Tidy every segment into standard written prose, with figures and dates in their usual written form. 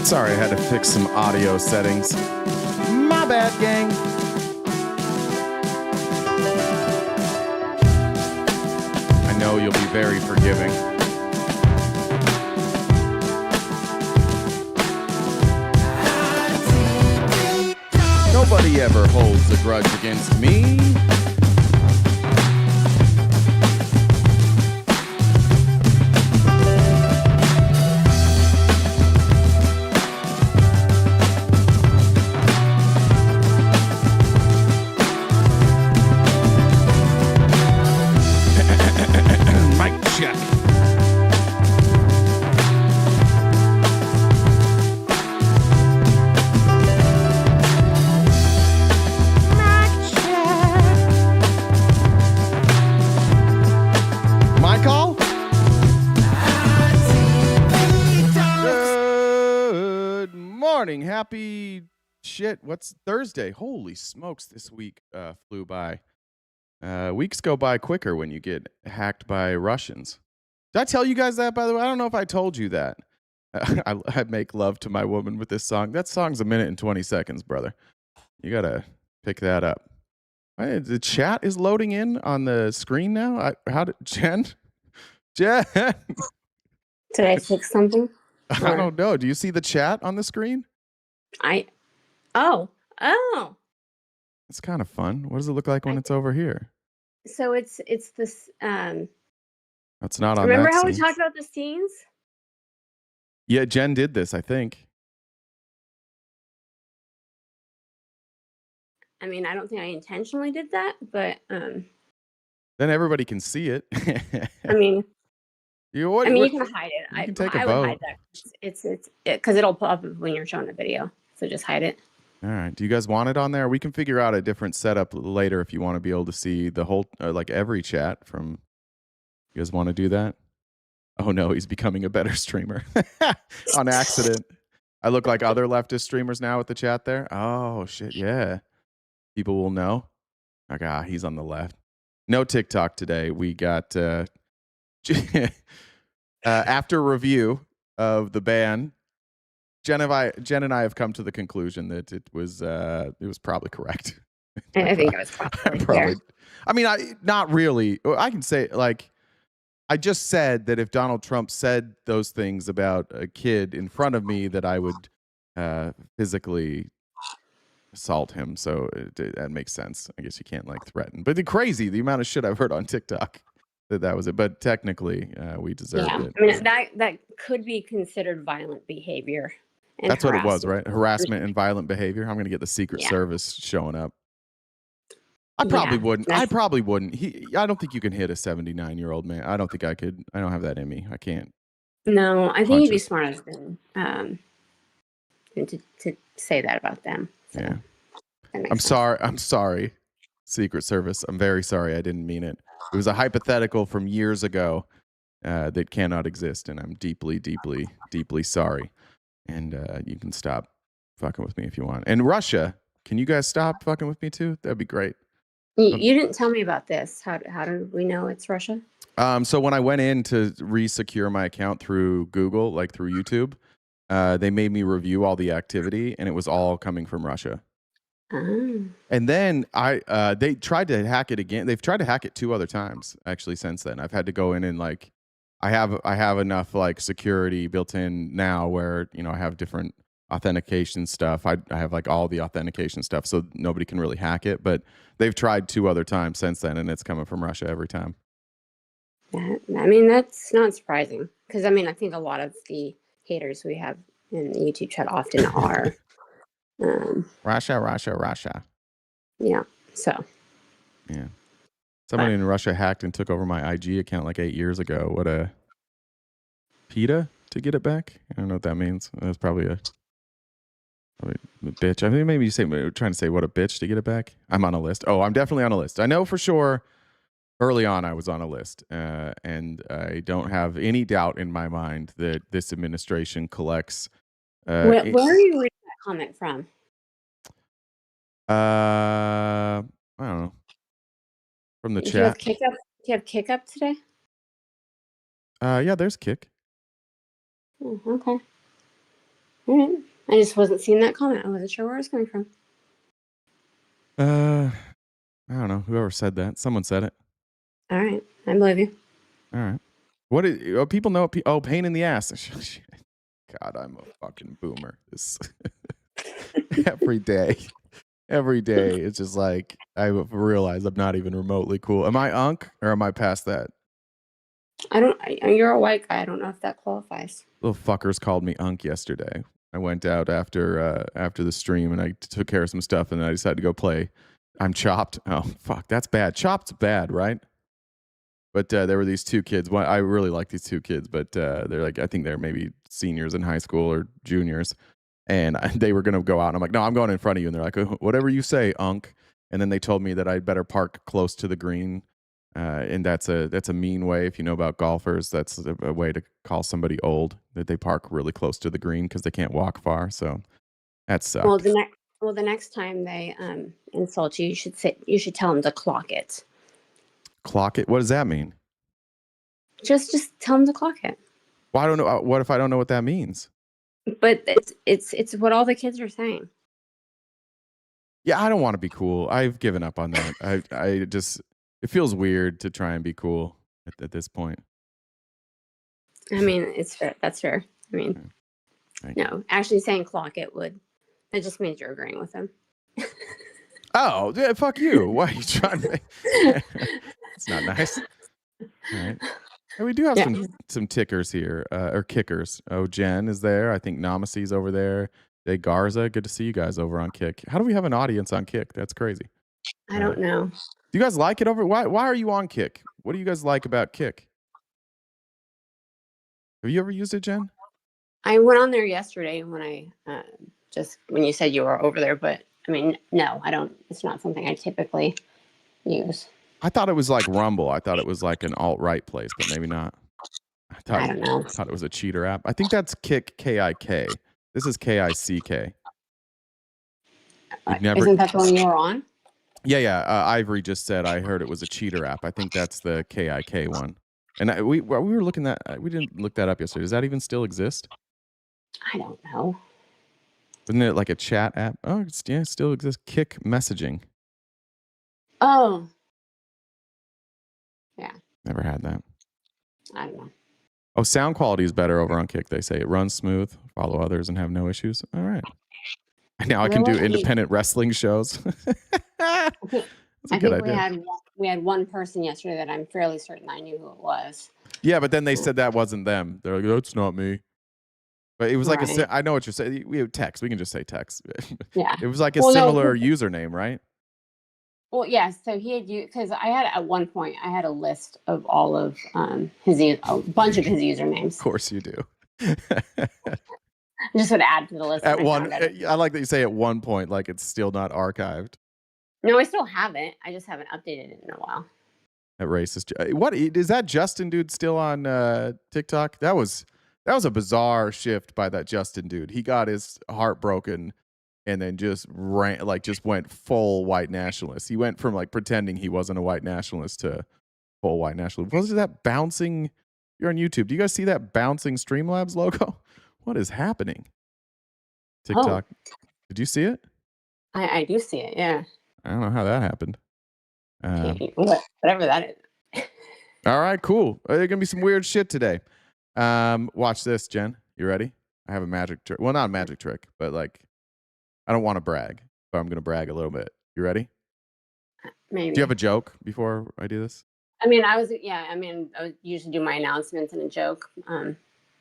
Sorry, I had to fix some audio settings. My bad, gang. I know you'll be very forgiving. Nobody ever holds a grudge against me. Happy shit. What's Thursday? Holy smokes, this week flew by. Weeks go by quicker when you get hacked by Russians. Did I tell you guys that, by the way? I don't know if I told you that. I make love to my woman with this song. That song's 1 minute and 20 seconds, brother. You gotta pick that up. The chat is loading in on the screen now. Jen? Did I fix something? I don't know. Do you see the chat on the screen? Oh. It's kind of fun. What does it look like when it's over here? So it's this. That's not on. Remember how we talked about the scenes? Yeah, Jen did this, I think. I mean, I don't think I intentionally did that, but then everybody can see it. I mean. You can hide it. You can take a I vote. would hide that. It's because it'll pop up when you're showing the video. So just hide it. All right. Do you guys want it on there? We can figure out a different setup later if you want to be able to see the whole, like every chat from. You guys want to do that? Oh no, he's becoming a better streamer on accident. I look like other leftist streamers now with the chat there. Oh shit, yeah. People will know. Okay, he's on the left. No TikTok today. We got. After review of the ban, Jen and I have come to the conclusion that it was probably correct. I think it was probably. I mean, not really. I can say, like, I just said that if Donald Trump said those things about a kid in front of me, that I would physically assault him. So that makes sense. I guess you can't like threaten. But the amount of shit I've heard on TikTok. That was it, but technically we deserved it. I mean, that could be considered violent behavior. That's what it was, right? Harassment and violent behavior. I'm going to get the Secret Service showing up. I probably wouldn't. I probably wouldn't. I don't think you can hit a 79-year-old man. I don't think I could. I don't have that in me. I can't. No, I think you'd be smart than to say that about them. So yeah. I'm sorry, Secret Service. I'm very sorry. I didn't mean it. It was a hypothetical from years ago that cannot exist, and I'm deeply, deeply, deeply sorry. And you can stop fucking with me if you want. And Russia, can you guys stop fucking with me too? That'd be great. You didn't tell me about this. How do we know it's Russia? So when I went in to re-secure my account through Google, like through YouTube, they made me review all the activity, and it was all coming from Russia. And then they tried to hack it again. They've tried to hack it 2 other times actually since then. I've had to go in and like I have enough like security built in now where I have different authentication stuff. I have like all the authentication stuff so nobody can really hack it. But they've tried 2 other times since then, and it's coming from Russia every time. I mean, that's not surprising because I mean I think a lot of the haters we have in the YouTube chat often are. Russia. Yeah. So. Yeah. Somebody in Russia hacked and took over my IG account like 8 years ago. What a PETA to get it back? I don't know what that means. That's probably a bitch. I mean, maybe you say trying to say what a bitch to get it back. I'm on a list. Oh, I'm definitely on a list. I know for sure. Early on, I was on a list, and I don't have any doubt in my mind that this administration collects. Where are you reading that comment from? I don't know. From the chat. Do you have kick up today? Yeah, there's kick. Okay. All right. I just wasn't seeing that comment. I wasn't sure where it was coming from. I don't know. Whoever said that. Someone said it. All right. I believe you. All right. What is, people know? Pain in the ass. God, I'm a fucking boomer. This every day. Every day, it's just like I realize I'm not even remotely cool. Am I unk or am I past that? You're a white guy. I don't know if that qualifies. Little fuckers called me unk yesterday. I went out after the stream and I took care of some stuff and then I decided to go play. I'm Chopped. Oh fuck, that's bad. Chopked's bad, right? But there were these two kids. Well, I really like these two kids, but they're like, I think they're maybe seniors in high school or juniors. And they were going to go out. And I'm like, no, I'm going in front of you. And they're like, whatever you say, unk. And then they told me that I'd better park close to the green. And that's a mean way. If you know about golfers, that's a way to call somebody old, that they park really close to the green because they can't walk far. So that sucks. Well, the next time they insult you, you should tell them to clock it. Clock it? What does that mean? Just tell them to clock it. Well, I don't know. What if I don't know what that means? But it's what all the kids are saying. Yeah, I don't want to be cool. I've given up on that. I just, it feels weird to try and be cool at this point. I mean, it's fair. That's fair. I mean, no, actually saying clock it that just means you're agreeing with them. Oh, yeah, fuck you. Why are you trying to make it's not nice. All right. We do have some tickers here, or kickers. Oh, Jen is there. I think Namasi's over there. Jay Garza, good to see you guys over on Kick. How do we have an audience on Kick? That's crazy. I don't know. Do you guys like it over? Why are you on Kick? What do you guys like about Kick? Have you ever used it, Jen? I went on there yesterday when when you said you were over there, but I mean, no, I don't. It's not something I typically use. I thought it was like Rumble. I thought it was like an alt-right place, but maybe not. I don't know. I thought it was a cheater app. I think that's Kick, K-I-K. This is K-I-C-K. Isn't that the one you were on? Yeah. Ivory just said, I heard it was a cheater app. I think that's the K-I-K one. And we were looking that. We didn't look that up yesterday. Does that even still exist? I don't know. Isn't it like a chat app? Oh, it still exists. Kick messaging. Oh. Yeah. Never had that. I don't know. Oh, sound quality is better over on Kick. They say it runs smooth, follow others, and have no issues. All right. Now I can do independent wrestling shows. That's a good idea. We had one person yesterday that I'm fairly certain I knew who it was. Yeah, but then they said that wasn't them. They're like, that's not me. But it was like I know what you're saying. We have text. We can just say text. Yeah. It was like a similar username, right? Well, yeah. So he had because I had at one point I had a list of all of a bunch of his usernames. Of course you do. I just would add to the list. I like that you say at one point, like it's still not archived. No, I still have it. I just haven't updated it in a while. That racist. What is that Justin dude still on TikTok? That was a bizarre shift by that Justin dude. He got his heart broken and then just went full white nationalist. He went from like pretending he wasn't a white nationalist to full white nationalist. Was that bouncing? You're on YouTube. Do you guys see that bouncing Streamlabs logo? What is happening? TikTok. Oh. Did you see it? I do see it, yeah. I don't know how that happened. Whatever that is. All right, cool. There's going to be some weird shit today. Watch this, Jen. You ready? I have a magic trick. Well, not a magic trick, but like, I don't want to brag, but I'm going to brag a little bit. You ready? Maybe. Do you have a joke before I do this? I mean, I would usually do my announcements and a joke.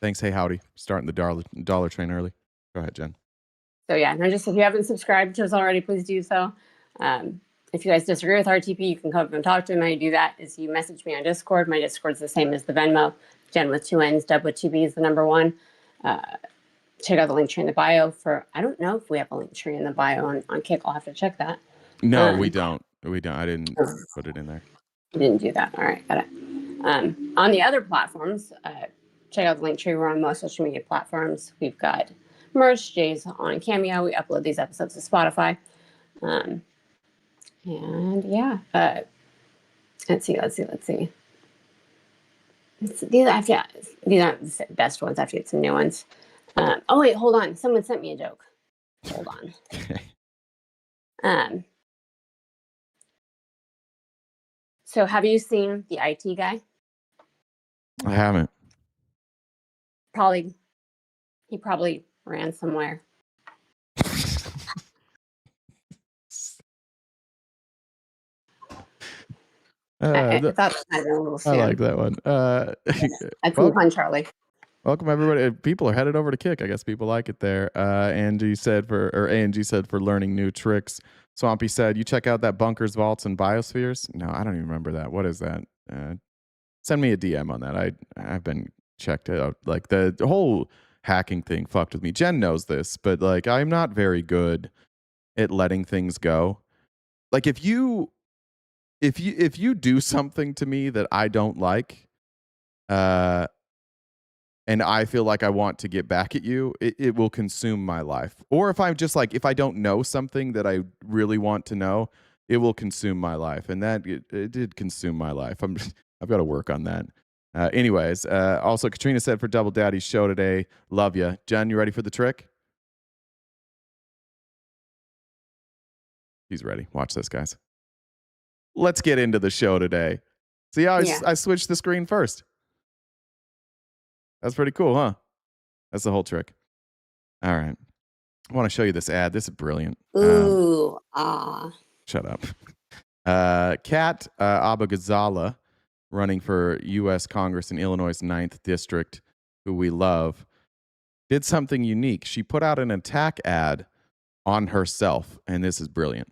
Thanks. Hey, howdy. Starting the dollar train early. Go ahead, Jen. So yeah, no, just if you haven't subscribed to us already, please do so. If you guys disagree with RTP, you can come up and talk to him. How you do that is you message me on Discord. My Discord's the same as the Venmo. Jen with 2 N's, Deb with 2 B's, the number 1. Check out the link tree in the bio I don't know if we have a link tree in the bio on Kick. I'll have to check that. No, we don't. We don't. I didn't put it in there. You didn't do that. All right, got it. On the other platforms, check out the link tree. We're on most social media platforms. We've got merch. Jay's on Cameo. We upload these episodes to Spotify. And yeah, let's see. These aren't the best ones. I have to get some new ones. Oh wait, hold on. Someone sent me a joke. Hold on. So have you seen the IT guy? I haven't. He probably ran somewhere. I thought that might have been a little soon. I like that one. That's fun, Charlie. Welcome everybody. People are headed over to Kick. I guess people like it there. Angie said for learning new tricks. Swampy said, you check out that bunkers, vaults, and biospheres? No, I don't even remember that. What is that? Send me a DM on that. I've been checked out. Like the whole hacking thing fucked with me. Jen knows this, but like I'm not very good at letting things go. Like if you do something to me that I don't like, and I feel like I want to get back at you, it will consume my life. Or if I'm just like, if I don't know something that I really want to know, it will consume my life. And that it did consume my life. I've got to work on that. Anyways, also Katrina said for Double Daddy's show today, love ya. Jen, you ready for the trick? He's ready. Watch this, guys. Let's get into the show today. See how I switched the screen first? That's pretty cool, huh? That's the whole trick. All right. I want to show you this ad. This is brilliant. Ooh, Shut up. Kat Abou-Ghazaleh, running for U.S. Congress in Illinois' 9th District, who we love, did something unique. She put out an attack ad on herself, and this is brilliant.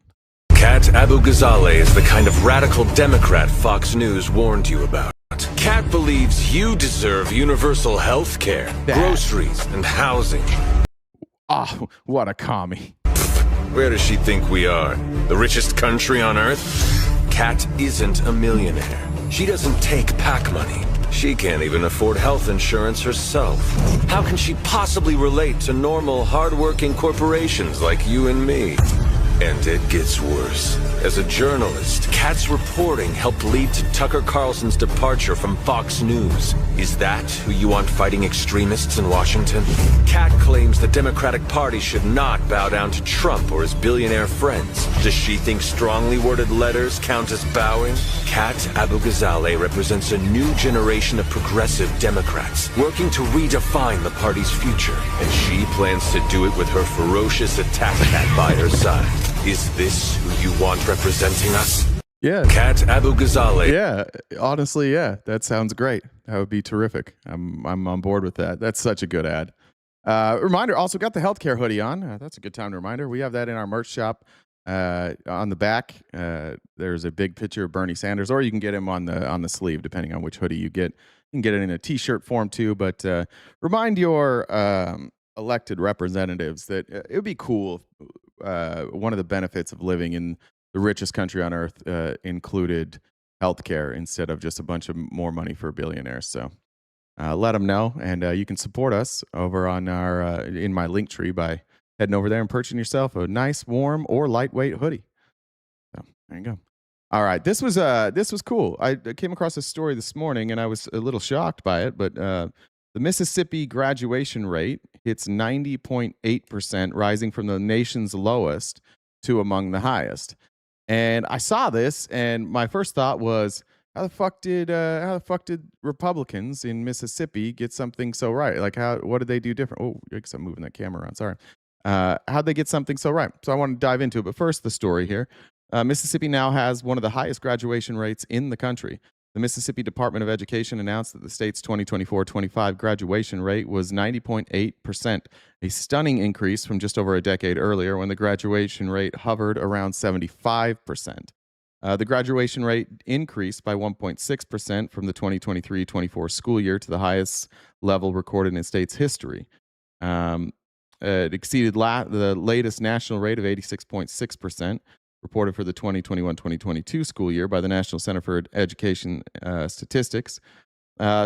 Kat Abou-Ghazaleh is the kind of radical Democrat Fox News warned you about. Kat believes you deserve universal health care, groceries, and housing. Oh, what a commie. Where does she think we are? The richest country on earth? Kat isn't a millionaire. She doesn't take PAC money. She can't even afford health insurance herself. How can she possibly relate to normal, hardworking corporations like you and me? And it gets worse. As a journalist, Kat's reporting helped lead to Tucker Carlson's departure from Fox News. Is that who you want fighting extremists in Washington? Kat claims the Democratic Party should not bow down to Trump or his billionaire friends. Does she think strongly worded letters count as bowing? Kat Abou-Ghazaleh represents a new generation of progressive Democrats working to redefine the party's future, and she plans to do it with her ferocious attack cat by her side. Is this who you want representing us? Yeah. Kat Abou-Ghazaleh. Yeah, honestly, yeah, that sounds great. That would be terrific. I'm on board with that. That's such a good ad. Reminder, also got the healthcare hoodie on. That's a good time to reminder. We have that in our merch shop. On the back, there's a big picture of Bernie Sanders, or you can get him on the sleeve, depending on which hoodie you get. You can get it in a t-shirt form too, but remind your elected representatives that it would be cool. One of the benefits of living in the richest country on earth included healthcare instead of just a bunch of more money for billionaires. So let them know, and you can support us over on our in my link tree by heading over there and purchasing yourself a nice, warm, or lightweight hoodie. So there you go. All right, this was cool. I came across a story this morning, and I was a little shocked by it. But the Mississippi graduation rate hits 90.8%, rising from the nation's lowest to among the highest. And I saw this, and my first thought was, how the fuck did Republicans in Mississippi get something so right? Like, what did they do different? Oh, I guess I'm moving that camera around. Sorry. How'd they get something so right? So I want to dive into it. But first, the story here. Mississippi now has one of the highest graduation rates in the country. The Mississippi Department of Education announced that the state's 2024-25 graduation rate was 90.8%, a stunning increase from just over a decade earlier when the graduation rate hovered around 75%. The graduation rate increased by 1.6% from the 2023-24 school year to the highest level recorded in state's history. It exceeded the latest national rate of 86.6%. Reported for the 2021-2022 school year by the National Center for Education Statistics.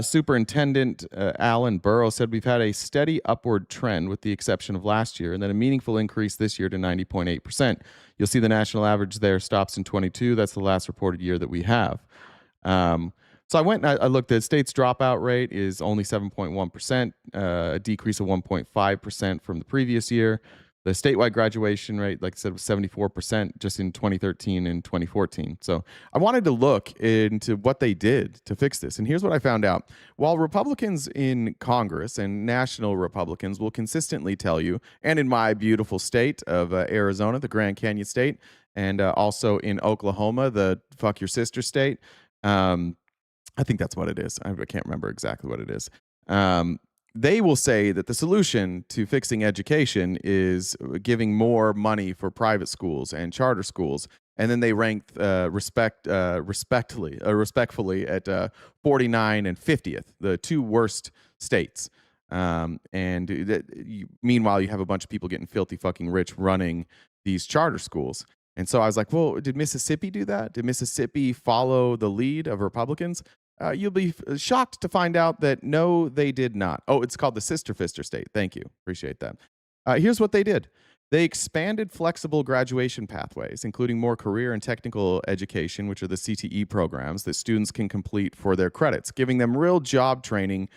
Superintendent Alan Burrow said we've had a steady upward trend with the exception of last year, and then a meaningful increase this year to 90.8%. You'll see the national average there stops in 22. That's the last reported year that we have. So I went and I looked. The state's dropout rate is only 7.1%, a decrease of 1.5% from the previous year. The statewide graduation rate, like I said, was 74% just in 2013 and 2014. So I wanted to look into what they did to fix this. And here's what I found out. While Republicans in Congress and national Republicans will consistently tell you, and in my beautiful state of Arizona, the Grand Canyon state, and also in Oklahoma, the fuck your sister state, I think that's what it is. I can't remember exactly what it is. They will say that the solution to fixing education is giving more money for private schools and charter schools, and then they ranked respectfully at 49 and 50th, the two worst states. Meanwhile, you have a bunch of people getting filthy fucking rich running these charter schools. And so I was like, well, did Mississippi do that? Did Mississippi follow the lead of Republicans? You'll be shocked to find out that no, they did not. Oh, it's called the Sister Fister State. Thank you. Appreciate that. Here's what they did. They expanded flexible graduation pathways, including more career and technical education, which are the CTE programs that students can complete for their credits, giving them real job training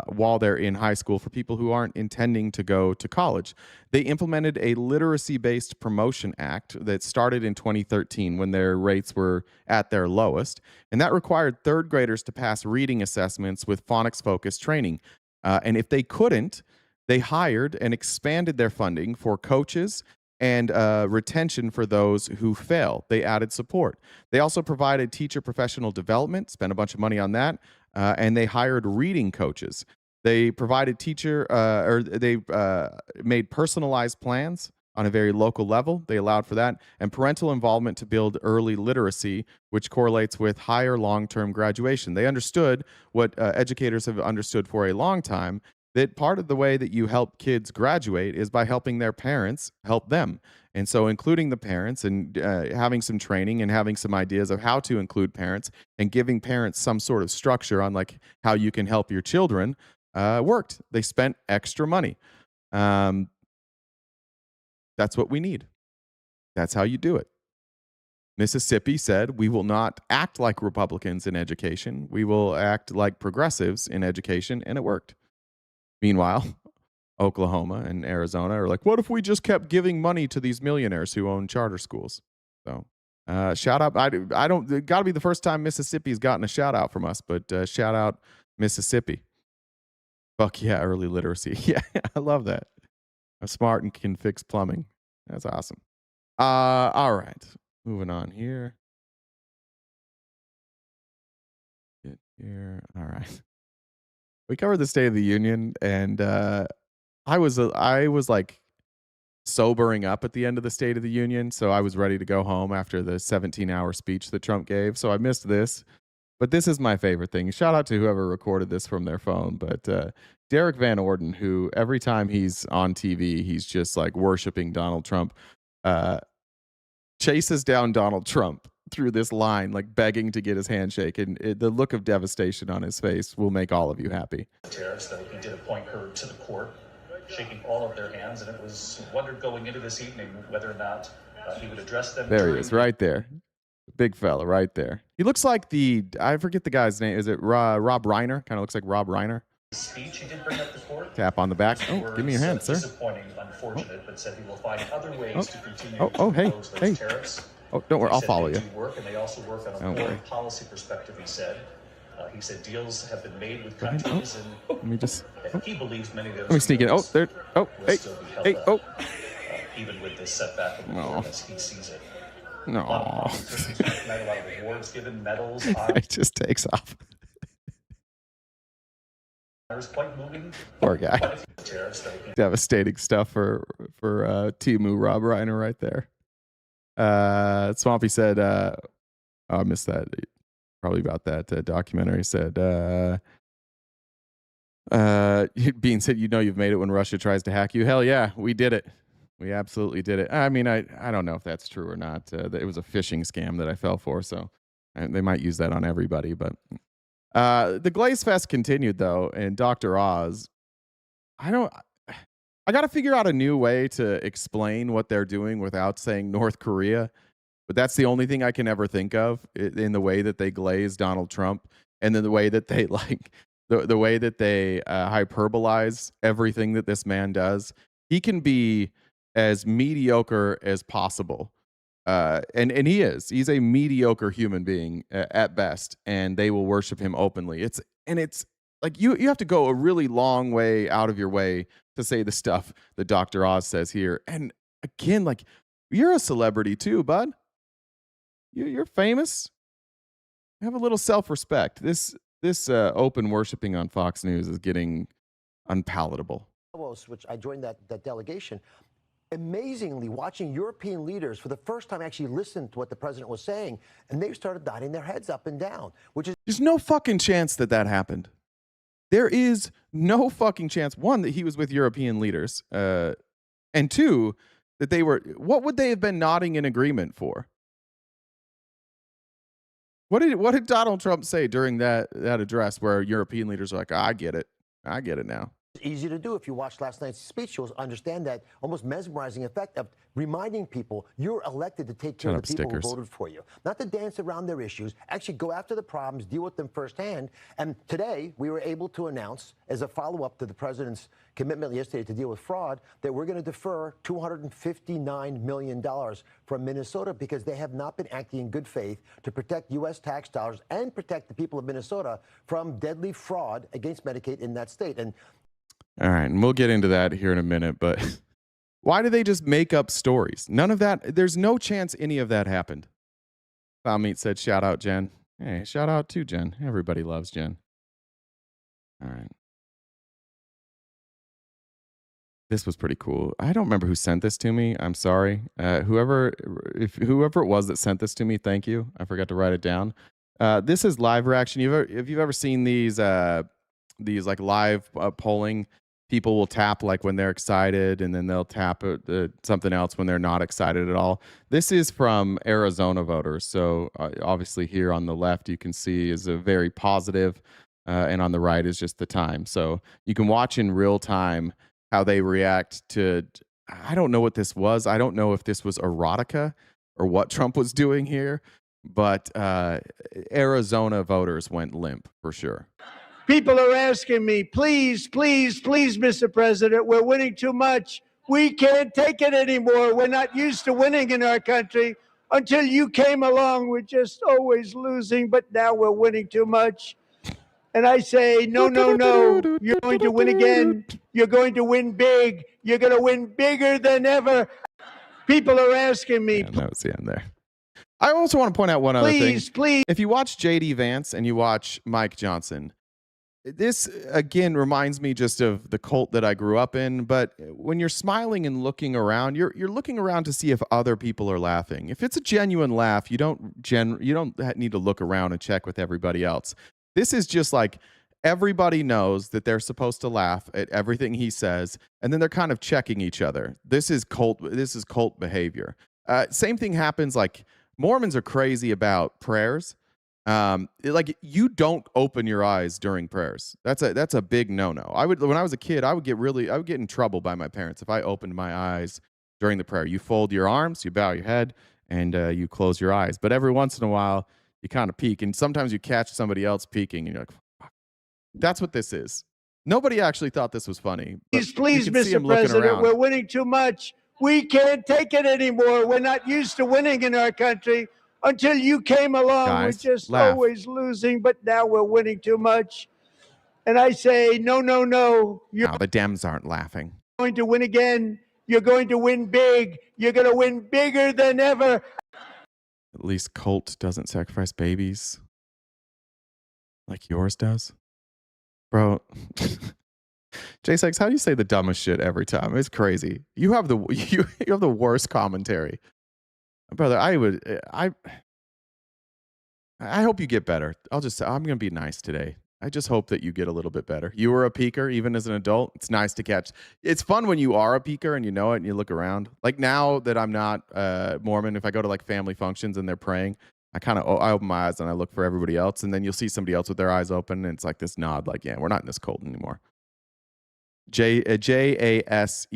while they're in high school for people who aren't intending to go to college. They implemented a literacy-based promotion act that started in 2013 when their rates were at their lowest, and that required third graders to pass reading assessments with phonics-focused training. And if they couldn't, they hired and expanded their funding for coaches and retention for those who fail. They added support. They also provided teacher professional development, spent a bunch of money on that, and they hired reading coaches. They provided made personalized plans on a very local level. They allowed for that, and parental involvement to build early literacy, which correlates with higher long-term graduation. They understood what educators have understood for a long time, that part of the way that you help kids graduate is by helping their parents help them. And so including the parents and having some training and having some ideas of how to include parents and giving parents some sort of structure on like how you can help your children worked. They spent extra money. That's what we need. That's how you do it. Mississippi said, we will not act like Republicans in education. We will act like progressives in education, and it worked. Meanwhile, Oklahoma and Arizona are like, what if we just kept giving money to these millionaires who own charter schools? So shout out. I don't, it got to be the first time Mississippi's gotten a shout out from us, but shout out Mississippi. Fuck yeah, early literacy. Yeah, I love that. I'm smart and can fix plumbing. That's awesome. All right, moving on here. Get here. All right. We covered the State of the Union, and I was like sobering up at the end of the State of the Union, so I was ready to go home after the 17-hour speech that Trump gave. So I missed this, but this is my favorite thing. Shout out to whoever recorded this from their phone. But Derek Van Orden, who every time he's on TV, he's just like worshiping Donald Trump, chases down Donald Trump through this line, like begging to get his handshake, and the look of devastation on his face will make all of you happy. Tariffs that he did appoint her to the court, shaking all of their hands, and it was wondered going into this evening whether or not he would address them. There he is, right there, big fella, right there. He looks like I forget the guy's name. Is it Rob Reiner? Kind of looks like Rob Reiner. Speech he did bring up the court. Tap on the back. Oh, give me your hand, sir. Disappointing, unfortunate, but said he will find other ways to continue to hey, oppose those tariffs. Oh, don't worry, I'll follow you. They do work, and they also work on a foreign policy perspective, he said. He said deals have been made with countries, and let me just, he believes many of those. Let me sneak in. Oh, there. Oh, hey, oh. Even with this setback of the court as he sees it. No. A lot of awards given, medals. It just takes off. Quite moving. Poor guy. Devastating stuff for Timu Rob Reiner right there. Swampy said, I missed that. Probably about that documentary. Said, Bean said, you've made it when Russia tries to hack you. Hell yeah, we did it. We absolutely did it. I mean, I don't know if that's true or not. It was a phishing scam that I fell for, so they might use that on everybody. But the Glaze Fest continued, though, and Dr. Oz, I got to figure out a new way to explain what they're doing without saying North Korea. But that's the only thing I can ever think of in the way that they glaze Donald Trump. and then the way that they like the way that they hyperbolize everything that this man does. He can be as mediocre as possible. And he is. He's a mediocre human being at best, and they will worship him openly. It's like you have to go a really long way out of your way to say the stuff that Dr. Oz says here. And again, like, you're a celebrity too, bud. You're famous. Have a little self-respect. This open worshiping on Fox News is getting unpalatable. Which I joined that delegation. Amazingly, watching European leaders for the first time actually listen to what the president was saying, and they started nodding their heads up and down, which is... There's no fucking chance that happened. There is no fucking chance, one, that he was with European leaders, and two, that they were... What would they have been nodding in agreement for? What did Donald Trump say during that address where European leaders are like, I get it now? Easy to do. If you watched last night's speech, you'll understand that almost mesmerizing effect of reminding people you're elected to take care of the people who voted for you, not to dance around their issues, actually go after the problems, deal with them firsthand. And today we were able to announce, as a follow-up to the president's commitment yesterday to deal with fraud, that we're going to defer $259 million from Minnesota because they have not been acting in good faith to protect U.S. tax dollars and protect the people of Minnesota from deadly fraud against Medicaid in that state. And all right, and we'll get into that here in a minute, but why do they just make up stories? None of that, there's no chance any of that happened. Meat said, shout out, Jen. Hey, shout out to Jen. Everybody loves Jen. All right. This was pretty cool. I don't remember who sent this to me. I'm sorry. Whoever it was that sent this to me, thank you. I forgot to write it down. This is live reaction. If you've ever seen these like live polling, people will tap like when they're excited, and then they'll tap something else when they're not excited at all. This is from Arizona voters. So obviously here on the left, you can see is a very positive, and on the right is just the time. So you can watch in real time how they react to, I don't know what this was. I don't know if this was erotica or what Trump was doing here, but Arizona voters went limp for sure. People are asking me, please, please, please, Mr. President, we're winning too much. We can't take it anymore. We're not used to winning in our country. Until you came along, we're just always losing, but now we're winning too much. And I say, no, no, no, you're going to win again. You're going to win big. You're going to win bigger than ever. People are asking me. Yeah, that was the end there. I also want to point out one other thing. Please. If you watch J.D. Vance and you watch Mike Johnson, this, again, reminds me just of the cult that I grew up in. But when you're smiling and looking around, you're looking around to see if other people are laughing. If it's a genuine laugh, you don't need to look around and check with everybody else. This is just like everybody knows that they're supposed to laugh at everything he says, and then they're kind of checking each other. This is cult behavior. Same thing happens, like Mormons are crazy about prayers. Like, you don't open your eyes during prayers. That's a big no-no. When I was a kid, I would get in trouble by my parents if I opened my eyes during the prayer. You fold your arms, you bow your head, and you close your eyes. But every once in a while, you kind of peek, and sometimes you catch somebody else peeking, and you're like, fuck. That's what this is. Nobody actually thought this was funny. Please, Mr. President, we're winning too much. We can't take it anymore. We're not used to winning in our country. Until you came along, guys, we're just laugh. always losing, but now we're winning too much. And I say, no, no, no. You're the Dems aren't laughing. going to win again. You're going to win big. You're going to win bigger than ever. At least cult doesn't sacrifice babies like yours does. Bro, J6, how do you say the dumbest shit every time? It's crazy. You have the worst commentary. Brother, I hope you get better. I'll just say, I'm going to be nice today. I just hope that you get a little bit better. You were a peeker, even as an adult. It's nice to catch. It's fun when you are a peeker and you know it and you look around. Like now that I'm not Mormon, if I go to like family functions and they're praying, I open my eyes and I look for everybody else. And then you'll see somebody else with their eyes open. And it's like this nod, like, yeah, we're not in this cult anymore. Jaseks,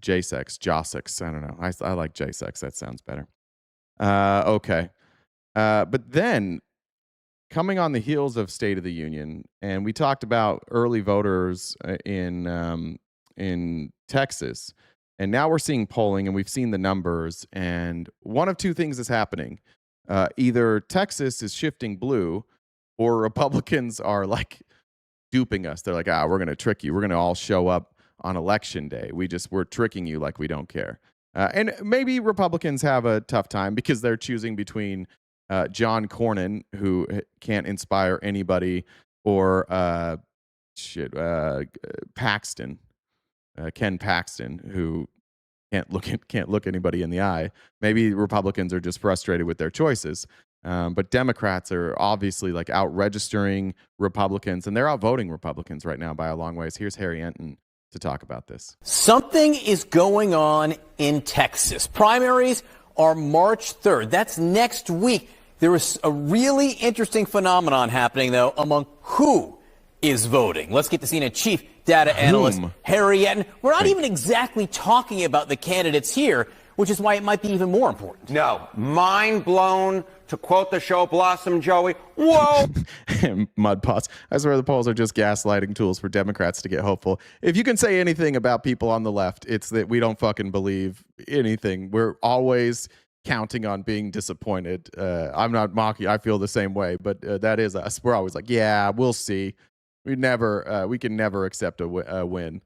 J-sex, Jossex. I don't know. I like J-sex. That sounds better. Okay. But then coming on the heels of State of the Union, and we talked about early voters in Texas, and now we're seeing polling, and we've seen the numbers, and one of two things is happening. Either Texas is shifting blue, or Republicans are like duping us. They're like, we're going to trick you. We're going to all show up on election day. We're tricking you like we don't care. And maybe Republicans have a tough time because they're choosing between John Cornyn, who can't inspire anybody, or Paxton, Ken Paxton, who can't look anybody in the eye. Maybe Republicans are just frustrated with their choices. But Democrats are obviously like out registering Republicans, and they're out voting Republicans right now by a long ways. Here's Harry Enton to talk about this. Something is going on in Texas. Primaries are March 3rd. That's next week. There is a really interesting phenomenon happening, though, among who is voting. Let's get to CNN chief data analyst Harry Enton. We're not even exactly talking about the candidates here, which is why it might be even more important. No, mind blown, to quote the show Blossom Joey. Whoa! Mud pots. I swear the polls are just gaslighting tools for Democrats to get hopeful. If you can say anything about people on the left, it's that we don't fucking believe anything. We're always counting on being disappointed. I'm not mocking. I feel the same way, but that is us. We're always like, yeah, we'll see. We can never accept a win.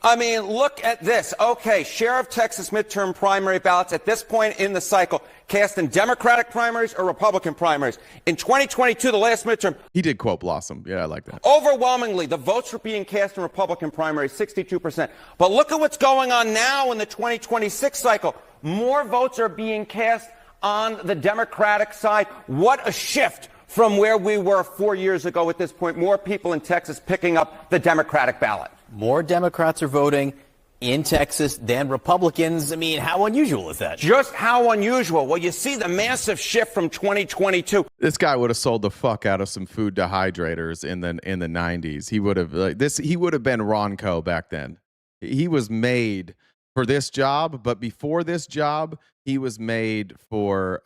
I mean, look at this. Okay, share of Texas midterm primary ballots at this point in the cycle cast in Democratic primaries or Republican primaries. In 2022, the last midterm. He did quote Blossom. Yeah, I like that. Overwhelmingly, the votes were being cast in Republican primaries, 62%. But look at what's going on now in the 2026 cycle. More votes are being cast on the Democratic side. What a shift from where we were 4 years ago at this point. More people in Texas picking up the Democratic ballot. More Democrats are voting in Texas than Republicans. I mean, how unusual is that? Just how unusual? Well, you see the massive shift from 2022. This guy would have sold the fuck out of some food dehydrators in the 90s. He would have he would have been Ronco back then. He was made for this job, but before this job, he was made for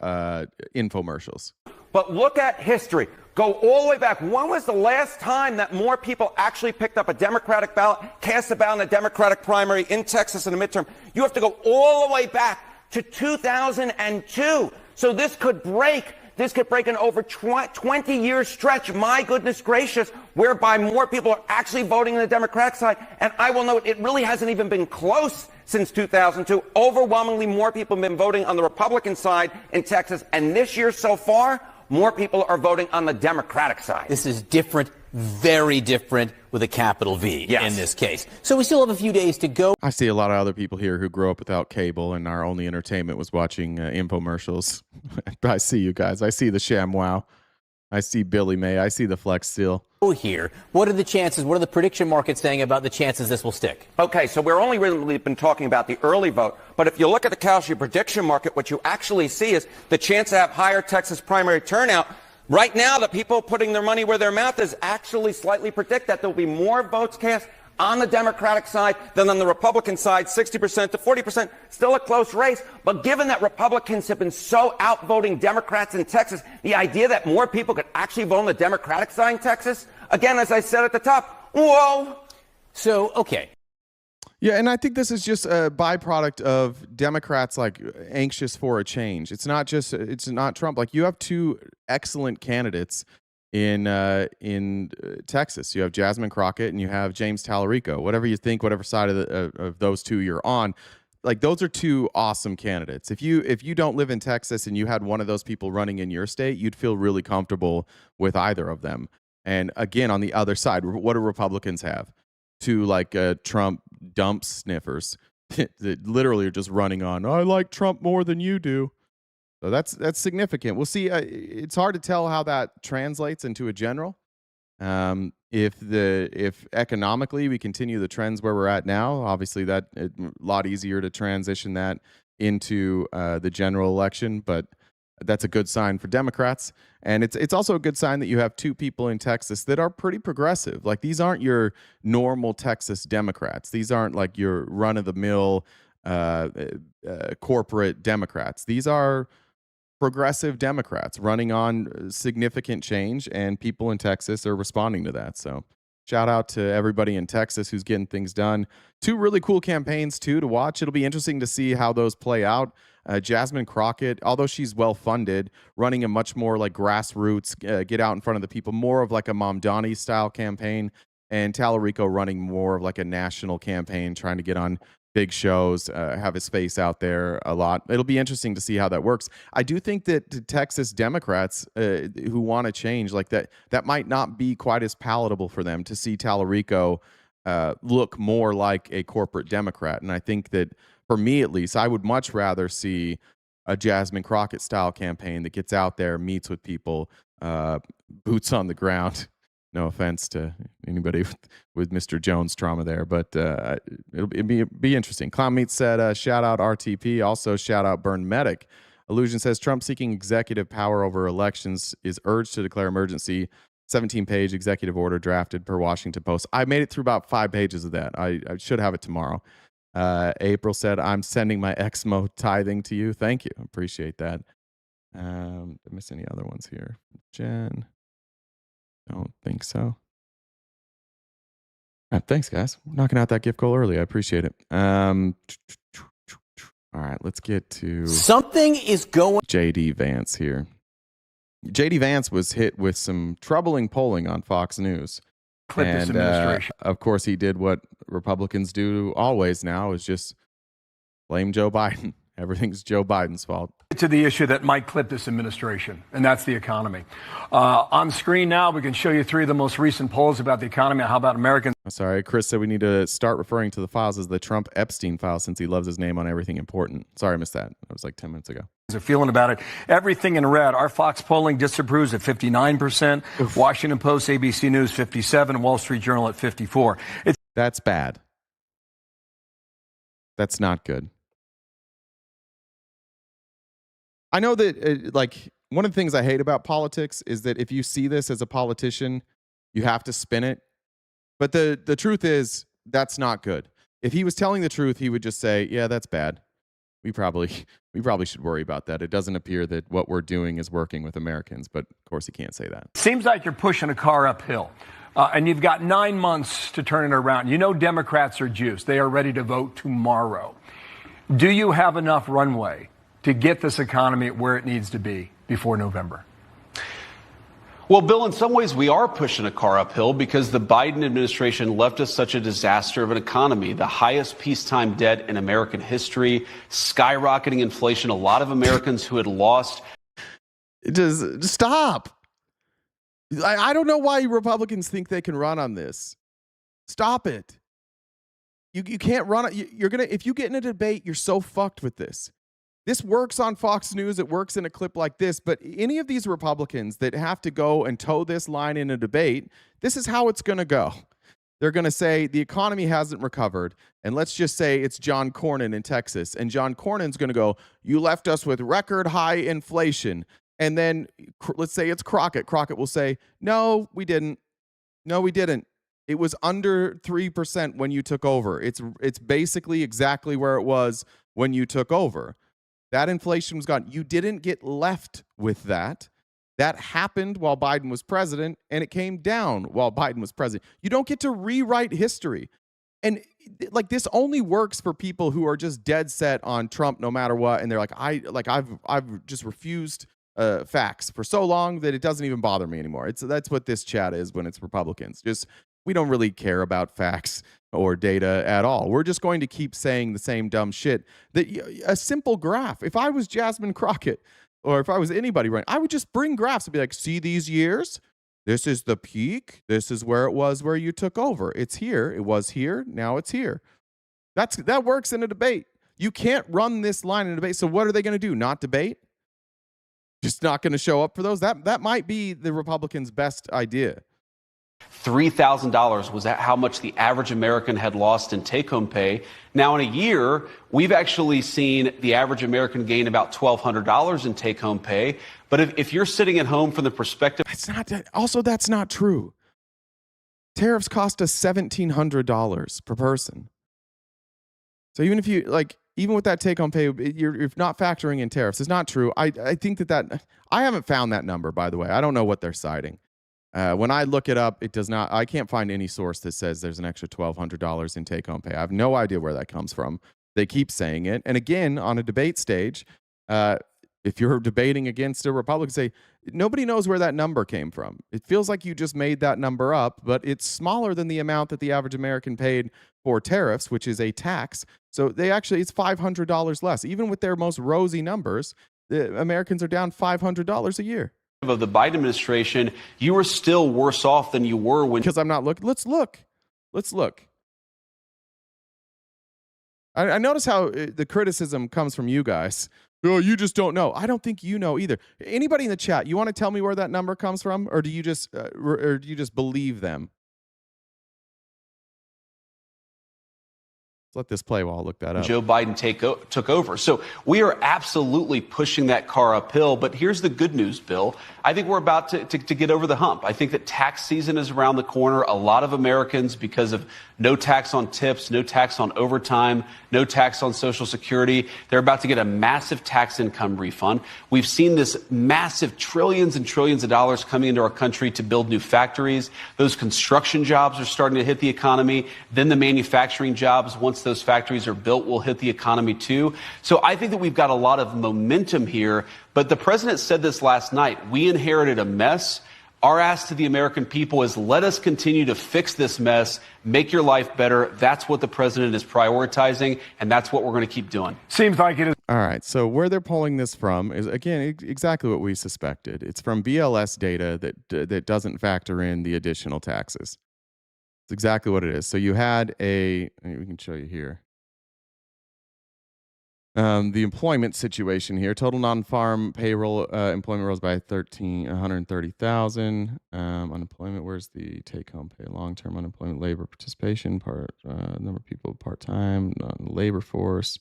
infomercials. But look at history. Go all the way back. When was the last time that more people actually picked up a Democratic ballot, cast a ballot in a Democratic primary in Texas in a midterm? You have to go all the way back to 2002. So this could break an over 20-year stretch, my goodness gracious, whereby more people are actually voting on the Democratic side. And I will note it really hasn't even been close since 2002. Overwhelmingly more people have been voting on the Republican side in Texas. And this year so far, more people are voting on the Democratic side. This is different, very different, with a capital V in this case. So we still have a few days to go. I see a lot of other people here who grew up without cable, and our only entertainment was watching infomercials. I see you guys. I see the ShamWow. I see Billy May. I see the Flex Steel. Here, what are the chances? What are the prediction markets saying about the chances this will stick? Okay, so we're only really been talking about the early vote, but if you look at the Kalshi prediction market, what you actually see is the chance to have higher Texas primary turnout. Right now, the people putting their money where their mouth is actually slightly predict that there will be more votes cast on the Democratic side than on the Republican side, 60% to 40%, still a close race. But given that Republicans have been so outvoting Democrats in Texas, the idea that more people could actually vote on the Democratic side in Texas, again, as I said at the top, whoa. So, okay. Yeah, and I think this is just a byproduct of Democrats like anxious for a change. It's not Trump. Like, you have two excellent candidates in Texas. You have Jasmine Crockett and you have James Tallarico. Whatever you think, whatever side of those two you're on, like, those are two awesome candidates. If you don't live in Texas and you had one of those people running in your state, you'd feel really comfortable with either of them. And again, on the other side, what do Republicans have? Two like Trump dump sniffers that literally are just running on, I like Trump more than you do. So that's significant. We'll see. It's hard to tell how that translates into a general. If economically we continue the trends where we're at now, obviously that a lot easier to transition that into the general election. But that's a good sign for Democrats, and it's also a good sign that you have two people in Texas that are pretty progressive. Like, these aren't your normal Texas Democrats. These aren't like your run of the mill corporate Democrats. These are progressive Democrats running on significant change, and people in Texas are responding to that. So shout out to everybody in Texas who's getting things done. 2 really cool campaigns, too, to watch. It'll be interesting to see how those play out. Jasmine Crockett, although she's well-funded, running a much more like grassroots, get out in front of the people, more of like a Mamdani style campaign, and Tallarico running more of like a national campaign, trying to get on big shows, have his face out there a lot. It'll be interesting to see how that works. I do think that the Texas Democrats who want to change like that might not be quite as palatable for them to see Tallarico look more like a corporate Democrat. And I think that, for me at least, I would much rather see a Jasmine Crockett style campaign that gets out there, meets with people, boots on the ground. No offense to anybody with Mr. Jones trauma there, but it'll be interesting. Clown Meat said, shout out RTP. Also, shout out Burn Medic. Illusion says, Trump seeking executive power over elections is urged to declare emergency. 17-page executive order drafted per Washington Post. I made it through about 5 pages of that. I should have it tomorrow. April said, I'm sending my Exmo tithing to you. Thank you. Appreciate that. Did I miss any other ones here? Jen. Don't think so. All right, thanks, guys. Knocking out that gift goal early. I appreciate it. All right, let's get to something is going. JD Vance here. JD Vance was hit with some troubling polling on Fox News. This administration. Of course, he did what Republicans do always now, is just blame Joe Biden. Everything's Joe Biden's fault. To the issue that might clip this administration, and that's the economy. On screen now, we can show you 3 of the most recent polls about the economy. How about Americans? Sorry, Chris said we need to start referring to the files as the Trump Epstein file, since he loves his name on everything important. Sorry, I missed that. That was like 10 minutes ago. Are feeling about it. Everything in red. Our Fox polling disapproves at 59%. Oof. Washington Post, ABC News 57%. Wall Street Journal at 54%. That's bad. That's not good. I know that, one of the things I hate about politics is that if you see this as a politician, you have to spin it. But the truth is, that's not good. If he was telling the truth, he would just say, yeah, that's bad. We probably should worry about that. It doesn't appear that what we're doing is working with Americans, but of course he can't say that. Seems like you're pushing a car uphill, and you've got 9 months to turn it around. You know Democrats are juiced. They are ready to vote tomorrow. Do you have enough runway to get this economy where it needs to be before November? Well, Bill, in some ways we are pushing a car uphill because the Biden administration left us such a disaster of an economy, the highest peacetime debt in American history, skyrocketing inflation, a lot of Americans who had lost. Just stop. I don't know why Republicans think they can run on this. Stop it. You can't run it. If you get in a debate, you're so fucked with this. This works on Fox News. It works in a clip like this. But any of these Republicans that have to go and toe this line in a debate, this is how it's going to go. They're going to say the economy hasn't recovered. And let's just say it's John Cornyn in Texas. And John Cornyn's going to go, you left us with record high inflation. And then let's say it's Crockett. Crockett will say, no, we didn't. No, we didn't. It was under 3% when you took over. It's basically exactly where it was when you took over. That inflation was gone. You didn't get left with that. That happened while Biden was president, and it came down while Biden was president. You don't get to rewrite history. And this only works for people who are just dead set on Trump no matter what. And they're like, I've just refused facts for so long that it doesn't even bother me anymore. That's what this chat is when it's Republicans. We don't really care about facts or data at all. We're just going to keep saying the same dumb shit. A simple graph. If I was Jasmine Crockett, or if I was anybody, right, I would just bring graphs and be like, see these years? This is the peak. This is where it was where you took over. It's here. It was here. Now it's here. That works in a debate. You can't run this line in a debate. So what are they going to do? Not debate? Just not going to show up for those? That might be the Republicans' best idea. $3,000 was how much the average American had lost in take-home pay. Now, in a year, we've actually seen the average American gain about $1,200 in take-home pay. But if you're sitting at home from the perspective... That's not true. Tariffs cost us $1,700 per person. So even if you, even with that take-home pay, you're not factoring in tariffs. It's not true. I think that I haven't found that number, by the way. I don't know what they're citing. When I look it up, it does not. I can't find any source that says there's an extra $1,200 in take-home pay. I have no idea where that comes from. They keep saying it, and again, on a debate stage, if you're debating against a Republican, say nobody knows where that number came from. It feels like you just made that number up, but it's smaller than the amount that the average American paid for tariffs, which is a tax. So it's $500 less. Even with their most rosy numbers, the Americans are down $500 a year. Of the Biden administration, you were still worse off than you were when. Because I'm not looking. Let's look. I notice how the criticism comes from you guys. Oh, you just don't know. I don't think you know either. Anybody in the chat, you want to tell me where that number comes from, or do you just believe them? Let's let this play while I look that up. Joe Biden took over. So we are absolutely pushing that car uphill. But here's the good news, Bill. I think we're about to get over the hump. I think that tax season is around the corner. A lot of Americans, because of no tax on tips, no tax on overtime, no tax on Social Security, they're about to get a massive tax income refund. We've seen this massive trillions and trillions of dollars coming into our country to build new factories. Those construction jobs are starting to hit the economy. Then the manufacturing jobs, once those factories are built, will hit the economy too. So I think that we've got a lot of momentum here. But the president said this last night. We inherited a mess. Our ask to the American people is let us continue to fix this mess, make your life better. That's what the president is prioritizing, and that's what we're going to keep doing. Seems like it is. All right, so where they're pulling this from is, again, exactly what we suspected. It's from BLS data that doesn't factor in the additional taxes. It's exactly what it is. So you had we can show you here. The employment situation here, total non-farm payroll employment rose by 130,000. Unemployment, where's the take-home pay? Long-term unemployment, labor participation, number of people part-time, labor force.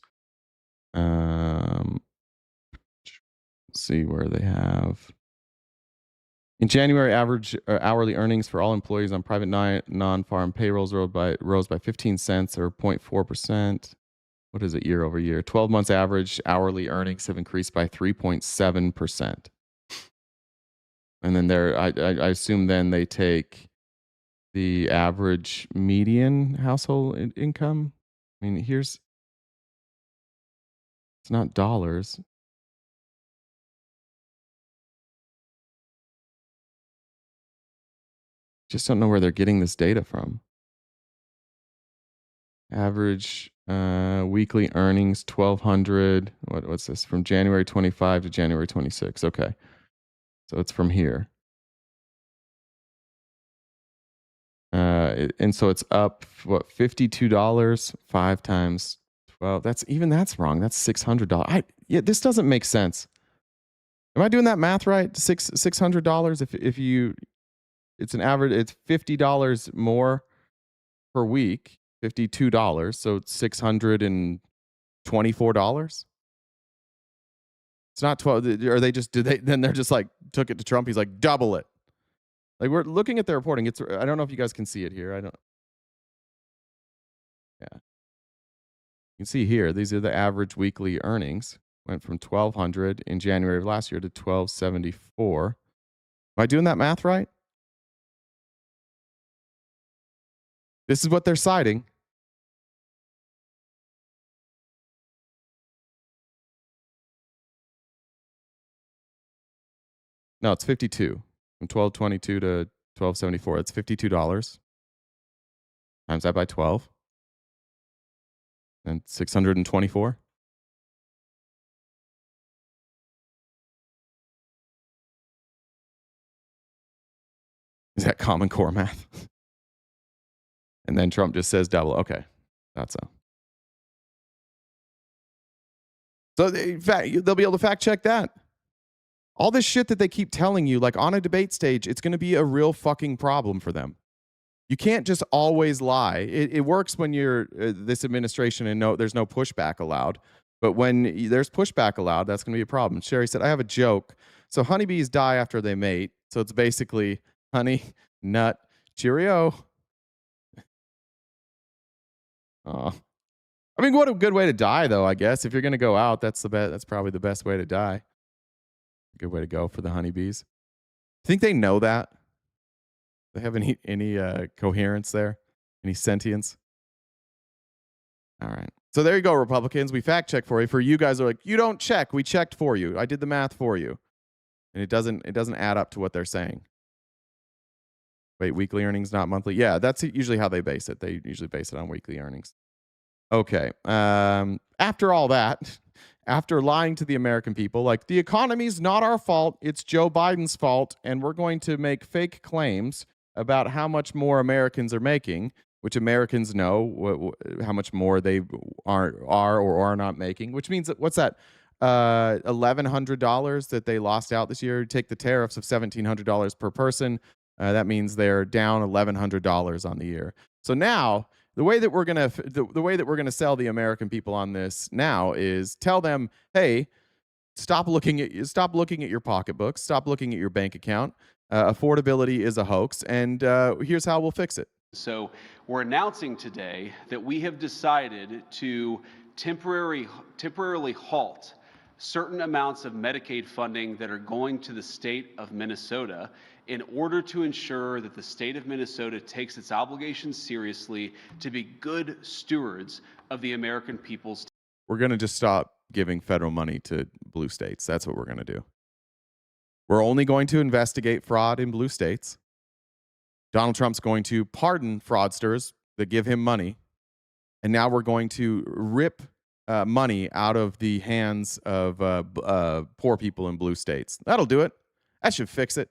Let's see where they have. In January, average hourly earnings for all employees on private non-farm payrolls rose by 15 cents or 0.4%. What is it year over year? 12 months average hourly earnings have increased by 3.7%. And then I assume then they take the average median household income. I mean, it's not dollars. Just don't know where they're getting this data from. Average weekly earnings, 1,200. What's this? From January 25 to January 26. Okay. So it's from here. And so it's up, $52, 5 times 12. That's wrong. That's $600. This doesn't make sense. Am I doing that math right? $600 if you, it's an average, it's $50 more per week. $52, so it's $624. It's not 12. Or then they're just like took it to Trump. He's like, double it. Like, we're looking at their reporting. I don't know if you guys can see it here. Yeah. You can see here, these are the average weekly earnings. Went from 1,200 in January of last year to 1,274. Am I doing that math right? This is what they're citing. No, it's 52. From 1,222 to 1,274. It's $52. Times that by 12. And 624. Is that Common Core math? And then Trump just says double. Okay, that's so. So they'll be able to fact check that. All this shit that they keep telling you, like on a debate stage, it's going to be a real fucking problem for them. You can't just always lie. It works when you're this administration and there's no pushback allowed. But when there's pushback allowed, that's going to be a problem. Sherry said, I have a joke. So honeybees die after they mate. So it's basically honey, nut, cheerio. Oh, I mean, what a good way to die, though. I guess if you're gonna go out, that's probably the best way to die. Good way to go for the honeybees. Think they know that? They have any coherence there? Any sentience? All right. So there you go, Republicans. We fact check for you. For you guys are like, you don't check. We checked for you. I did the math for you, and it doesn't add up to what they're saying. Wait, weekly earnings, not monthly. Yeah, that's usually how they base it. They usually base it on weekly earnings. Okay. After all that, after lying to the American people, like the economy's not our fault, it's Joe Biden's fault, and we're going to make fake claims about how much more Americans are making, which Americans know how much more they are or are not making, which means that, what's that? $1,100 that they lost out this year. Take the tariffs of $1,700 per person. That means they're down $1,100 on the year. So now the way that we're gonna sell the American people on this now is tell them, hey, stop looking at your pocketbooks, stop looking at your bank account. Affordability is a hoax, and here's how we'll fix it. So we're announcing today that we have decided to temporarily halt certain amounts of Medicaid funding that are going to the state of Minnesota in order to ensure that the state of Minnesota takes its obligations seriously to be good stewards of the American people's. We're going to just stop giving federal money to blue states. That's what we're going to do. We're only going to investigate fraud in blue states. Donald Trump's going to pardon fraudsters that give him money. And now we're going to rip money out of the hands of poor people in blue states. That'll do it. That should fix it.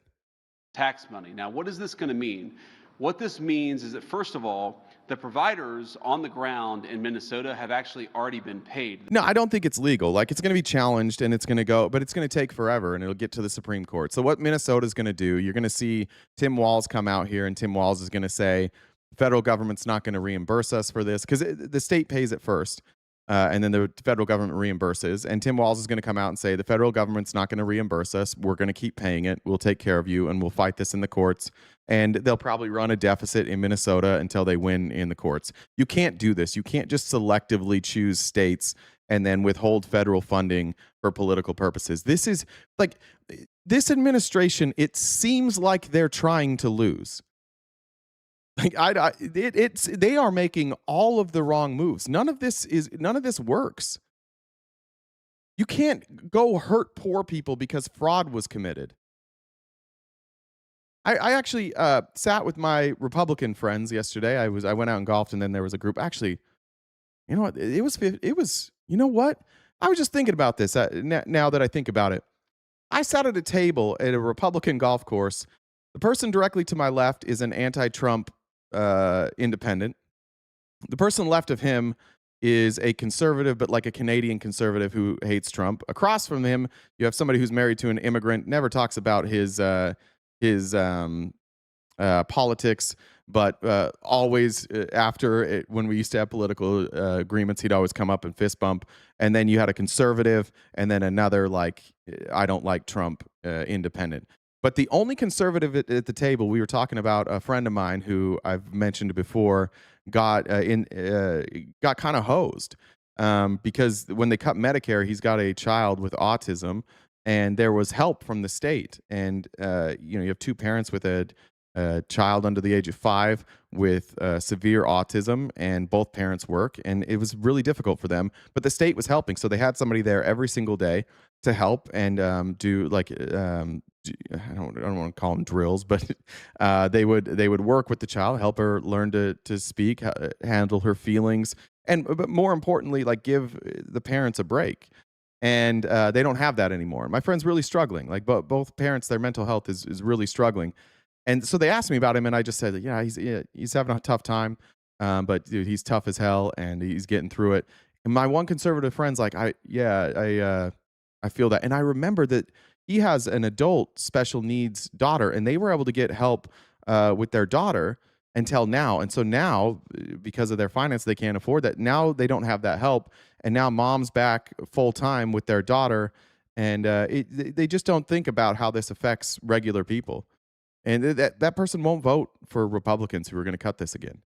Tax money. Now, what is this going to mean? What this means is that, first of all, the providers on the ground in Minnesota have actually already been paid. No, I don't think it's legal. Like, it's going to be challenged and it's going to go, but it's going to take forever and it'll get to the Supreme Court. So what Minnesota's going to do, you're going to see Tim Walz come out here, and Tim Walz is going to say, the federal government's not going to reimburse us for this, because the state pays it first. And then the federal government reimburses. And Tim Walz is going to come out and say, the federal government's not going to reimburse us. We're going to keep paying it. We'll take care of you, and we'll fight this in the courts. And they'll probably run a deficit in Minnesota until they win in the courts. You can't do this. You can't just selectively choose states and then withhold federal funding for political purposes. This is like, this administration, it seems like they're trying to lose. Like they are making all of the wrong moves. None of this works. You can't go hurt poor people because fraud was committed. I actually sat with my Republican friends yesterday. I went out and golfed, and then there was a group. Actually, you know what? It was. You know what? I was just thinking about this now that I think about it. I sat at a table at a Republican golf course. The person directly to my left is an anti-Trump independent. The person left of him is a conservative, but like a Canadian conservative who hates Trump. Across from him, you have somebody who's married to an immigrant, never talks about his politics, but always after it, when we used to have political agreements, he'd always come up and fist bump. And then you had a conservative, and then another like, I don't like Trump independent. But the only conservative at the table, we were talking about a friend of mine who I've mentioned before, got kind of hosed because when they cut Medicare, he's got a child with autism, and there was help from the state. And you have two parents with a child under the age of 5 with severe autism, and both parents work, and it was really difficult for them. But the state was helping, so they had somebody there every single day to help and do like. I don't want to call them drills, but they would work with the child, help her learn to speak, handle her feelings, but more importantly, like give the parents a break. And they don't have that anymore. My friend's really struggling. Like both parents, their mental health is really struggling. And so they asked me about him, and I just said, yeah, he's having a tough time, but dude, he's tough as hell, and he's getting through it. And my one conservative friend's like, I feel that, and I remember that. He has an adult special needs daughter, and they were able to get help with their daughter until now. And so now, because of their finance, they can't afford that. Now they don't have that help. And now mom's back full time with their daughter. And they just don't think about how this affects regular people. And that person won't vote for Republicans who are going to cut this again.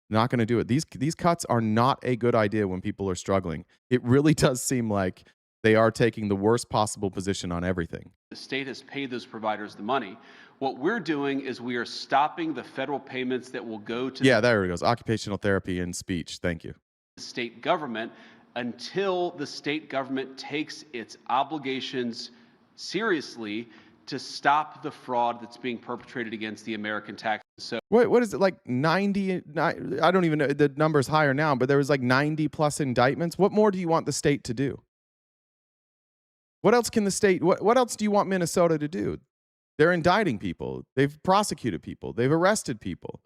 Not going to do it. These cuts are not a good idea when people are struggling. It really does seem like they are taking the worst possible position on everything. The state has paid those providers the money. What we're doing is we are stopping the federal payments that will go to there it goes. Occupational therapy and speech. Thank you. The state government until the state government takes its obligations seriously to stop the fraud that's being perpetrated against the American taxpayer. So what is it, like 90? I don't even know. The number's higher now, but there was like 90 plus indictments. What more do you want the state to do? What else can the state, what else do you want Minnesota to do? They're indicting people. They've prosecuted people. They've arrested people.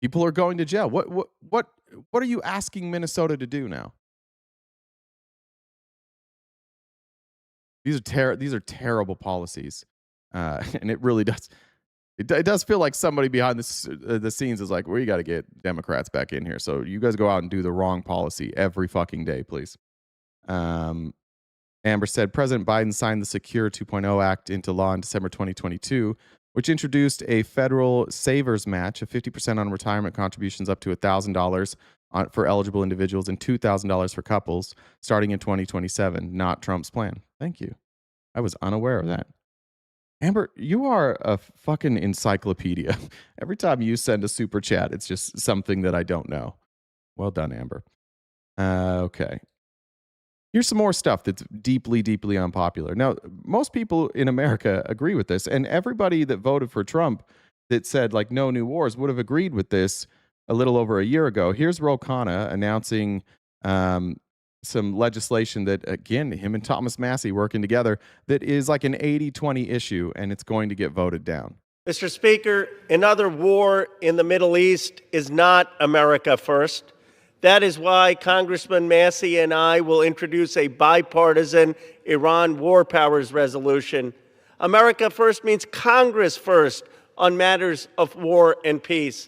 People are going to jail. What are you asking Minnesota to do now? These are terrible policies. And it really does. It does feel like somebody behind the scenes is like, well, you got to get Democrats back in here. So you guys go out and do the wrong policy every fucking day, please. Amber said President Biden signed the Secure 2.0 Act into law in December 2022, which introduced a federal savers match of 50% on retirement contributions up to $1,000 for eligible individuals and $2,000 for couples starting in 2027. Not Trump's plan. Thank you. I was unaware of that. Amber, you are a fucking encyclopedia. Every time you send a super chat, it's just something that I don't know. Well done, Amber. Okay. Here's some more stuff that's deeply, deeply unpopular. Now, most people in America agree with this, and everybody that voted for Trump that said, like, no new wars would have agreed with this a little over a year ago. Here's Ro Khanna announcing some legislation that, again, him and Thomas Massie working together, that is like an 80-20 issue, and it's going to get voted down. Mr. Speaker, another war in the Middle East is not America first. That is why Congressman Massie and I will introduce a bipartisan Iran war powers resolution. America first means Congress first on matters of war and peace.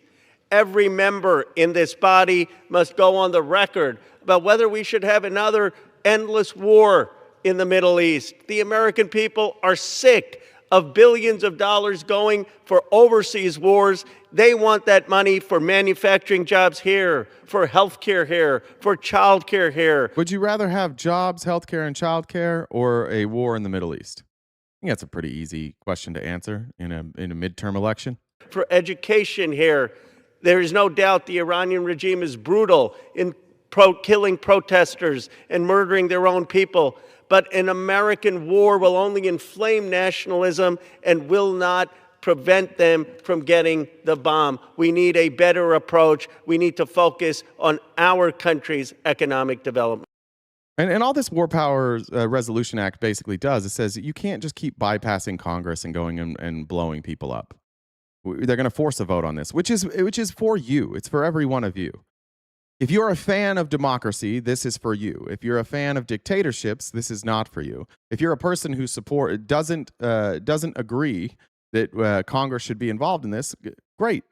Every member in this body must go on the record about whether we should have another endless war in the Middle East. The American people are sick of billions of dollars going for overseas wars. They want that money for manufacturing jobs here, for health care here, for child care here. Would you rather have jobs, health care, and child care, or a war in the Middle East? I think that's a pretty easy question to answer in a midterm election. For education here. There is no doubt the Iranian regime is brutal in killing protesters and murdering their own people. But an American war will only inflame nationalism and will not prevent them from getting the bomb. We need a better approach. We need to focus on our country's economic development. And all this War Powers Resolution Act basically does, it says that you can't just keep bypassing Congress and going and blowing people up. They're going to force a vote on this, which is for you. It's for every one of you. If you're a fan of democracy, this is for you. If you're a fan of dictatorships, this is not for you. If you're a person who doesn't agree that Congress should be involved in this, great.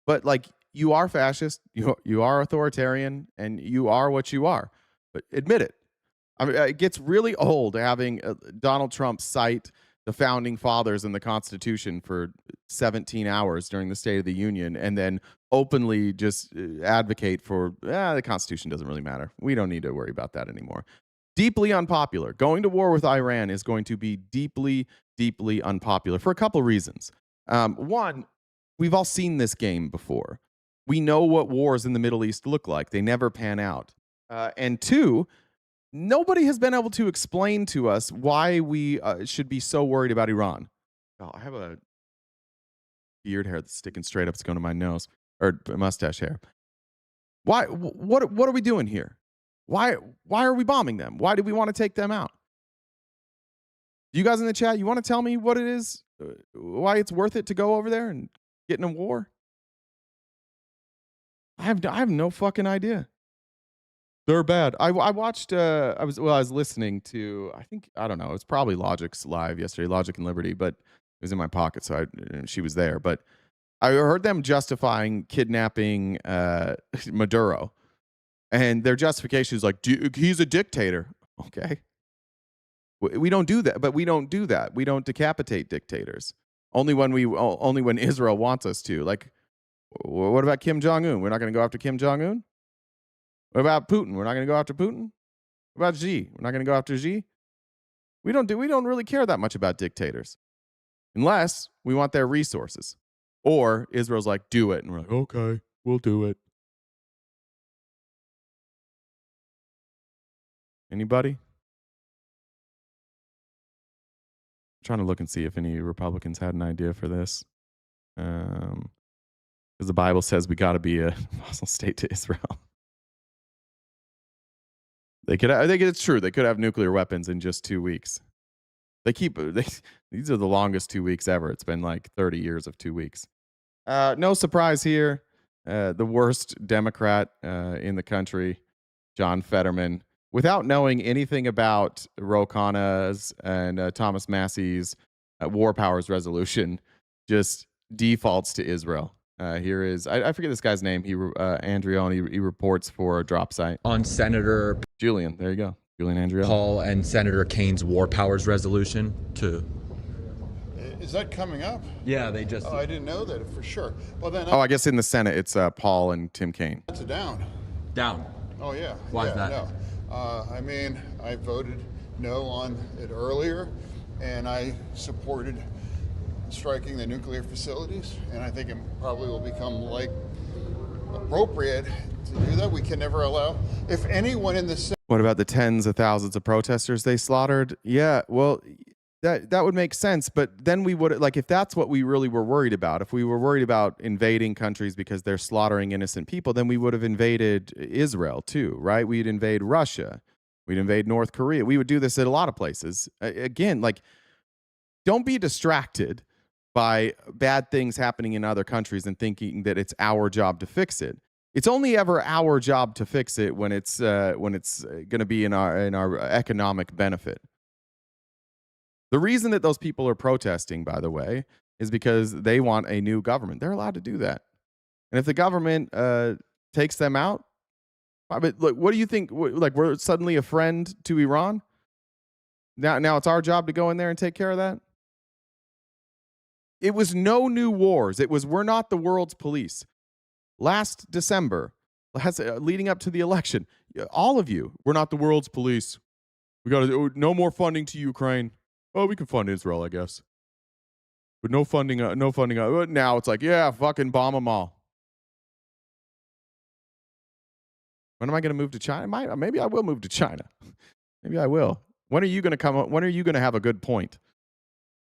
But like, you are fascist, you are authoritarian, and you are what you are. But admit it. I mean, it gets really old having Donald Trump cite the founding fathers and the Constitution for 17 hours during the State of the Union and then openly just advocate for, the Constitution doesn't really matter. We don't need to worry about that anymore. Deeply unpopular. Going to war with Iran is going to be deeply, deeply unpopular for a couple reasons. One, we've all seen this game before. We know what wars in the Middle East look like. They never pan out. And two, nobody has been able to explain to us why we should be so worried about Iran. Oh, I have a beard hair that's sticking straight up. It's going to my nose, or mustache hair. Why? What are we doing here? Why are we bombing them? Why do we want to take them out? You guys in the chat, you want to tell me what it is? Why it's worth it to go over there and get in a war? I have no fucking idea. They're bad. I watched. I was listening to. I don't know. It's probably Logic's live yesterday, Logic and Liberty, but it was in my pocket, so she was there. But I heard them justifying kidnapping Maduro, and their justification is like, he's a dictator. Okay, we don't do that. But we don't do that. We don't decapitate dictators. Only when Israel wants us to. Like, What about Kim Jong-un? We're not going to go after Kim Jong-un? What about Putin? We're not going to go after Putin? What about Xi? We're not going to go after Xi? We don't really care that much about dictators. Unless we want their resources. Or Israel's like, do it. And we're like, okay, we'll do it. Anybody? I'm trying to look and see if any Republicans had an idea for this. Because the Bible says we got to be a vassal state to Israel. It's true. They could have nuclear weapons in just 2 weeks. These are the longest 2 weeks ever. It's been like 30 years of 2 weeks. No surprise here. The worst Democrat in the country, John Fetterman, without knowing anything about Ro Khanna's and Thomas Massey's war powers resolution, just defaults to Israel. Here is, I forget this guy's name. Andrione. He reports for a drop site. On Senator Julian, there you go. Julian Andrione. Paul and Senator Kane's war powers resolution to... Is that coming up? Yeah, they just... Oh, I didn't know that for sure. Well, then... I guess in the Senate, it's Paul and Tim Kaine. That's a down. Down? Oh, yeah. Why is that? No. I mean, I voted no on it earlier, and I supported striking the nuclear facilities, and I think it probably will become, appropriate to do that. We can never allow... If anyone in the Senate... What about the tens of thousands of protesters they slaughtered? Yeah, well... That would make sense, but then we would, if that's what we really were worried about, if we were worried about invading countries because they're slaughtering innocent people, then we would have invaded Israel too, right? We'd invade Russia. We'd invade North Korea. We would do this at a lot of places. Again, don't be distracted by bad things happening in other countries and thinking that it's our job to fix it. It's only ever our job to fix it when it's going to be in our economic benefit. The reason that those people are protesting, by the way, is because they want a new government. They're allowed to do that. And if the government takes them out, look, what do you think? We're suddenly a friend to Iran? Now it's our job to go in there and take care of that? It was no new wars. It was, we're not the world's police. Last December, leading up to the election, all of you, we're not the world's police. We got to no more funding to Ukraine. Oh, we can fund Israel, I guess. But no funding. Now it's like, yeah, fucking bomb them all. When am I going to move to China? Maybe I will move to China. Maybe I will. When are you going to come? When are you going to have a good point?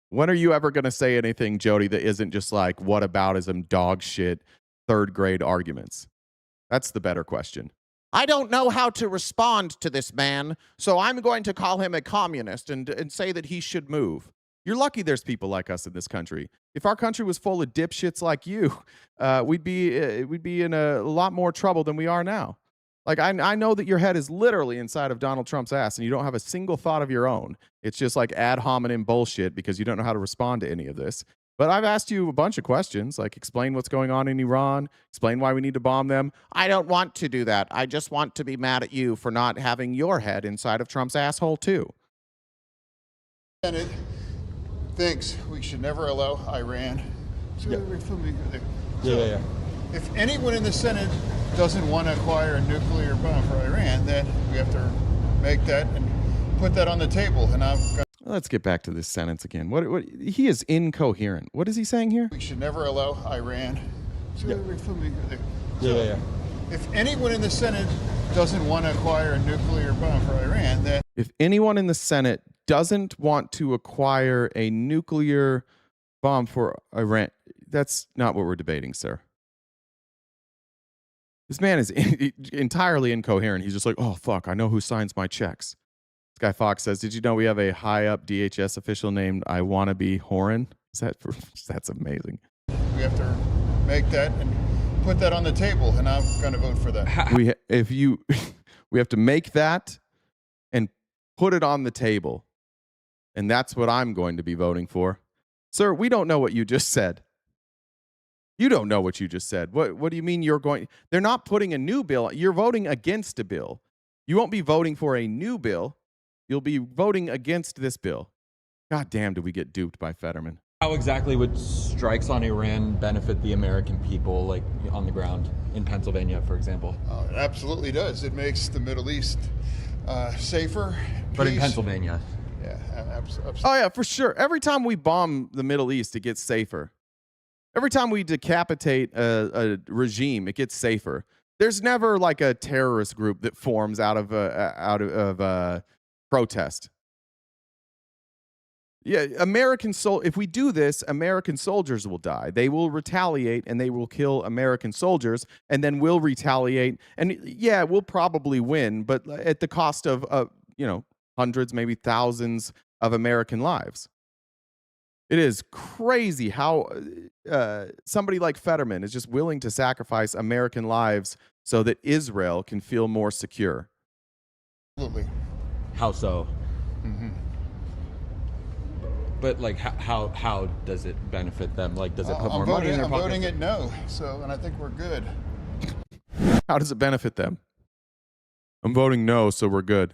When are you ever going to say anything, Jody, that isn't just like whataboutism, dog shit, third grade arguments? That's the better question. I don't know how to respond to this man, so I'm going to call him a communist and say that he should move. You're lucky there's people like us in this country. If our country was full of dipshits like you, we'd be in a lot more trouble than we are now. I know that your head is literally inside of Donald Trump's ass and you don't have a single thought of your own. It's just like ad hominem bullshit because you don't know how to respond to any of this. But I've asked you a bunch of questions, like explain what's going on in Iran, explain why we need to bomb them. I don't want to do that. I just want to be mad at you for not having your head inside of Trump's asshole, too. Senate thinks we should never allow Iran to... Yeah. If anyone in the Senate doesn't want to acquire a nuclear bomb for Iran, then we have to make that and put that on the table. And let's get back to this sentence again. What he is incoherent. What is he saying here? We should never allow Iran to... Yeah. If anyone in the Senate doesn't want to acquire a nuclear bomb for Iran, then... If anyone in the Senate doesn't want to acquire a nuclear bomb for Iran, that's not what we're debating, sir. This man is entirely incoherent. He's just like, oh, fuck, I know who signs my checks. Guy Fox says, did you know we have a high-up DHS official named I Wanna Be Horan? That's amazing. We have to make that and put that on the table, and I'm going to vote for that. We have to make that and put it on the table, and that's what I'm going to be voting for. Sir, we don't know what you just said. You don't know what you just said. What do you mean you're going? They're not putting a new bill. You're voting against a bill. You won't be voting for a new bill. You'll be voting against this bill. God damn, did we get duped by Fetterman? How exactly would strikes on Iran benefit the American people, like on the ground in Pennsylvania, for example? It absolutely does. It makes the Middle East safer. But in peace. Pennsylvania. Yeah, absolutely. Oh, yeah, for sure. Every time we bomb the Middle East, it gets safer. Every time we decapitate a regime, it gets safer. There's never like a terrorist group that forms out of protest. Yeah, if we do this, American soldiers will die. They will retaliate and they will kill American soldiers, and then we'll retaliate. And yeah, we'll probably win, but at the cost of hundreds, maybe thousands of American lives. It is crazy how somebody like Fetterman is just willing to sacrifice American lives so that Israel can feel more secure. Absolutely. How so? Mm-hmm. But like, how does it benefit them? Like, does it put more money in their pockets? I'm voting it no. And I think we're good. How does it benefit them? I'm voting no, so we're good.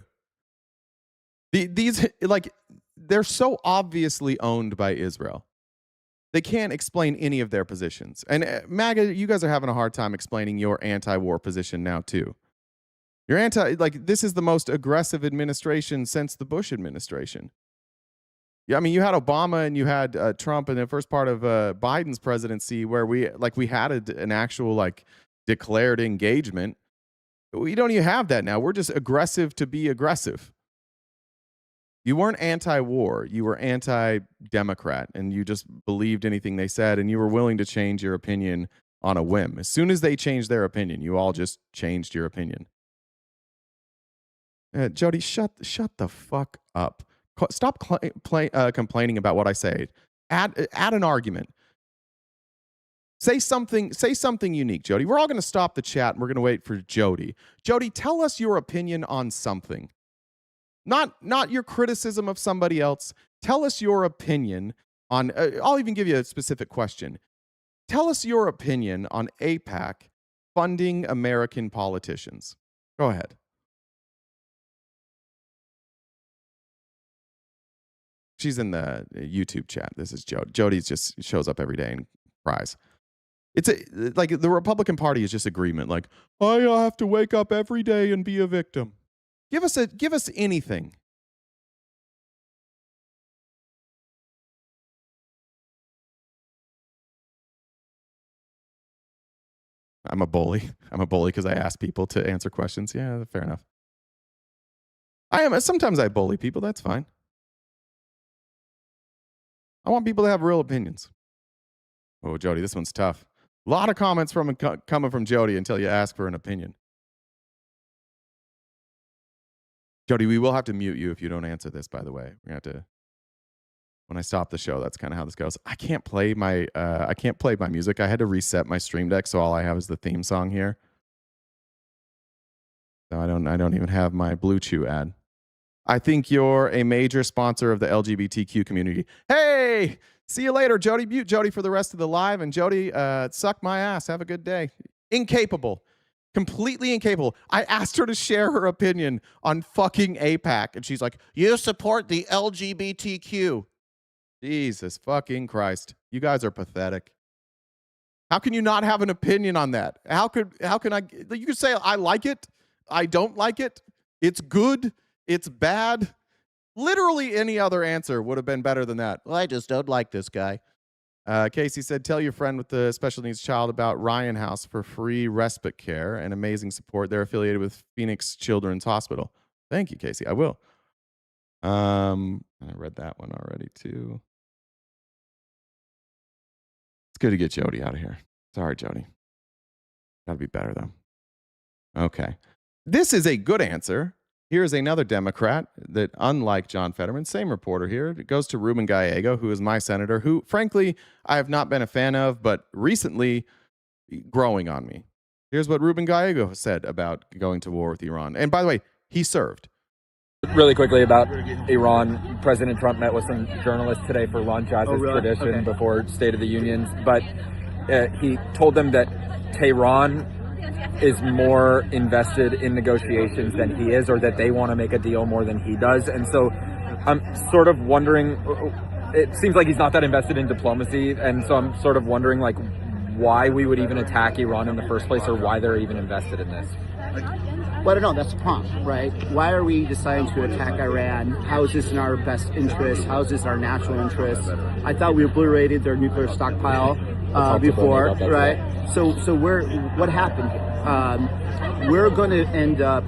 These they're so obviously owned by Israel. They can't explain any of their positions. And MAGA, you guys are having a hard time explaining your anti-war position now too. You're this is the most aggressive administration since the Bush administration. Yeah, I mean, you had Obama and you had Trump in the first part of Biden's presidency where we had an actual declared engagement. We don't even have that now. We're just aggressive to be aggressive. You weren't anti-war. You were anti-Democrat, and you just believed anything they said, and you were willing to change your opinion on a whim. As soon as they changed their opinion, you all just changed your opinion. Jody, shut the fuck up. Stop complaining about what I say. Add an argument. Say something unique, Jody. We're all going to stop the chat, and we're going to wait for Jody. Jody, tell us your opinion on something. Not your criticism of somebody else. Tell us your opinion on, I'll even give you a specific question. Tell us your opinion on AIPAC funding American politicians. Go ahead. She's in the YouTube chat. This is Jody. Jody just shows up every day and cries. It's the Republican Party is just agreement. I have to wake up every day and be a victim. Give us anything. I'm a bully. I'm a bully because I ask people to answer questions. Yeah, fair enough. I am. Sometimes I bully people. That's fine. I want people to have real opinions. Oh, Jody, this one's tough. A lot of comments coming from Jody until you ask for an opinion. Jody, we will have to mute you if you don't answer this, by the way. We're going to have to, when I stop the show, that's kind of how this goes. I can't play my music. I had to reset my Stream Deck, so all I have is the theme song here. So I don't even have my Blue Chew ad. I think you're a major sponsor of the LGBTQ community. Hey, see you later, Jody. Mute Jody for the rest of the live. And Jody, suck my ass. Have a good day. Incapable. Completely incapable. I asked her to share her opinion on fucking AIPAC, and she's like, you support the LGBTQ. Jesus fucking Christ. You guys are pathetic. How can you not have an opinion on that? How can I? You could say, I like it. I don't like it. It's good. It's bad. Literally any other answer would have been better than that. Well, I just don't like this guy. Casey said, tell your friend with the special needs child about Ryan House for free respite care and amazing support. They're affiliated with Phoenix Children's Hospital. Thank you, Casey. I will. I read that one already, too. It's good to get Jody out of here. Sorry, Jody. Gotta be better, though. Okay. This is a good answer. Here's another Democrat that, unlike John Fetterman, same reporter here, it goes to Ruben Gallego, who is my senator, who, frankly, I have not been a fan of, but recently growing on me. Here's what Ruben Gallego said about going to war with Iran. And by the way, he served. Really quickly about Iran, President Trump met with some journalists today for lunch, as is tradition before State of the Union. But he told them that Tehran is more invested in negotiations than he is, or that they want to make a deal more than he does. And so I'm sort of wondering, it seems like he's not that invested in diplomacy, and so I'm sort of wondering, like, why we would even attack Iran in the first place, or why they're even invested in this. Well, I don't know. That's the problem, right? Why are we deciding to attack Iran? How is this in our best interest? How is this our national interest? I thought we obliterated their nuclear stockpile before, right? So what happened here? We're going to end up,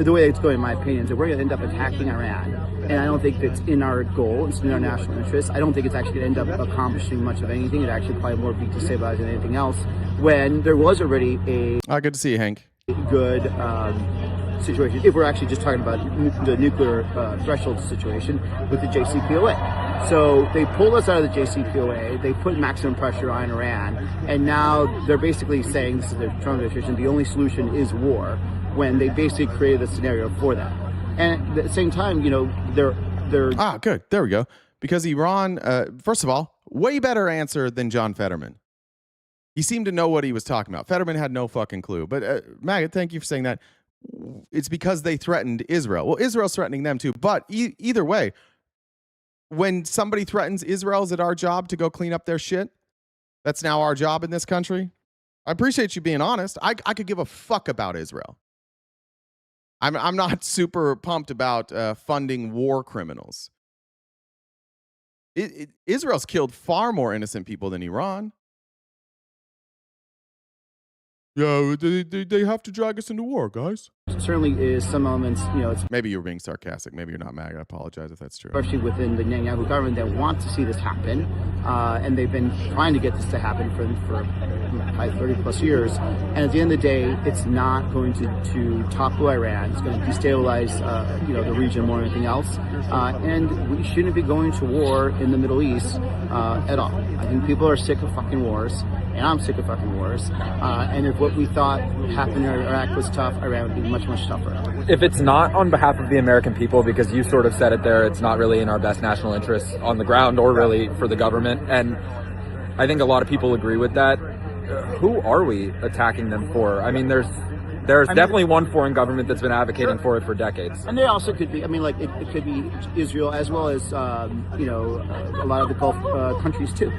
the way it's going, in my opinion, is that we're going to end up attacking Iran. And I don't think that's in our goal. It's in our national interest. I don't think it's actually going to end up accomplishing much of anything. It actually probably more be destabilizing than anything else. When there was already a good to see you, Hank. Good situation, if we're actually just talking about the nuclear threshold situation with the JCPOA. So they pulled us out of the JCPOA, they put maximum pressure on Iran, and now they're basically saying, this is the Trump administration, the only solution is war, when they basically created a scenario for that. And at the same time, you know, they're good. There we go. Because Iran, first of all, way better answer than John Fetterman. He seemed to know what he was talking about. Fetterman had no fucking clue. But Maggot, thank you for saying that. It's because they threatened Israel. Well, Israel's threatening them too. But either way, when somebody threatens Israel, is it our job to go clean up their shit? That's now our job in this country. I appreciate you being honest. I could give a fuck about Israel. I'm not super pumped about funding war criminals. Israel's killed far more innocent people than Iran. Yeah, they have to drag us into war, guys. Certainly is some elements, you know. It's maybe you're being sarcastic. Maybe you're not mad. I apologize if that's true. Especially within the Netanyahu government that want to see this happen. And they've been trying to get this to happen for 30 plus years. And at the end of the day, it's not going to topple Iran. It's going to destabilize, the region more than anything else. And we shouldn't be going to war in the Middle East at all. I think people are sick of fucking wars. And I'm sick of fucking wars. And if what we thought happened in Iraq was tough, Iran would be much, much tougher. If it's not on behalf of the American people, because you sort of said it there, it's not really in our best national interests on the ground or really for the government. And I think a lot of people agree with that. Who are we attacking them for? I mean, there's definitely one foreign government that's been advocating for it for decades. And there also could be, it could be Israel as well as, a lot of the Gulf countries too.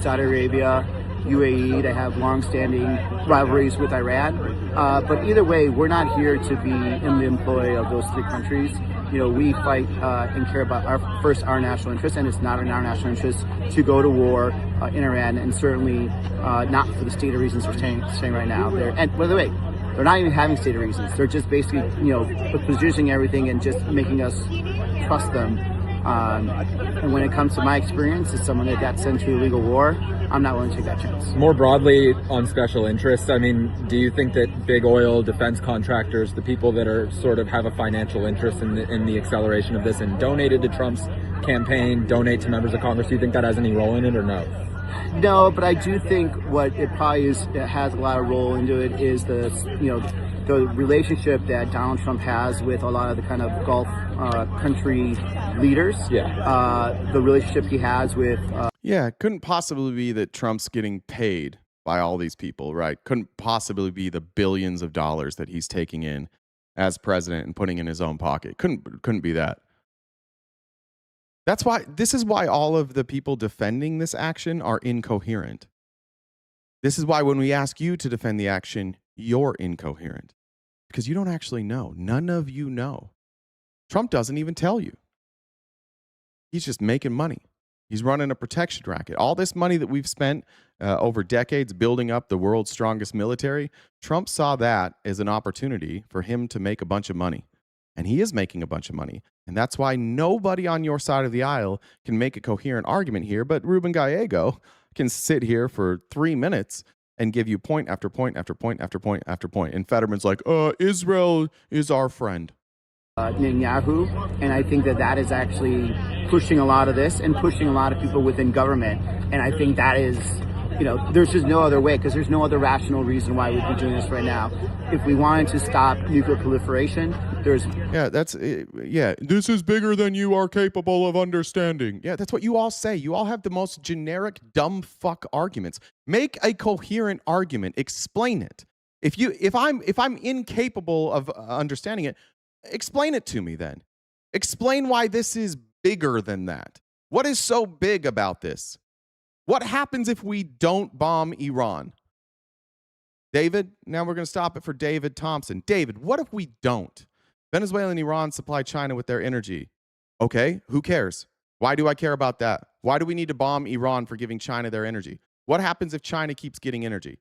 Saudi Arabia, UAE, they have long-standing rivalries with Iran. But either way, we're not here to be in the employ of those three countries. We fight and care about our national interests, and it's not in our national interest to go to war in Iran, and certainly not for the stated reasons we're saying right now. And by the way, they're not even having stated reasons. They're just basically, positioning everything and just making us trust them. And when it comes to my experience as someone that got sent to illegal war, I'm not willing to take that chance. More broadly on special interests, I mean, do you think that big oil defense contractors, the people that are sort of have a financial interest in the acceleration of this and donated to Trump's campaign, donate to members of Congress, do you think that has any role in it or no? No, but I do think what it probably has a lot of role into it is the relationship that Donald Trump has with a lot of the kind of Gulf country leaders. Yeah. The relationship he has with. It couldn't possibly be that Trump's getting paid by all these people, right? Couldn't possibly be the billions of dollars that he's taking in as president and putting in his own pocket. Couldn't be that. This is why all of the people defending this action are incoherent. This is why when we ask you to defend the action, you're incoherent. Because you don't actually know. None of you know. Trump doesn't even tell you. He's just making money. He's running a protection racket. All this money that we've spent over decades building up the world's strongest military, Trump saw that as an opportunity for him to make a bunch of money. And he is making a bunch of money. And that's why nobody on your side of the aisle can make a coherent argument here. But Ruben Gallego can sit here for 3 minutes and give you point after point after point after point after point. And Fetterman's like, Israel is our friend. Netanyahu, and I think that is actually pushing a lot of this and pushing a lot of people within government. And I think that is, there's just no other way, because there's no other rational reason why we'd be doing this right now. If we wanted to stop nuclear proliferation, there's... this is bigger than you are capable of understanding. Yeah, that's what you all say. You all have the most generic, dumb fuck arguments. Make a coherent argument. Explain it. If I'm incapable of understanding it, explain it to me then. Explain why this is bigger than that. What is so big about this? What happens if we don't bomb Iran? David, now we're going to stop it for David Thompson. David, what if we don't? Venezuela and Iran supply China with their energy. Okay, who cares? Why do I care about that? Why do we need to bomb Iran for giving China their energy? What happens if China keeps getting energy?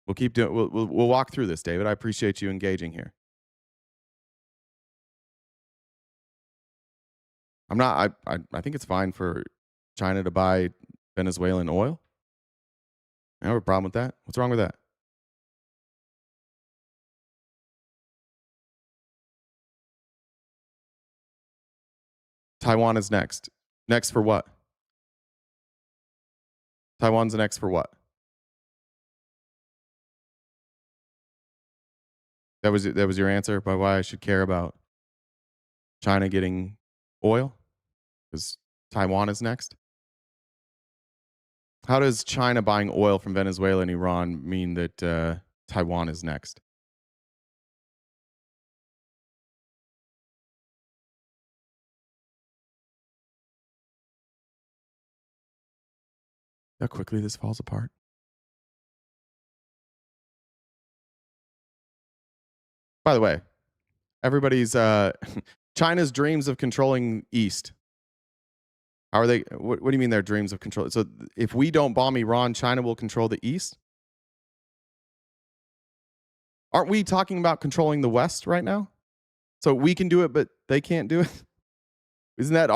We'll keep doing. We'll walk through this, David. I appreciate you engaging here. I'm not. I think it's fine for China to buy Venezuelan oil. I have a problem with that. What's wrong with that? Taiwan is next. Next for what? Taiwan's next for what? That was your answer by why I should care about China getting oil? Because Taiwan is next? How does China buying oil from Venezuela and Iran mean that Taiwan is next? How quickly this falls apart. By the way, everybody's China's dreams of controlling East. How are they? What do you mean their dreams of control? So if we don't bomb Iran, China will control the East? Aren't we talking about controlling the West right now? So we can do it, but they can't do it? Isn't that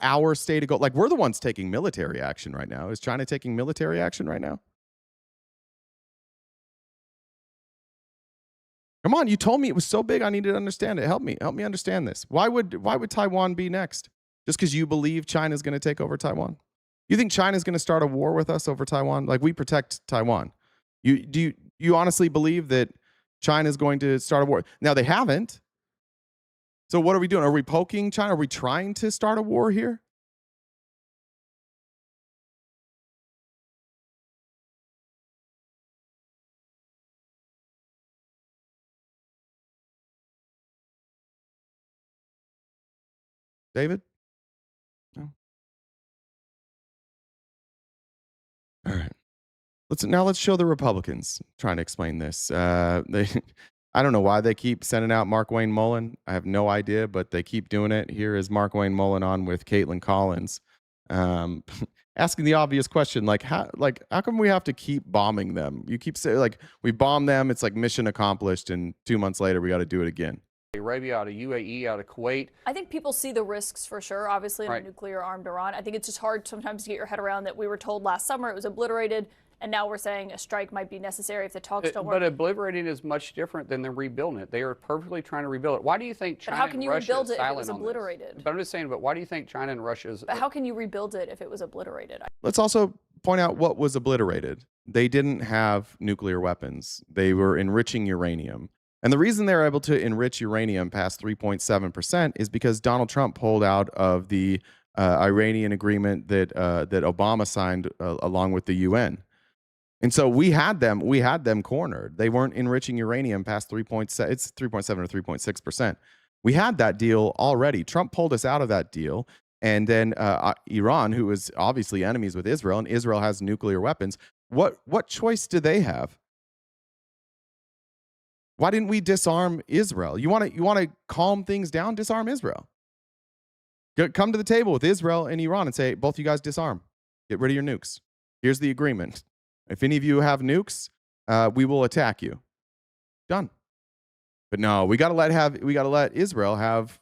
our state of goal? Like, we're the ones taking military action right now. Is China taking military action right now? Come on, you told me it was so big. I needed to understand it. Help me understand this. Why would Taiwan be next? Just because you believe China's going to take over Taiwan? You think China's going to start a war with us over Taiwan? Like, we protect Taiwan. You honestly believe that China's going to start a war? Now, they haven't. So what are we doing? Are we poking China? Are we trying to start a war here? David? No. All right. Let's show the Republicans trying to explain this. I don't know why they keep sending out Mark Wayne Mullen. I have no idea, but they keep doing it. Here is Mark Wayne Mullen on with Caitlin Collins, asking the obvious question, how come we have to keep bombing them? You keep saying, like, we bomb them, it's like mission accomplished, and 2 months later we got to do it again. Arabia, out of UAE, out of Kuwait. I think people see the risks for sure, obviously, in a nuclear-armed Iran. I think it's just hard sometimes to get your head around that we were told last summer it was obliterated, and now we're saying a strike might be necessary if the talks don't work. But obliterating is much different than they're rebuilding it. They are perfectly trying to rebuild it. Why do you think China and Russia is silent on this? But how can you rebuild it if it was obliterated? But I'm just saying, but why do you think China and Russia is... But how can you rebuild it if it was obliterated? Let's also point out what was obliterated. They didn't have nuclear weapons. They were enriching uranium. And the reason they're able to enrich uranium past 3.7% is because Donald Trump pulled out of the Iranian agreement that Obama signed along with the UN. And so we had them cornered. They weren't enriching uranium past 3.7. It's 3.7 or 3.6%. We had that deal already. Trump pulled us out of that deal. And then Iran, who is obviously enemies with Israel, and Israel has nuclear weapons. What choice do they have? Why didn't we disarm Israel? You want to calm things down? Disarm Israel. Come to the table with Israel and Iran and say, both you guys disarm. Get rid of your nukes. Here's the agreement. If any of you have nukes, we will attack you. Done. But no, we got to let Israel have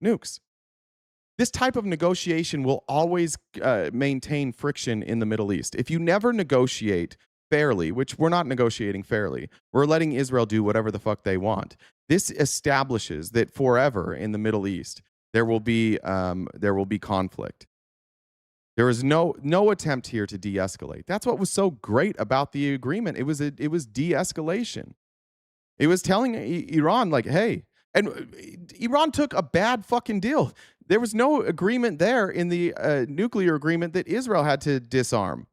nukes. This type of negotiation will always maintain friction in the Middle East. If you never negotiate fairly, which we're not negotiating fairly, we're letting Israel do whatever the fuck they want. This establishes that forever in the Middle East there will be conflict. There is no attempt here to de-escalate. That's what was so great about the agreement. It was de-escalation. It was telling Iran, like, hey, and Iran took a bad fucking deal. There was no agreement there in the nuclear agreement that Israel had to disarm.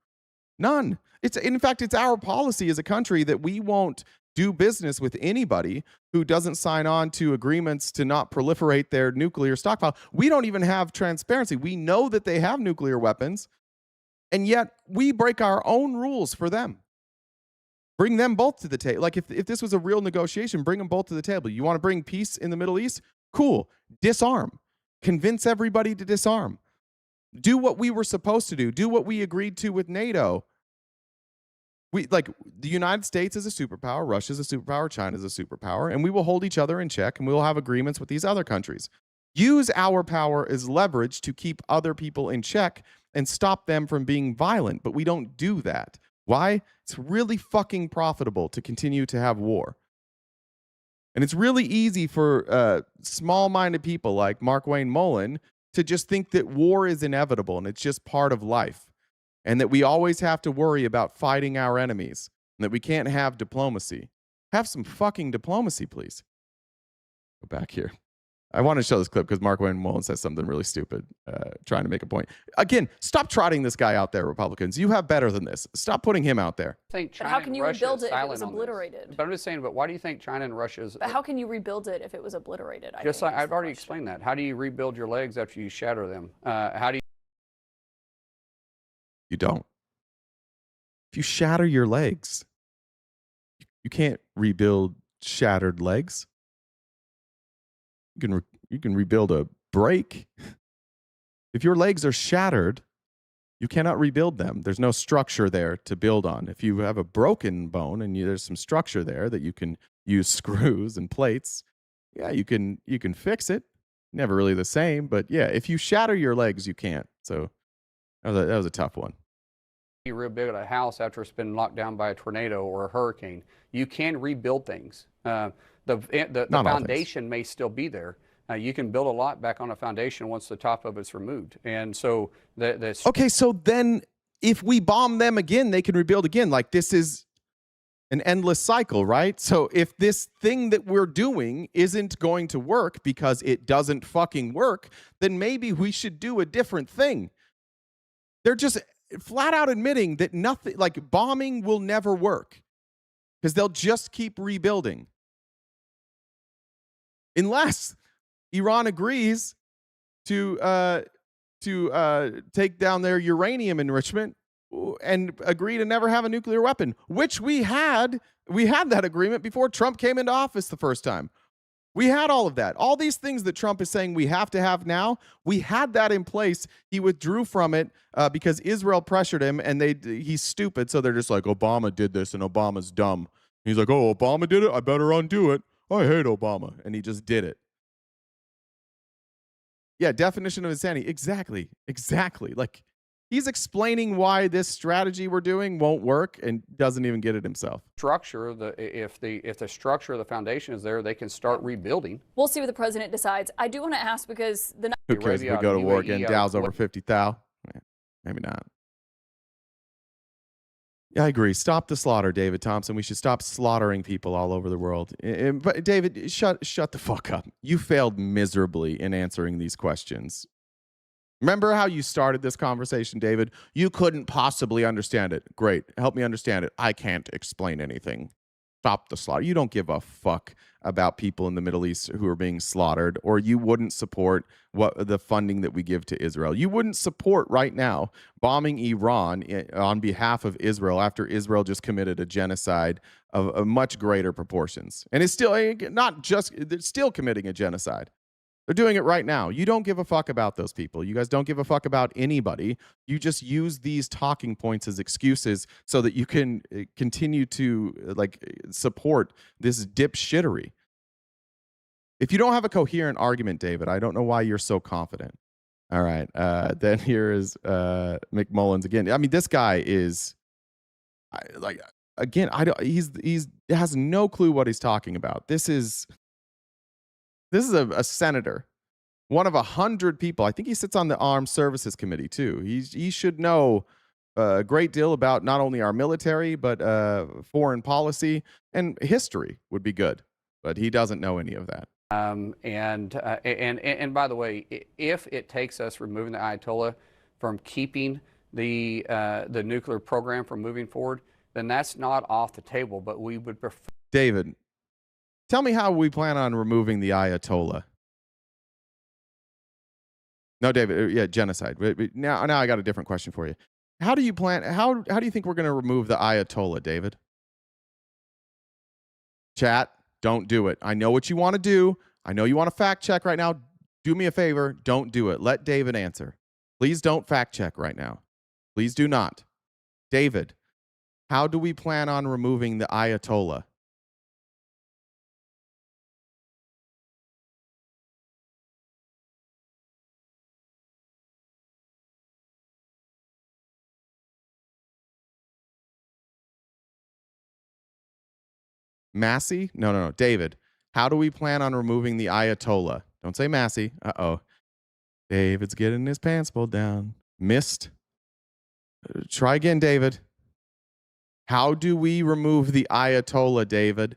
None. In fact, it's our policy as a country that we won't do business with anybody who doesn't sign on to agreements to not proliferate their nuclear stockpile. We don't even have transparency. We know that they have nuclear weapons, and yet we break our own rules for them. Bring them both to the table. Like if this was a real negotiation, bring them both to the table. You want to bring peace in the Middle East? Cool. Disarm. Convince everybody to disarm. Do what we were supposed to do. Do what we agreed to with NATO. The United States is a superpower, Russia's a superpower, China's a superpower, and we will hold each other in check, and we will have agreements with these other countries. Use our power as leverage to keep other people in check and stop them from being violent, but we don't do that. Why? It's really fucking profitable to continue to have war. And it's really easy for small-minded people like Mark Wayne Mullen to just think that war is inevitable and it's just part of life. And that we always have to worry about fighting our enemies, and that we can't have diplomacy. Have some fucking diplomacy, please. Go back here. I want to show this clip because Mark Wayne Mullen says something really stupid, trying to make a point. Again, stop trotting this guy out there, Republicans. You have better than this. Stop putting him out there. But how can you rebuild it if it was obliterated? But I'm just saying, but why do you think China and Russia is... But how can you rebuild it if it was obliterated? I've already explained that. How do you rebuild your legs after you shatter them? How do you... You don't. If you shatter your legs, you can't rebuild shattered legs. You can rebuild a break. If your legs are shattered, you cannot rebuild them. There's no structure there to build on. If you have a broken bone and there's some structure there that you can use screws and plates, yeah, you can fix it. Never really the same, but yeah, if you shatter your legs, you can't. So that was a tough one. You rebuild a house after it's been knocked down by a tornado or a hurricane. You can rebuild things. The foundation may still be there. You can build a lot back on a foundation once the top of it's removed. And so okay, so then if we bomb them again, they can rebuild again. Like this is an endless cycle, right? So if this thing that we're doing isn't going to work because it doesn't fucking work, then maybe we should do a different thing. They're just flat out admitting that nothing, like bombing will never work because they'll just keep rebuilding. Unless Iran agrees to take down their uranium enrichment and agree to never have a nuclear weapon, which we had that agreement before Trump came into office the first time. We had all of that. All these things that Trump is saying we have to have now, we had that in place. He withdrew from it because Israel pressured him, and he's stupid, so they're just like, Obama did this, and Obama's dumb. He's like, oh, Obama did it? I better undo it. I hate Obama. And he just did it. Yeah, definition of insanity. Exactly. Like, he's explaining why this strategy we're doing won't work and doesn't even get it himself. If the structure of the foundation is there, they can start rebuilding. We'll see what the president decides. I do want to ask because who cares if we go to war again? Dow's over 50 thou. Maybe not. Yeah, I agree. Stop the slaughter, David Thompson. We should stop slaughtering people all over the world. But David, shut the fuck up. You failed miserably in answering these questions. Remember how you started this conversation, David? You couldn't possibly understand it. Great. Help me understand it. I can't explain anything. Stop the slaughter. You don't give a fuck about people in the Middle East who are being slaughtered, or you wouldn't support the funding that we give to Israel. You wouldn't support right now bombing Iran on behalf of Israel after Israel just committed a genocide of much greater proportions. And it's still they're still committing a genocide. They're doing it right now. You don't give a fuck about those people. You guys don't give a fuck about anybody. You just use these talking points as excuses so that you can continue to support this dipshittery. If you don't have a coherent argument, David, I don't know why you're so confident. All right. Then here is McMullins again. I mean, this guy is he has no clue what he's talking about. This is a senator, one of 100 people. I think he sits on the Armed Services Committee, too. He should know a great deal about not only our military, but foreign policy, and history would be good. But he doesn't know any of that. And by the way, if it takes us removing the Ayatollah from keeping the nuclear program from moving forward, then that's not off the table, but we would prefer. David, tell me how we plan on removing the Ayatollah. No, David, yeah, genocide. Now I got a different question for you. How do you plan, how do you think we're going to remove the Ayatollah, David? Chat, don't do it. I know what you want to do. I know you want to fact check right now. Do me a favor, don't do it. Let David answer. Please don't fact check right now. Please do not. David, how do we plan on removing the Ayatollah? Massey? No. David, how do we plan on removing the Ayatollah? Don't say Massey. Uh-oh. David's getting his pants pulled down. Missed. Try again, David. How do we remove the Ayatollah, David?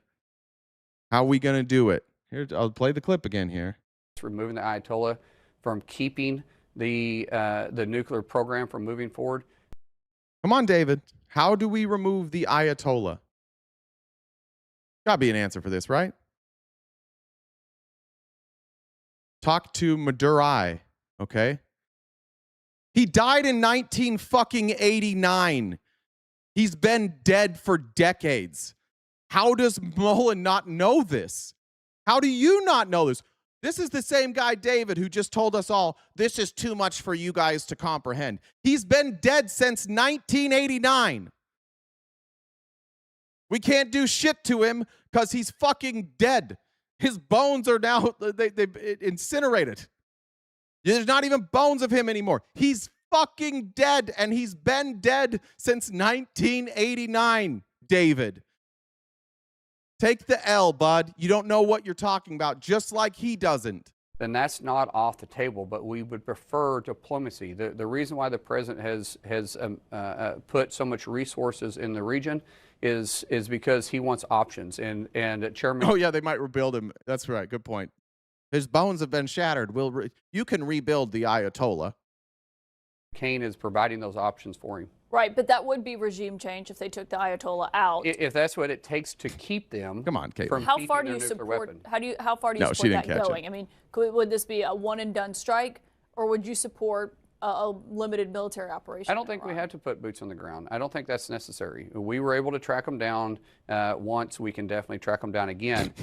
How are we going to do it? Here, I'll play the clip again here. It's removing the Ayatollah from keeping the nuclear program from moving forward. Come on, David. How do we remove the Ayatollah? Gotta be an answer for this, right? Talk to Madurai, okay? He died in 1989. He's been dead for decades. How does Mullen not know this? How do you not know this? This is the same guy, David, who just told us all, this is too much for you guys to comprehend. He's been dead since 1989. We can't do shit to him because he's fucking dead. His bones are now, they incinerated. There's not even bones of him anymore. He's fucking dead, and he's been dead since 1989, David. Take the L, bud. You don't know what you're talking about, just like he doesn't. Then that's not off the table, but we would prefer diplomacy. The reason why the president has put so much resources in the region is because he wants options. And Chairman. Oh yeah, they might rebuild him. That's right. Good point. His bones have been shattered. You can rebuild the Ayatollah. Kane is providing those options for him. Right, but that would be regime change if they took the Ayatollah out. If that's what it takes to keep them. Come on, Kate. How far do you support? How far do you support that going? It. I mean, would this be a one and done strike, or would you support a limited military operation? I don't think we had to put boots on the ground. I don't think that's necessary. We were able to track them down once. We can definitely track them down again.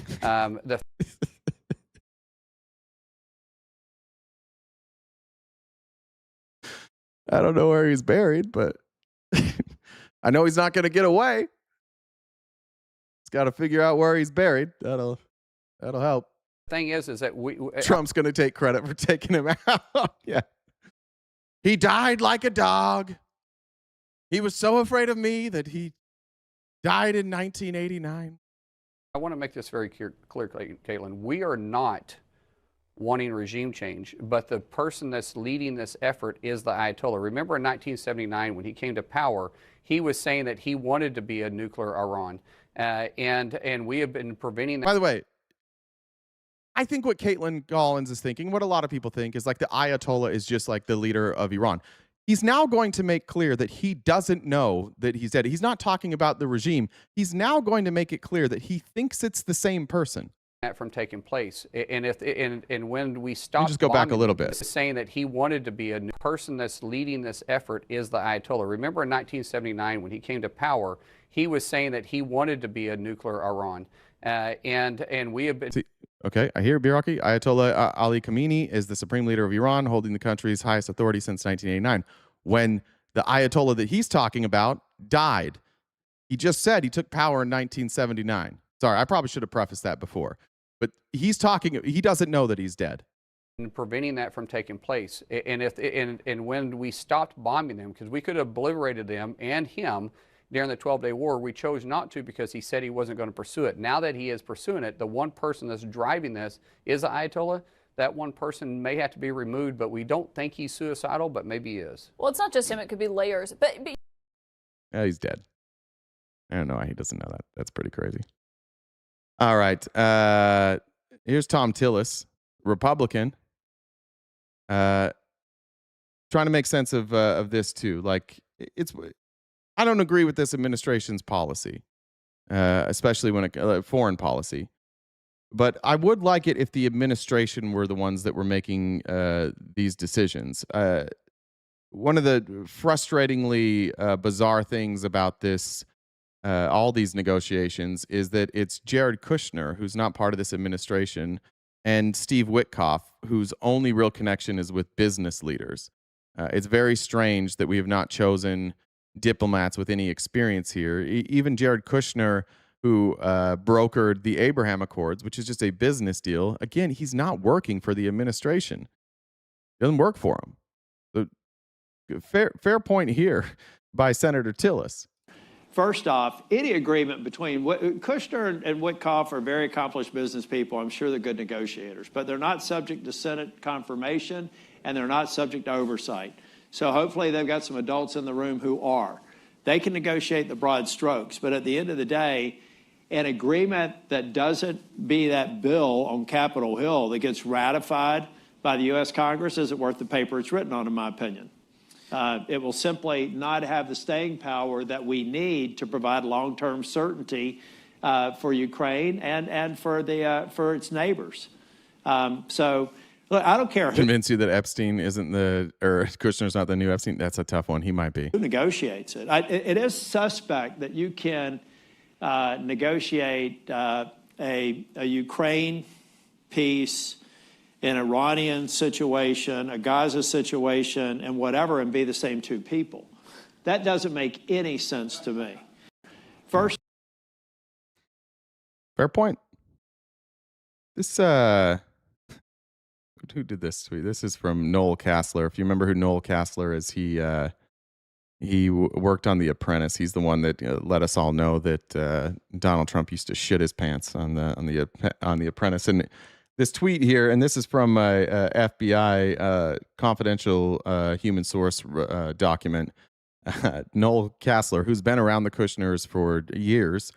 I don't know where he's buried, but I know he's not going to get away. He's got to figure out where he's buried. That'll help. Thing is that Trump's going to take credit for taking him out. Yeah. He died like a dog. He was so afraid of me that he died in 1989. I want to make this very clear, Caitlin. We are not wanting regime change, but the person that's leading this effort is the Ayatollah. Remember in 1979 when he came to power, he was saying that he wanted to be a nuclear Iran, and we have been preventing that. By the way, I think what Caitlin Collins is thinking, what a lot of people think, is like the Ayatollah is just like the leader of Iran. He's now going to make clear that he doesn't know that he's dead. He's not talking about the regime. He's now going to make it clear that he thinks it's the same person. That from taking place, and when we stop, just go back a little bit, saying that he wanted to be a new person that's leading this effort is the Ayatollah. Remember in 1979 when he came to power, he was saying that he wanted to be a nuclear Iran, and we have been. Okay, I hear Biraki. Ayatollah Ali Khamenei is the supreme leader of Iran, holding the country's highest authority since 1989. When the Ayatollah that he's talking about died, he just said he took power in 1979. Sorry, I probably should have prefaced that before. But he's talking, he doesn't know that he's dead. And preventing that from taking place. And when we stopped bombing them, because we could have obliterated them and him during the 12-day war, we chose not to because he said he wasn't going to pursue it. Now that he is pursuing it, the one person that's driving this is the Ayatollah. That one person may have to be removed, but we don't think he's suicidal, but maybe he is. Well, it's not just him. It could be layers. But yeah, he's dead. I don't know why he doesn't know that. That's pretty crazy. All right. Here's Tom Tillis, Republican, trying to make sense of this too. Like I don't agree with this administration's policy, especially when it foreign policy. But I would like it if the administration were the ones that were making these decisions. One of the frustratingly bizarre things about this, all these negotiations, is that it's Jared Kushner, who's not part of this administration, and Steve Witkoff, whose only real connection is with business leaders. It's very strange that we have not chosen diplomats with any experience here. Even Jared Kushner, who brokered the Abraham Accords, which is just a business deal. Again, he's not working for the administration. It doesn't work for him. So, fair point here by Senator Tillis. First off, any agreement between Kushner and Witkoff are very accomplished business people. I'm sure they're good negotiators, but they're not subject to Senate confirmation and they're not subject to oversight. So hopefully they've got some adults in the room who are. They can negotiate the broad strokes, but at the end of the day, an agreement that doesn't be that bill on Capitol Hill that gets ratified by the U.S. Congress isn't worth the paper it's written on, in my opinion. It will simply not have the staying power that we need to provide long-term certainty for Ukraine and for its neighbors. So, look, I don't care who convince you that Epstein isn't or Kushner's not the new Epstein. That's a tough one. He might be. Who negotiates it? It is suspect that you can negotiate a Ukraine peace, an Iranian situation, a Gaza situation, and whatever, and be the same two people. That doesn't make any sense to me. First, fair point. This who did this tweet? This is from Noel Castler. If you remember who Noel Castler is, he worked on The Apprentice. He's the one that let us all know that Donald Trump used to shit his pants on the Apprentice. And this tweet here, and this is from a FBI confidential human source document. Noel Castler, who's been around the Kushners for years,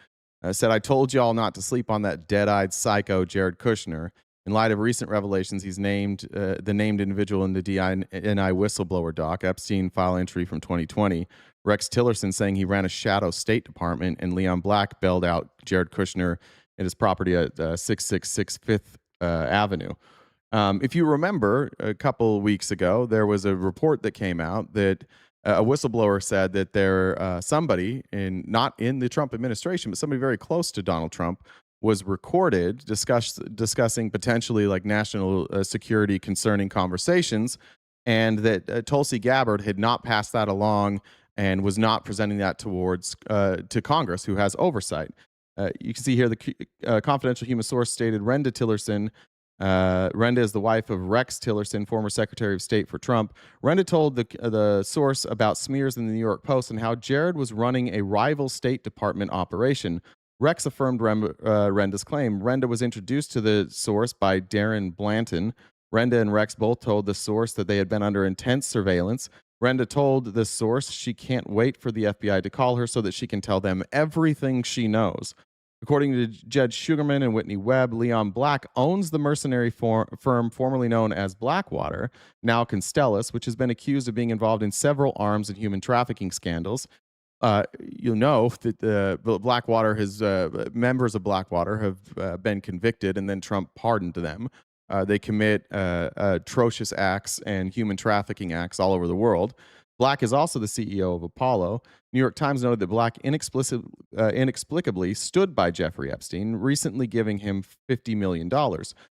said, "I told y'all not to sleep on that dead-eyed psycho Jared Kushner. In light of recent revelations, he's named the named individual in the DNI whistleblower doc, Epstein file entry from 2020. Rex Tillerson saying he ran a shadow State Department, and Leon Black bailed out Jared Kushner at his property at 666 Fifth Avenue." If you remember, a couple weeks ago, there was a report that came out that a whistleblower said that somebody not in the Trump administration, but somebody very close to Donald Trump, was recorded discussing potentially like national security concerning conversations, and that Tulsi Gabbard had not passed that along and was not presenting that to Congress, who has oversight. You can see here the confidential human source stated Renda Tillerson. Renda is the wife of Rex Tillerson, former Secretary of State for Trump. Renda told the source about smears in the New York Post and how Jared was running a rival State Department operation. Rex affirmed Renda's claim. Renda was introduced to the source by Darren Blanton. Renda and Rex both told the source that they had been under intense surveillance. Renda told the source she can't wait for the FBI to call her so that she can tell them everything she knows. According to Judge Sugarman and Whitney Webb, Leon Black owns the mercenary firm formerly known as Blackwater, now Constellus, which has been accused of being involved in several arms and human trafficking scandals. You'll know that Blackwater members of Blackwater have been convicted, and then Trump pardoned them. They commit atrocious acts and human trafficking acts all over the world. Black is also the CEO of Apollo. New York Times noted that Black inexplicably stood by Jeffrey Epstein, recently giving him $50 million.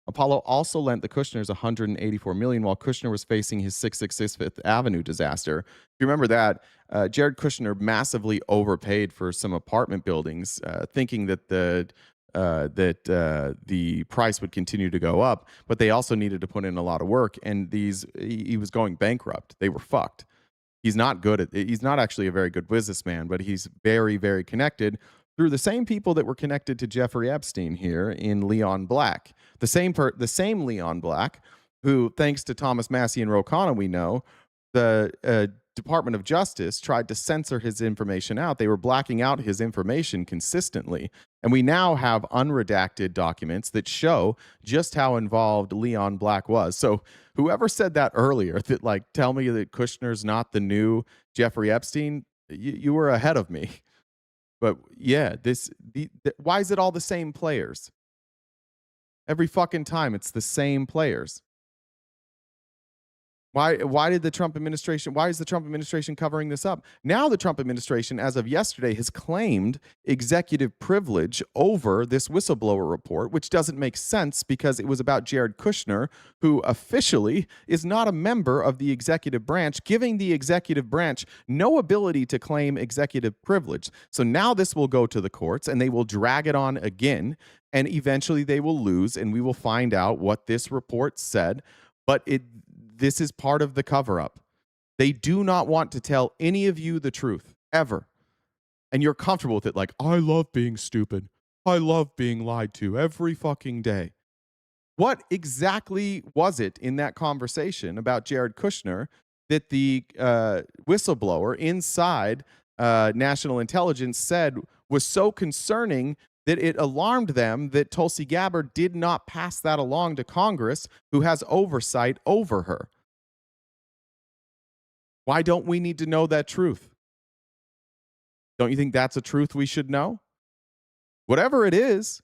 Apollo also lent the Kushners $184 million while Kushner was facing his 666 Fifth Avenue disaster. If you remember that, Jared Kushner massively overpaid for some apartment buildings, thinking that the price would continue to go up, but they also needed to put in a lot of work, and he was going bankrupt. They were fucked. He's not actually a very good businessman, but he's very, very connected through the same people that were connected to Jeffrey Epstein here in Leon Black. The same Leon Black, who, thanks to Thomas Massie and Ro Khanna, we know, the Department of Justice tried to censor his information out. They were blacking out his information consistently. And we now have unredacted documents that show just how involved Leon Black was. So whoever said that earlier, that tell me that Kushner's not the new Jeffrey Epstein, You were ahead of me. But yeah, why is it all the same players? Every fucking time it's the same players. Why is the Trump administration covering this up? Now the Trump administration, as of yesterday, has claimed executive privilege over this whistleblower report, which doesn't make sense because it was about Jared Kushner, who officially is not a member of the executive branch, giving the executive branch no ability to claim executive privilege. So now this will go to the courts and they will drag it on again, and eventually they will lose, and we will find out what this report said. But this is part of the cover-up. They do not want to tell any of you the truth, ever. And you're comfortable with it, like, I love being stupid. I love being lied to every fucking day. What exactly was it in that conversation about Jared Kushner that the whistleblower inside National Intelligence said was so concerning that it alarmed them that Tulsi Gabbard did not pass that along to Congress, who has oversight over her? Why don't we need to know that truth? Don't you think that's a truth we should know? Whatever it is,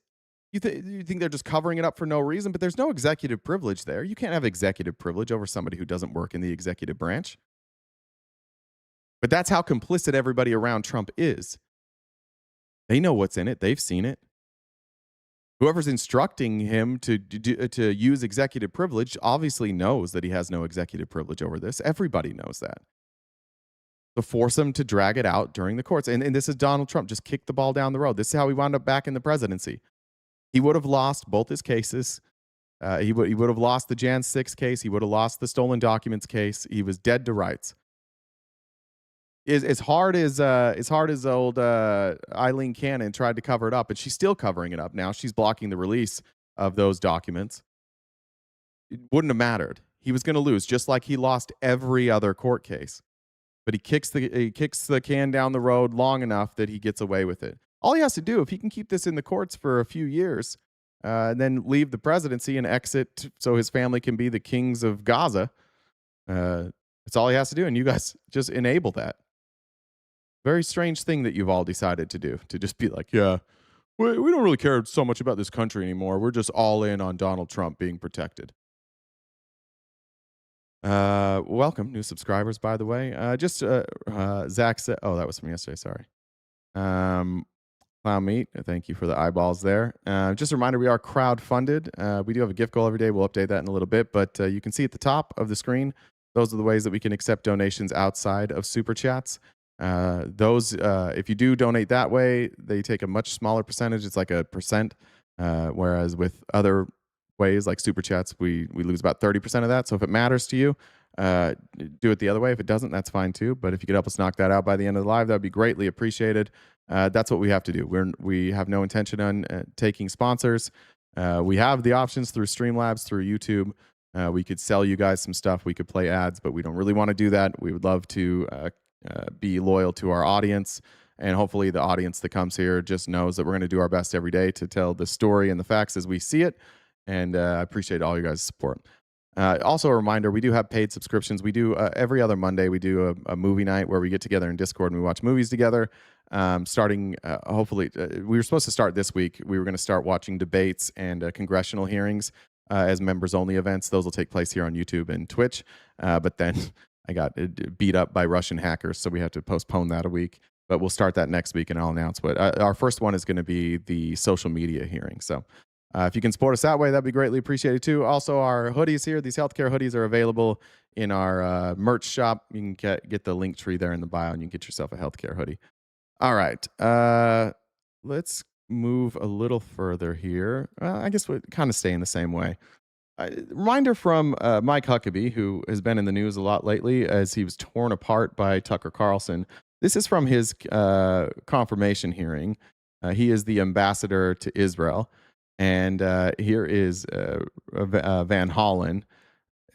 you think they're just covering it up for no reason, but there's no executive privilege there. You can't have executive privilege over somebody who doesn't work in the executive branch. But that's how complicit everybody around Trump is. They know what's in it. They've seen it. Whoever's instructing him to use executive privilege obviously knows that he has no executive privilege over this. Everybody knows that. So force him to drag it out during the courts. And this is Donald Trump. Just kick the ball down the road. This is how he wound up back in the presidency. He would have lost both his cases. He would have lost the Jan 6 case. He would have lost the stolen documents case. He was dead to rights. As hard as old Eileen Cannon tried to cover it up, and she's still covering it up now. She's blocking the release of those documents. It wouldn't have mattered. He was going to lose, just like he lost every other court case. But he kicks the can down the road long enough that he gets away with it. All he has to do, if he can keep this in the courts for a few years, and then leave the presidency and exit so his family can be the kings of Gaza, that's all he has to do. And you guys just enable that. Very strange thing that you've all decided to do, to just be like, yeah, we don't really care so much about this country anymore. We're just all in on Donald Trump being protected. Welcome, new subscribers, by the way. Zach said, oh, that was from yesterday, sorry. Clown Meat, thank you for the eyeballs there. Just a reminder, we are crowdfunded. We do have a gift goal every day. We'll update that in a little bit, but you can see at the top of the screen, those are the ways that we can accept donations outside of Super Chats. If you do donate that way, they take a much smaller percentage. It's like 1%, whereas with other ways like Super Chats, we lose about 30% of that. So if it matters to you, do it the other way. If it doesn't, that's fine too. But if you could help us knock that out by the end of the live, that would be greatly appreciated. That's what we have to do. We have no intention on taking sponsors. We have the options through Streamlabs, through YouTube. We could sell you guys some stuff. We could play ads, but we don't really want to do that. We would love to be loyal to our audience, and hopefully the audience that comes here just knows that we're going to do our best every day to tell the story and the facts as we see it. And I appreciate all you guys' support. Also a reminder, we do have paid subscriptions. We do every other Monday, we do a movie night where we get together in Discord and we watch movies together. Starting hopefully, we were supposed to start this week. We were going to start watching debates and congressional hearings as members only events. Those will take place here on YouTube and Twitch. But then I got beat up by Russian hackers, so we had to postpone that a week. But we'll start that next week, and I'll announce what. Our first one is going to be the social media hearing. So if you can support us that way, that'd be greatly appreciated too. Also, our hoodies here, these healthcare hoodies are available in our merch shop. You can get the link tree there in the bio, and you can get yourself a healthcare hoodie. All right. Let's move a little further here. I guess we're kind of staying the same way. Reminder from Mike Huckabee, who has been in the news a lot lately as he was torn apart by Tucker Carlson. This is from his confirmation hearing. He is the ambassador to Israel. And here is Van Hollen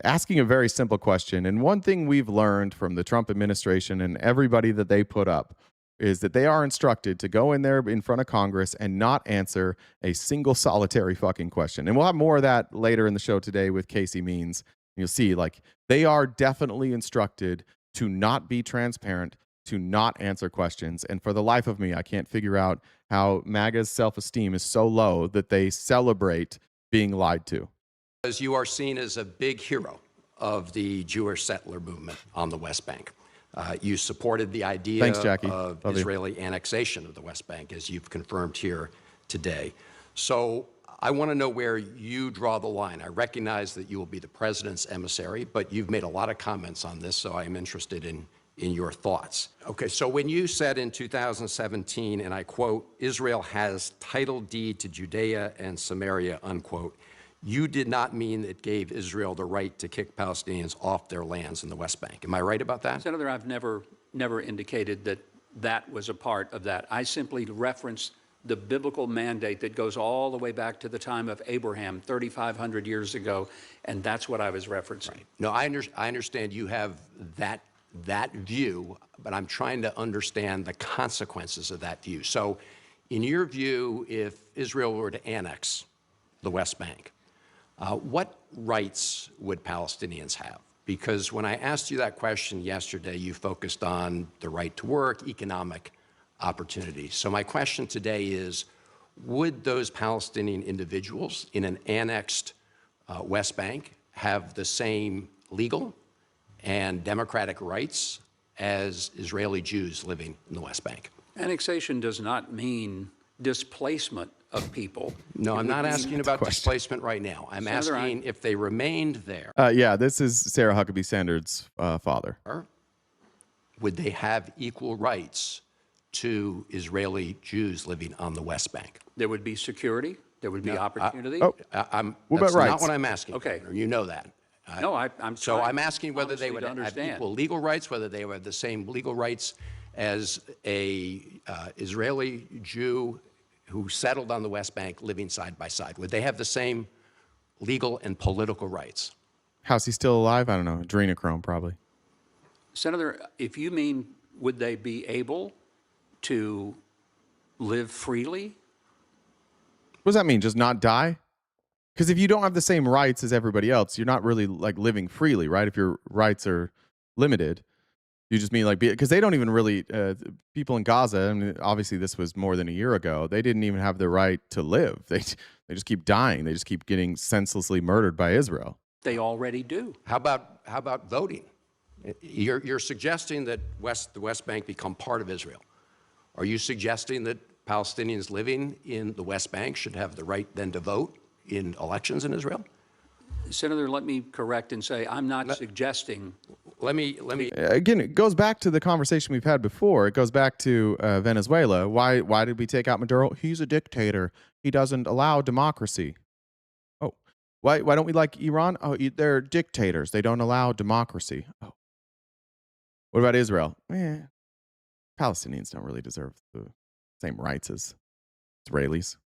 asking a very simple question. And one thing we've learned from the Trump administration and everybody that they put up is that they are instructed to go in there in front of Congress and not answer a single solitary fucking question. And we'll have more of that later in the show today with Casey Means. You'll see, like, they are definitely instructed to not be transparent, to not answer questions. And for the life of me, I can't figure out how MAGA's self-esteem is so low that they celebrate being lied to. Because you are seen as a big hero of the Jewish settler movement on the West Bank. You supported the idea of Israeli annexation of the West Bank, as you've confirmed here today. So I want to know where you draw the line. I recognize that you will be the president's emissary, but you've made a lot of comments on this, so I am interested in your thoughts. Okay, so when you said in 2017, and I quote, Israel has title deed to Judea and Samaria, unquote, you did not mean it gave Israel the right to kick Palestinians off their lands in the West Bank. Am I right about that? Senator, I've never indicated that that was a part of that. I simply referenced the biblical mandate that goes all the way back to the time of Abraham, 3,500 years ago, and that's what I was referencing. Right. No, I understand you have that view, but I'm trying to understand the consequences of that view. So in your view, if Israel were to annex the West Bank, what rights would Palestinians have? Because when I asked you that question yesterday, you focused on the right to work, economic opportunity. So my question today is, would those Palestinian individuals in an annexed West Bank have the same legal and democratic rights as Israeli Jews living in the West Bank? Annexation does not mean displacement of people. No, I'm not asking about displacement right now. I'm asking if they remained there. Yeah, this is Sarah Huckabee Sanders' father. Would they have equal rights to Israeli Jews living on the West Bank? There would be security. There would be opportunity. What about rights? That's not what I'm asking. Okay. You know that. No, I'm So I'm asking whether they would have equal legal rights, whether they would have the same legal rights as a Israeli Jew who settled on the West Bank living side by side. Would they have the same legal and political rights? How's he still alive? I don't know. Adrenochrome, probably. Senator, if you mean would they be able to live freely? What does that mean? Just not die? Because if you don't have the same rights as everybody else, you're not really like living freely, right? If your rights are limited, you just mean like, because they don't even really, people in Gaza, I mean, obviously this was more than a year ago, they didn't even have the right to live. They just keep dying. They just keep getting senselessly murdered by Israel. They already do. How about voting? You're suggesting that the West Bank become part of Israel. Are you suggesting that Palestinians living in the West Bank should have the right then to vote in elections in Israel? Senator, let me correct and say I'm not suggesting. Let me. Again, it goes back to the conversation we've had before. It goes back to Venezuela. Why did we take out Maduro? He's a dictator. He doesn't allow democracy. Oh, why don't we like Iran? Oh, they're dictators. They don't allow democracy. Oh, what about Israel? Palestinians don't really deserve the same rights as Israelis.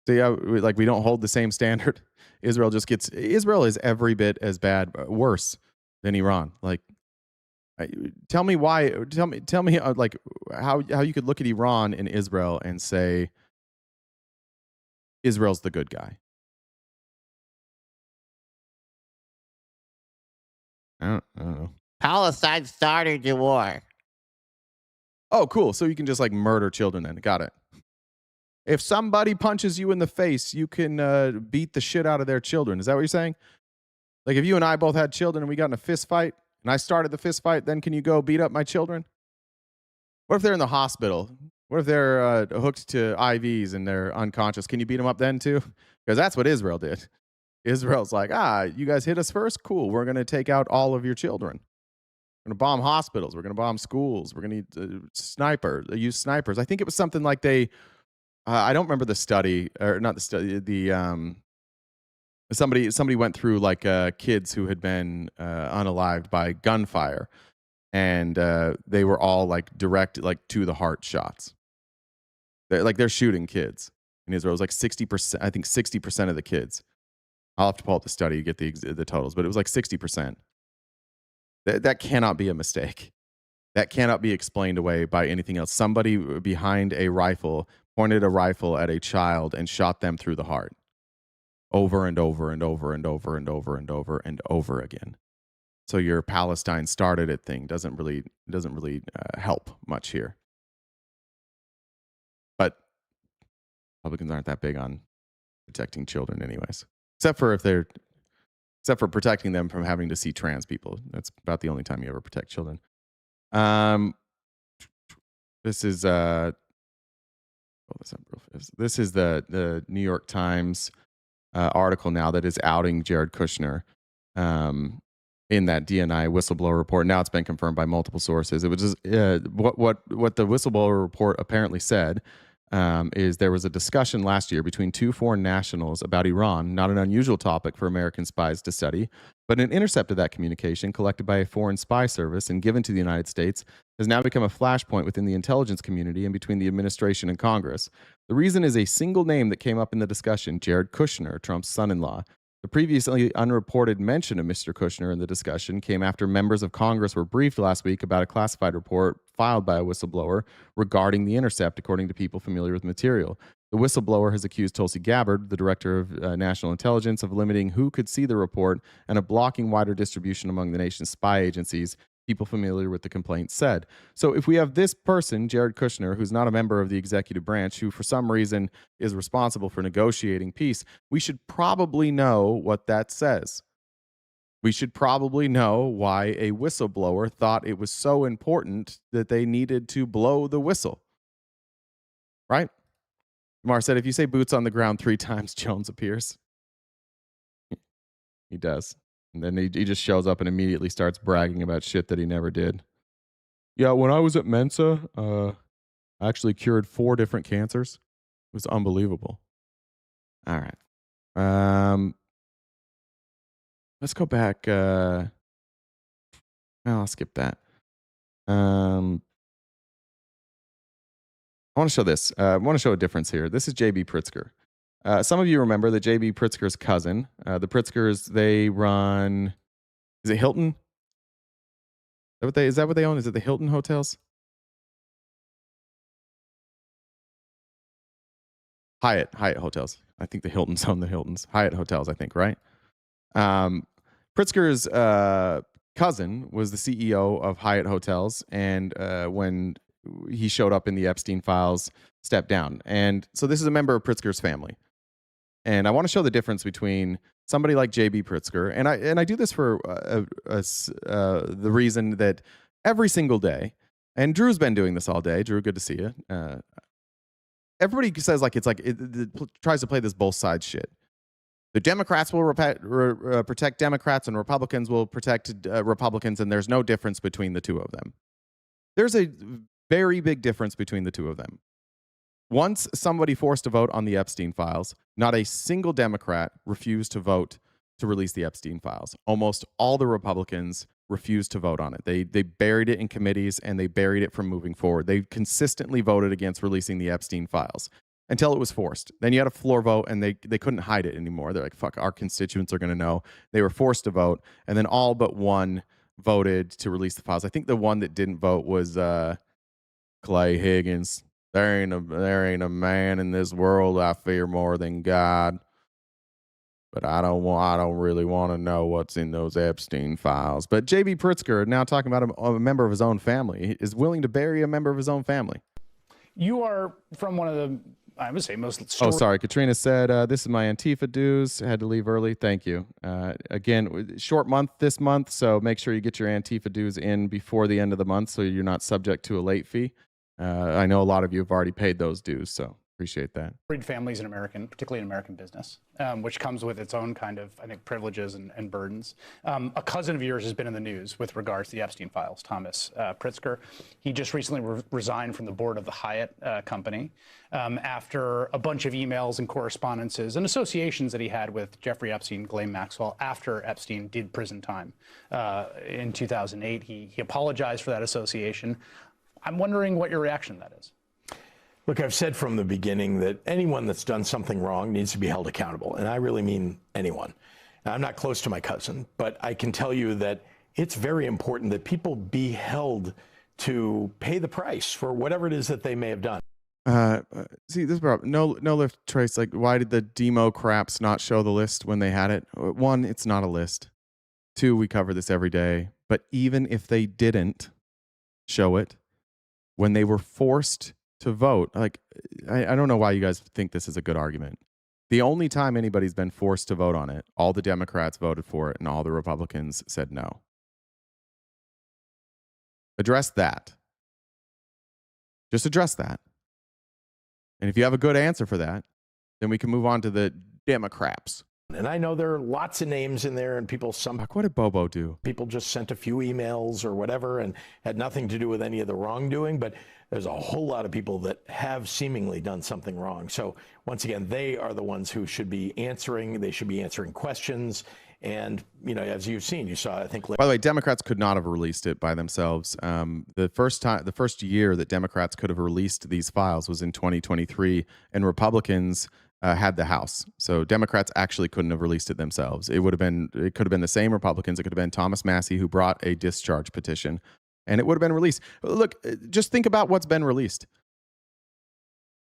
So yeah, we don't hold the same standard. Israel is every bit as bad, worse than Iran. Like, tell me why. Tell me like how you could look at Iran and Israel and say Israel's the good guy. I don't know. Palestine started the war. Oh, cool. So you can just like murder children then. Got it. If somebody punches you in the face, you can beat the shit out of their children. Is that what you're saying? Like if you and I both had children and we got in a fist fight and I started the fist fight, then can you go beat up my children? What if they're in the hospital? What if they're hooked to IVs and they're unconscious? Can you beat them up then too? Because that's what Israel did. Israel's like, you guys hit us first? Cool. We're going to take out all of your children. We're going to bomb hospitals. We're going to bomb schools. We're going to use snipers. I think it was something like I don't remember the study, or not the study, somebody went through like kids who had been unalived by gunfire, and they were all like direct, like to the heart shots. They're shooting kids in Israel. It was like 60%, I think 60% of the kids. I'll have to pull up the study to get the totals, but it was like 60%. That cannot be a mistake. That cannot be explained away by anything else. Somebody behind a rifle pointed a rifle at a child and shot them through the heart over and over and over and over and over and over and over again. So your Palestine started it thing doesn't really help much here. But Republicans aren't that big on protecting children, anyways. Except for protecting them from having to see trans people. That's about the only time you ever protect children. This is this is the New York Times article now that is outing Jared Kushner in that DNI whistleblower report. Now it's been confirmed by multiple sources. It was just, what the whistleblower report apparently said is there was a discussion last year between two foreign nationals about Iran, not an unusual topic for American spies to study, but an intercept of that communication collected by a foreign spy service and given to the United States has now become a flashpoint within the intelligence community and between the administration and Congress. The reason is a single name that came up in the discussion, Jared Kushner, Trump's son-in-law. The previously unreported mention of Mr. Kushner in the discussion came after members of Congress were briefed last week about a classified report filed by a whistleblower regarding the intercept, according to people familiar with the material. The whistleblower has accused Tulsi Gabbard, the director of national intelligence, of limiting who could see the report and of blocking wider distribution among the nation's spy agencies, people familiar with the complaint said. So if we have this person, Jared Kushner, who's not a member of the executive branch, who for some reason is responsible for negotiating peace, we should probably know what that says. We should probably know why a whistleblower thought it was so important that they needed to blow the whistle. Right? Mar said, if you say boots on the ground 3 times, Jones appears. He does. And then he just shows up and immediately starts bragging about shit that he never did. Yeah, when I was at Mensa, I actually cured 4 different cancers. It was unbelievable. All right. Let's go back. I'll skip that. I want to show this. I want to show a difference here. This is J.B. Pritzker. Some of you remember that J.B. Pritzker's cousin, the Pritzkers, they run, is it Hilton? Is that what they own? Is it the Hilton hotels? Hyatt hotels. I think the Hiltons own the Hiltons. Hyatt hotels, I think, right? Pritzker's cousin was the CEO of Hyatt hotels, and when he showed up in the Epstein files, stepped down. And so this is a member of Pritzker's family. And I want to show the difference between somebody like J.B. Pritzker, and I do this for the reason that every single day, and Drew's been doing this all day. Drew, good to see you. Everybody says it tries to play this both sides shit. The Democrats will protect Democrats, and Republicans will protect Republicans, and there's no difference between the two of them. There's a very big difference between the two of them. Once somebody forced to vote on the Epstein files, not a single Democrat refused to vote to release the Epstein files. Almost all the Republicans refused to vote on it. They buried it in committees, and they buried it from moving forward. They consistently voted against releasing the Epstein files until it was forced. Then you had a floor vote, and they couldn't hide it anymore. They're like, fuck, our constituents are going to know. They were forced to vote, and then all but one voted to release the files. I think the one that didn't vote was Clay Higgins. There ain't a man in this world I fear more than God. But I don't really want to know what's in those Epstein files. But J.B. Pritzker, now talking about a member of his own family, is willing to bury a member of his own family. You are from one of the, I would say, most... Oh, sorry. Katrina said, this is my Antifa dues. Had to leave early. Thank you. Again, short month this month, so make sure you get your Antifa dues in before the end of the month so you're not subject to a late fee. I know a lot of you have already paid those dues, so appreciate that. Families in American, particularly in American business, which comes with its own kind of, I think, privileges and burdens. A cousin of yours has been in the news with regards to the Epstein files, Thomas Pritzker. He just recently resigned from the board of the Hyatt company after a bunch of emails and correspondences and associations that he had with Jeffrey Epstein, Ghislaine Maxwell, after Epstein did prison time in 2008. He apologized for that association. I'm wondering what your reaction to that is. Look, I've said from the beginning that anyone that's done something wrong needs to be held accountable, and I really mean anyone. Now, I'm not close to my cousin, but I can tell you that it's very important that people be held to pay the price for whatever it is that they may have done. See, this is problem. No lift trace. Like, why did the demo craps not show the list when they had it? One, it's not a list. Two, we cover this every day. But even if they didn't show it, when they were forced to vote, like, I don't know why you guys think this is a good argument. The only time anybody's been forced to vote on it, all the Democrats voted for it and all the Republicans said no. Address that. Just address that. And if you have a good answer for that, then we can move on to the Democrats. And I know there are lots of names in there, and people, what did Bobo do? People just sent a few emails or whatever and had nothing to do with any of the wrongdoing, but there's a whole lot of people that have seemingly done something wrong. So once again, they are the ones who should be answering. They should be answering questions. And, you know, as you've seen, you saw, I think. By the way, Democrats could not have released it by themselves. The first year that Democrats could have released these files was in 2023, and Republicans had the House. So Democrats actually couldn't have released it themselves. It could have been the same Republicans. It could have been Thomas Massie who brought a discharge petition, and it would have been released. Look, just think about what's been released.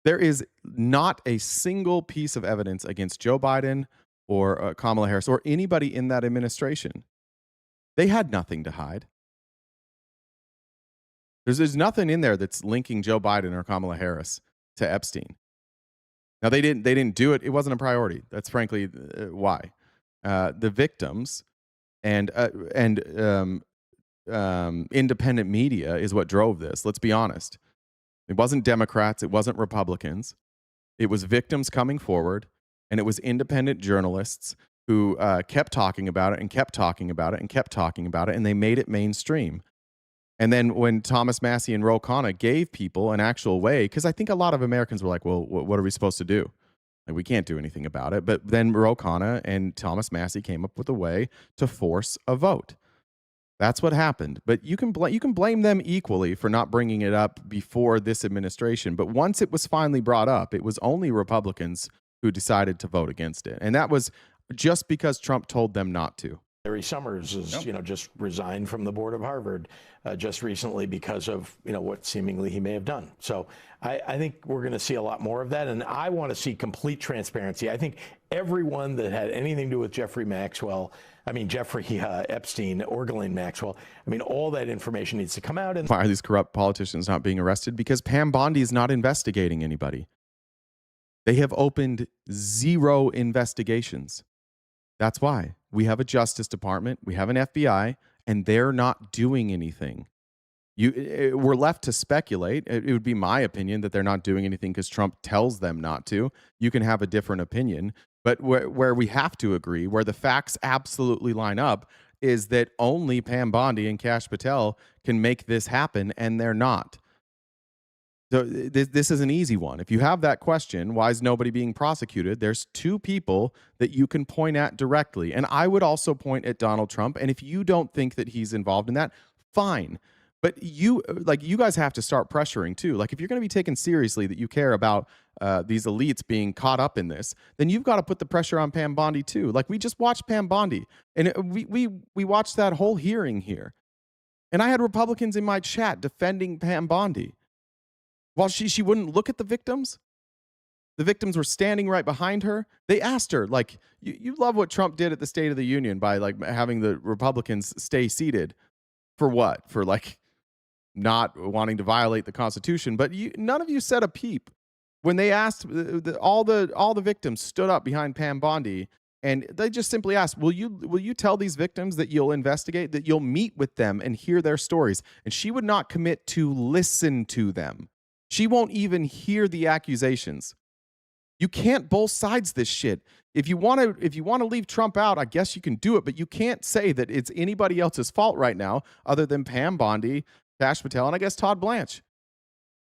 There is not a single piece of evidence against Joe Biden or Kamala Harris or anybody in that administration. They had nothing to hide. There's nothing in there that's linking Joe Biden or Kamala Harris to Epstein. Now, they didn't do it. It wasn't a priority. That's frankly why. The victims and independent media is what drove this. Let's be honest. It wasn't Democrats. It wasn't Republicans. It was victims coming forward, and it was independent journalists who kept talking about it and kept talking about it and kept talking about it, and they made it mainstream. And then when Thomas Massie and Ro Khanna gave people an actual way, because I think a lot of Americans were like, well, what are we supposed to do? Like, we can't do anything about it. But then Ro Khanna and Thomas Massie came up with a way to force a vote. That's what happened. But you can blame them equally for not bringing it up before this administration. But once it was finally brought up, it was only Republicans who decided to vote against it. And that was just because Trump told them not to. Larry Summers is, just resigned from the board of Harvard just recently because of, what seemingly he may have done. So I think we're going to see a lot more of that. And I want to see complete transparency. I think everyone that had anything to do with Jeffrey Epstein or Ghislaine Maxwell, all that information needs to come out. And why are these corrupt politicians not being arrested? Because Pam Bondi is not investigating anybody. They have opened 0 investigations. That's why. We have a Justice Department, we have an FBI, and they're not doing anything. We're left to speculate. It would be my opinion that they're not doing anything because Trump tells them not to. You can have a different opinion. But where we have to agree, where the facts absolutely line up, is that only Pam Bondi and Kash Patel can make this happen, and they're not. So this is an easy one. If you have that question, why is nobody being prosecuted? There's 2 people that you can point at directly. And I would also point at Donald Trump. And if you don't think that he's involved in that, fine. But you guys have to start pressuring too. Like, if you're going to be taken seriously that you care about these elites being caught up in this, then you've got to put the pressure on Pam Bondi too. Like, we just watched Pam Bondi, and we watched that whole hearing here. And I had Republicans in my chat defending Pam Bondi. While she wouldn't look at the victims were standing right behind her. They asked her, like, you love what Trump did at the State of the Union by, like, having the Republicans stay seated. For what? For, like, not wanting to violate the Constitution. But none of you said a peep. When they asked, all the victims stood up behind Pam Bondi, and they just simply asked, will you tell these victims that you'll investigate, that you'll meet with them and hear their stories? And she would not commit to listen to them. She won't even hear the accusations. You can't both sides this shit. If you want to leave Trump out, I guess you can do it, but you can't say that it's anybody else's fault right now other than Pam Bondi, Kash Patel, and I guess Todd Blanche.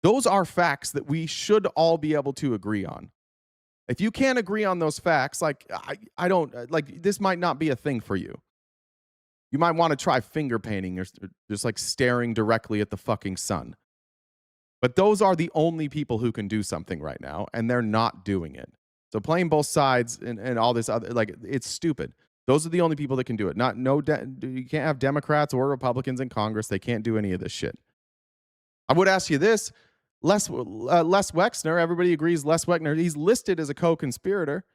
Those are facts that we should all be able to agree on. If you can't agree on those facts, like, I don't, like, this might not be a thing for you. You might want to try finger painting or just, like, staring directly at the fucking sun. But those are the only people who can do something right now, and they're not doing it. So playing both sides and all this other, like, it's stupid. Those are the only people that can do it. You can't have Democrats or Republicans in Congress. They can't do any of this shit. I would ask you this. Les Wexner, everybody agrees Les Wexner, he's listed as a co-conspirator.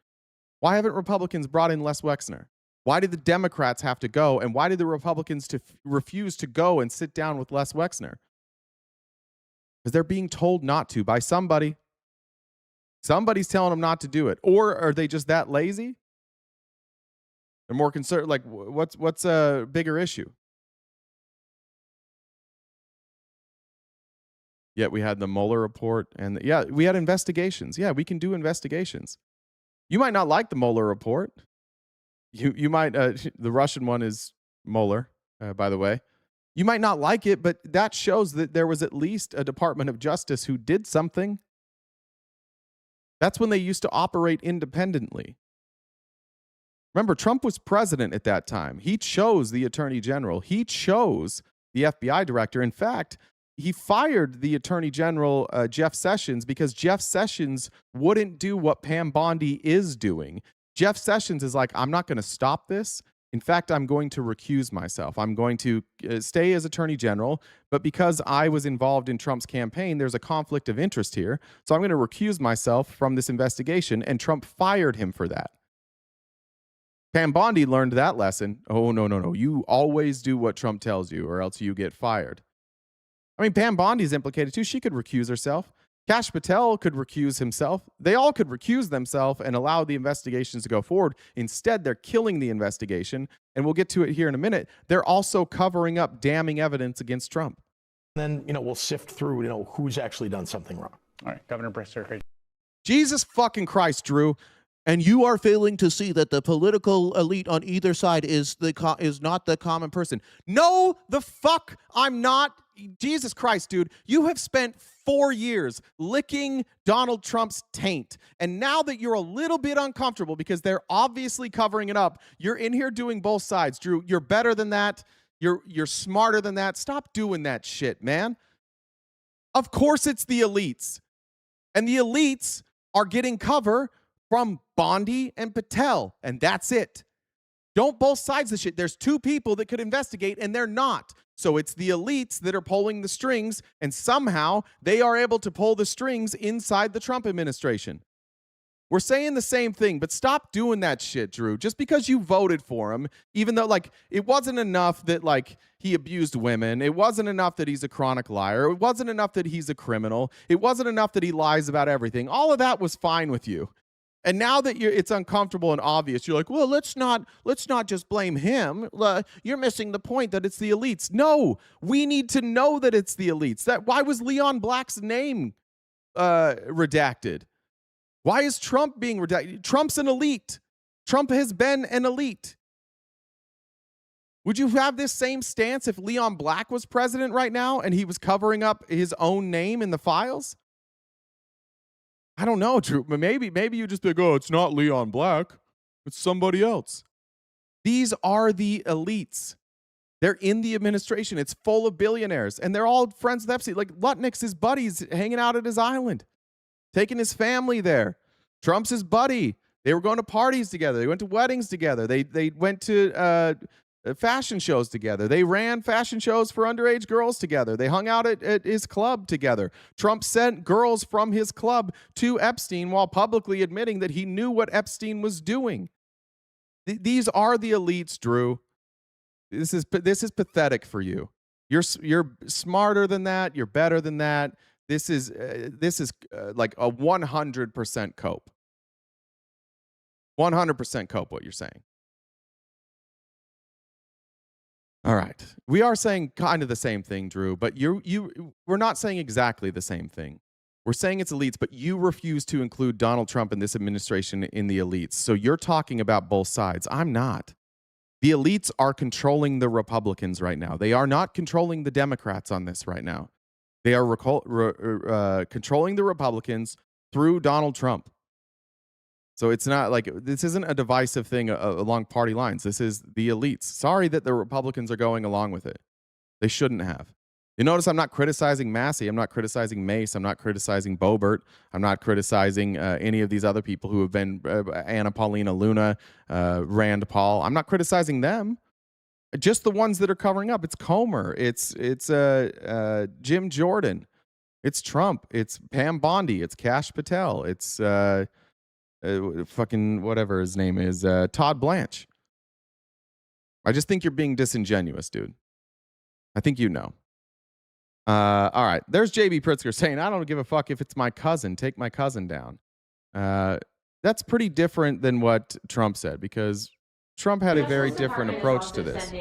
Why haven't Republicans brought in Les Wexner? Why did the Democrats have to go? And why did the Republicans refuse to go and sit down with Les Wexner? Because they're being told not to by somebody. Somebody's telling them not to do it. Or are they just that lazy? They're more concerned. Like, what's a bigger issue? Yet we had the Mueller report, and yeah, we had investigations. Yeah, we can do investigations. You might not like the Mueller report. You might, the Russian one is Mueller, by the way. You might not like it, but that shows that there was at least a Department of Justice who did something. That's when they used to operate independently. Remember, Trump was president at that time. He chose the Attorney General. He chose the FBI director. In fact, he fired the Attorney General, Jeff Sessions, because Jeff Sessions wouldn't do what Pam Bondi is doing. Jeff Sessions is like, I'm not going to stop this. In fact, I'm going to recuse myself. I'm going to stay as Attorney General, but because I was involved in Trump's campaign, there's a conflict of interest here. So I'm going to recuse myself from this investigation, and Trump fired him for that. Pam Bondi learned that lesson. Oh, no. You always do what Trump tells you, or else you get fired. I mean, Pam Bondi's implicated too. She could recuse herself. Kash Patel could recuse himself. They all could recuse themselves and allow the investigations to go forward. Instead, they're killing the investigation, and we'll get to it here in a minute. They're also covering up damning evidence against Trump. Then, we'll sift through, who's actually done something wrong. All right, Governor Grifter. Jesus fucking Christ, Drew. And you are failing to see that the political elite on either side is not the common person. No, the fuck I'm not. Jesus Christ, dude. You have spent 4 years licking Donald Trump's taint. And now that you're a little bit uncomfortable because they're obviously covering it up, you're in here doing both sides. Drew, you're better than that. You're smarter than that. Stop doing that shit, man. Of course it's the elites. And the elites are getting cover from Bondi and Patel, and that's it. Don't both sides of the shit. There's two people that could investigate, and they're not. So it's the elites that are pulling the strings, and somehow they are able to pull the strings inside the Trump administration. We're saying the same thing, but stop doing that shit, Drew. Just because you voted for him, even though, it wasn't enough that, he abused women. It wasn't enough that he's a chronic liar. It wasn't enough that he's a criminal. It wasn't enough that he lies about everything. All of that was fine with you. And now that it's uncomfortable and obvious, you're like, well, let's not just blame him. You're missing the point that it's the elites. No, we need to know that it's the elites. Why was Leon Black's name redacted? Why is Trump being redacted? Trump's an elite. Trump has been an elite. Would you have this same stance if Leon Black was president right now and he was covering up his own name in the files? I don't know, Drew. Maybe you just be like, oh, it's not Leon Black. It's somebody else. These are the elites. They're in the administration. It's full of billionaires, and they're all friends with Epstein. Like Lutnick's his buddies hanging out at his island, taking his family there. Trump's his buddy. They were going to parties together. They went to weddings together. They went to fashion shows together. They ran fashion shows for underage girls together. They hung out at his club together. Trump sent girls from his club to Epstein while publicly admitting that he knew what Epstein was doing. These are the elites, Drew. This is pathetic for you. You're smarter than that. You're better than that. This is like a 100% cope. 100% cope what you're saying. All right. We are saying kind of the same thing, Drew, but we're not saying exactly the same thing. We're saying it's elites, but you refuse to include Donald Trump and this administration in the elites. So you're talking about both sides. I'm not. The elites are controlling the Republicans right now. They are not controlling the Democrats on this right now. They are controlling the Republicans through Donald Trump. So it's not like this isn't a divisive thing along party lines. This is the elites. Sorry that the Republicans are going along with it. They shouldn't have. You notice I'm not criticizing Massey. I'm not criticizing Mace. I'm not criticizing Boebert. I'm not criticizing any of these other people who have been Anna Paulina Luna, Rand Paul. I'm not criticizing them. Just the ones that are covering up. It's Comer. It's Jim Jordan. It's Trump. It's Pam Bondi. It's Kash Patel. It's fucking whatever his name is, Todd Blanche. I just think you're being disingenuous, dude. I think you know. All right. There's JB Pritzker saying, I don't give a fuck if it's my cousin. Take my cousin down. That's pretty different than what Trump said, because Trump had a very different approach to this. Some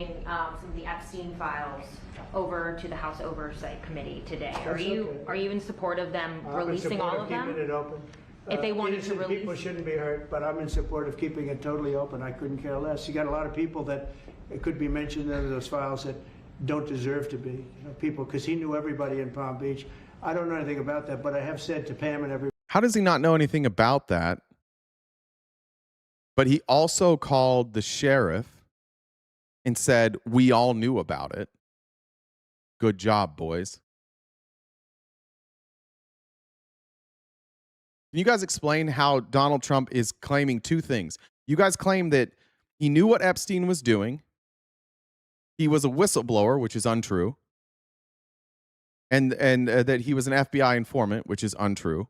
of the Epstein files over to the House Oversight Committee today. Are you in support of them releasing all of them? Keeping it open. If they wanted to release, people shouldn't be hurt, but I'm in support of keeping it totally open. I couldn't care less. You got a lot of people that it could be mentioned in those files that don't deserve to be. You know, people, because he knew everybody in Palm Beach. I don't know anything about that, but I have said to Pam and everybody. How does he not know anything about that? But he also called the sheriff and said, we all knew about it. Good job, boys. Can you guys explain how Donald Trump is claiming two things? You guys claim that he knew what Epstein was doing. He was a whistleblower, which is untrue. And that he was an FBI informant, which is untrue.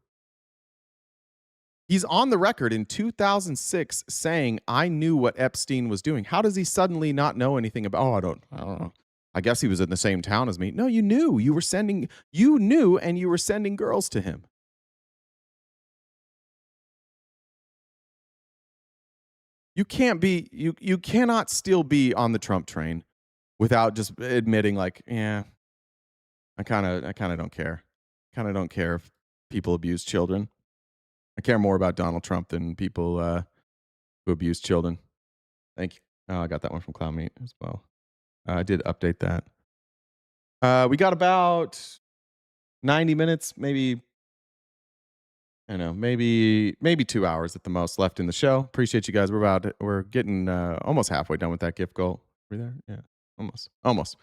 He's on the record in 2006 saying, I knew what Epstein was doing. How does he suddenly not know anything about, I don't know. I guess he was in the same town as me. No, you knew. You knew, and you were sending girls to him. You cannot still be on the Trump train without just admitting, like, yeah, I kind of don't care. Kind of don't care if people abuse children. I care more about Donald Trump than people who abuse children. Thank you. Oh, I got that one from CloudMeet as well. I did update that. We got about 90 minutes, maybe 2 hours at the most left in the show. Appreciate you guys. We're getting almost halfway done with that gift goal. Are we there? Yeah, almost.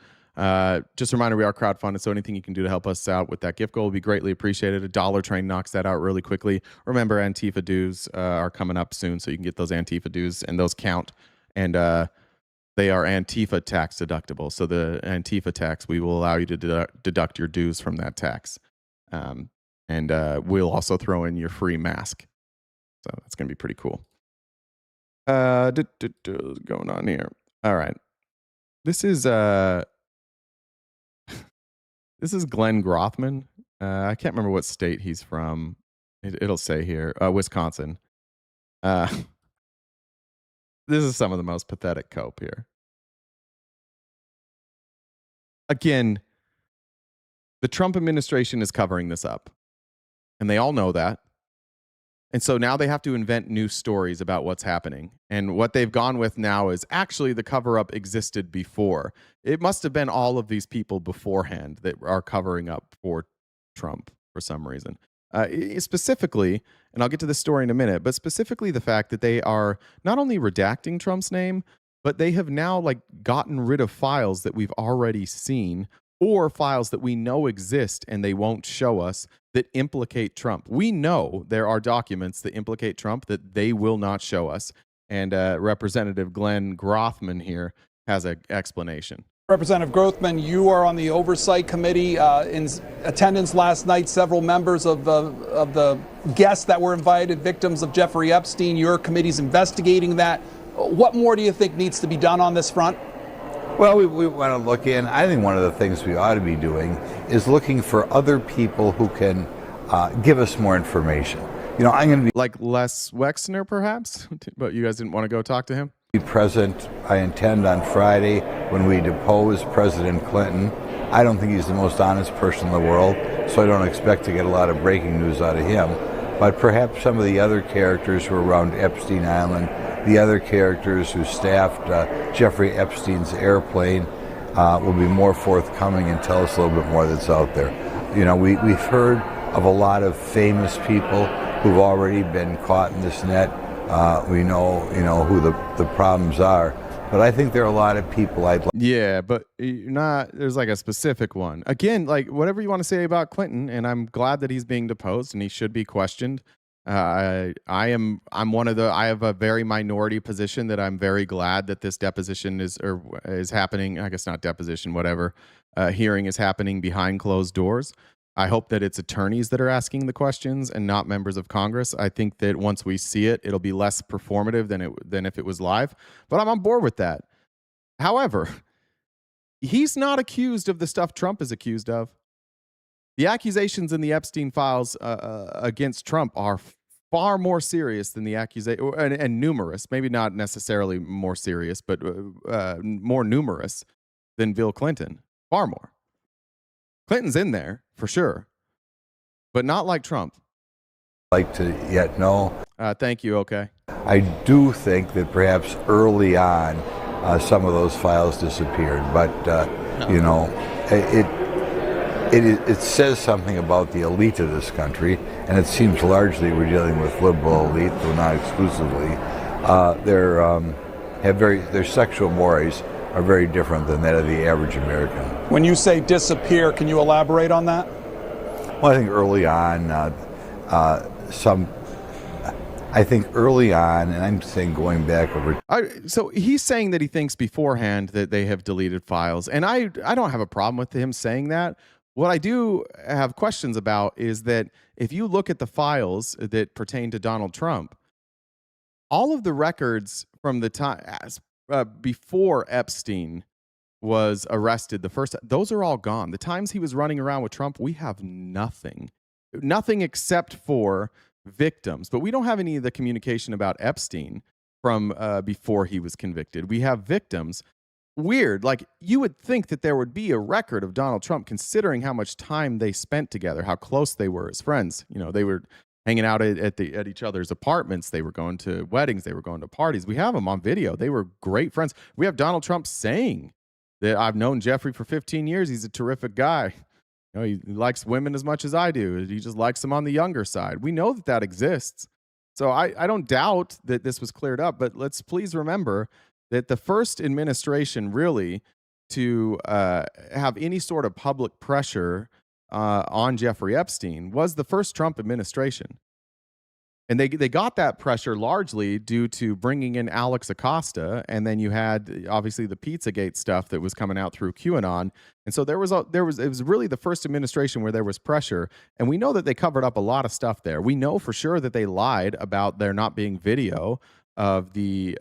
Just a reminder, we are crowdfunded, so anything you can do to help us out with that gift goal will be greatly appreciated. A dollar train knocks that out really quickly. Remember, Antifa dues are coming up soon, so you can get those Antifa dues, and those count. And they are Antifa tax deductible. So the Antifa tax, we will allow you to deduct your dues from that tax. And we'll also throw in your free mask. So that's going to be pretty cool. Going on here. All right. This is Glenn Grothman. I can't remember what state he's from. It'll say here, Wisconsin. This is some of the most pathetic cope here. Again, the Trump administration is covering this up, and they all know that. And so now they have to invent new stories about what's happening. And what they've gone with now is actually the cover-up existed before. It must have been all of these people beforehand that are covering up for Trump for some reason. Specifically, and I'll get to this story in a minute, but specifically the fact that they are not only redacting Trump's name, but they have now gotten rid of files that we've already seen, or files that we know exist and they won't show us, that implicate Trump. We know there are documents that implicate Trump that they will not show us. And Representative Glenn Grothman here has an explanation. Representative Grothman, you are on the Oversight Committee. In attendance last night, several members of the guests that were invited, victims of Jeffrey Epstein. Your committee's investigating that. What more do you think needs to be done on this front? Well, we want to look in. I think one of the things we ought to be doing is looking for other people who can give us more information. You know, I'm going to be like Les Wexner, perhaps, but you guys didn't want to go talk to him. Be present. I intend on Friday when we depose President Clinton. I don't think he's the most honest person in the world, so I don't expect to get a lot of breaking news out of him. But perhaps some of the other characters who are around Epstein Island, the other characters who staffed Jeffrey Epstein's airplane will be more forthcoming and tell us a little bit more that's out there. You know, we've heard of a lot of famous people who've already been caught in this net. We know, who the problems are. But I think there are a lot of people I'd like. Yeah, but you're not. There's a specific one. Again, whatever you want to say about Clinton, and I'm glad that he's being deposed and he should be questioned. I'm one of the. I have a very minority position that I'm very glad that this deposition is happening. I guess not deposition, whatever. Hearing is happening behind closed doors. I hope that it's attorneys that are asking the questions and not members of Congress. I think that once we see it, it'll be less performative than if it was live. But I'm on board with that. However, he's not accused of the stuff Trump is accused of. The accusations in the Epstein files against Trump are far more serious than the accusation, and numerous, maybe not necessarily more serious, but more numerous than Bill Clinton. Far more. Clinton's in there, for sure, but not like Trump. Like to yet know. Thank you, okay. I do think that perhaps early on some of those files disappeared, but, you know, it says something about the elite of this country, and it seems largely we're dealing with liberal elite, though not exclusively. Their sexual mores are very different than that of the average American. When you say disappear, can you elaborate on that? Well, I think early on, and I'm saying going back over. So he's saying that he thinks beforehand that they have deleted files, and I don't have a problem with him saying that. What I do have questions about is that if you look at the files that pertain to Donald Trump, all of the records from the time before Epstein was arrested, those are all gone. The times he was running around with Trump, we have nothing except for victims. But we don't have any of the communication about Epstein from before he was convicted. We have victims. Weird. Like, you would think that there would be a record of Donald Trump, considering how much time they spent together, how close they were as friends. You know, they were hanging out at each other's apartments. They were going to weddings. They were going to parties. We have them on video. They were great friends. We have Donald Trump saying that I've known Jeffrey for 15 years. He's a terrific guy. You know, he likes women as much as I do. He just likes them on the younger side. We know that exists. So I don't doubt that this was cleared up, but let's please remember that the first administration really to have any sort of public pressure on Jeffrey Epstein was the first Trump administration. And they got that pressure largely due to bringing in Alex Acosta, and then you had obviously the Pizzagate stuff that was coming out through QAnon, and so it was really the first administration where there was pressure, and we know that they covered up a lot of stuff there. We know for sure that they lied about there not being video of the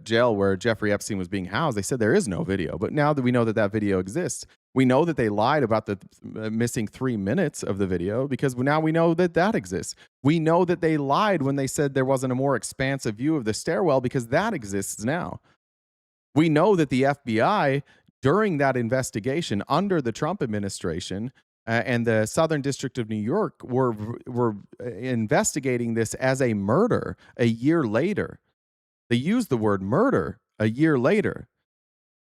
jail where Jeffrey Epstein was being housed. They said there is no video, but now that we know that video exists, we know that they lied about the missing 3 minutes of the video because now we know that exists. We know that they lied when they said there wasn't a more expansive view of the stairwell because that exists now. We know that the FBI, during that investigation under the Trump administration and the Southern District of New York, were investigating this as a murder a year later. They used the word murder a year later.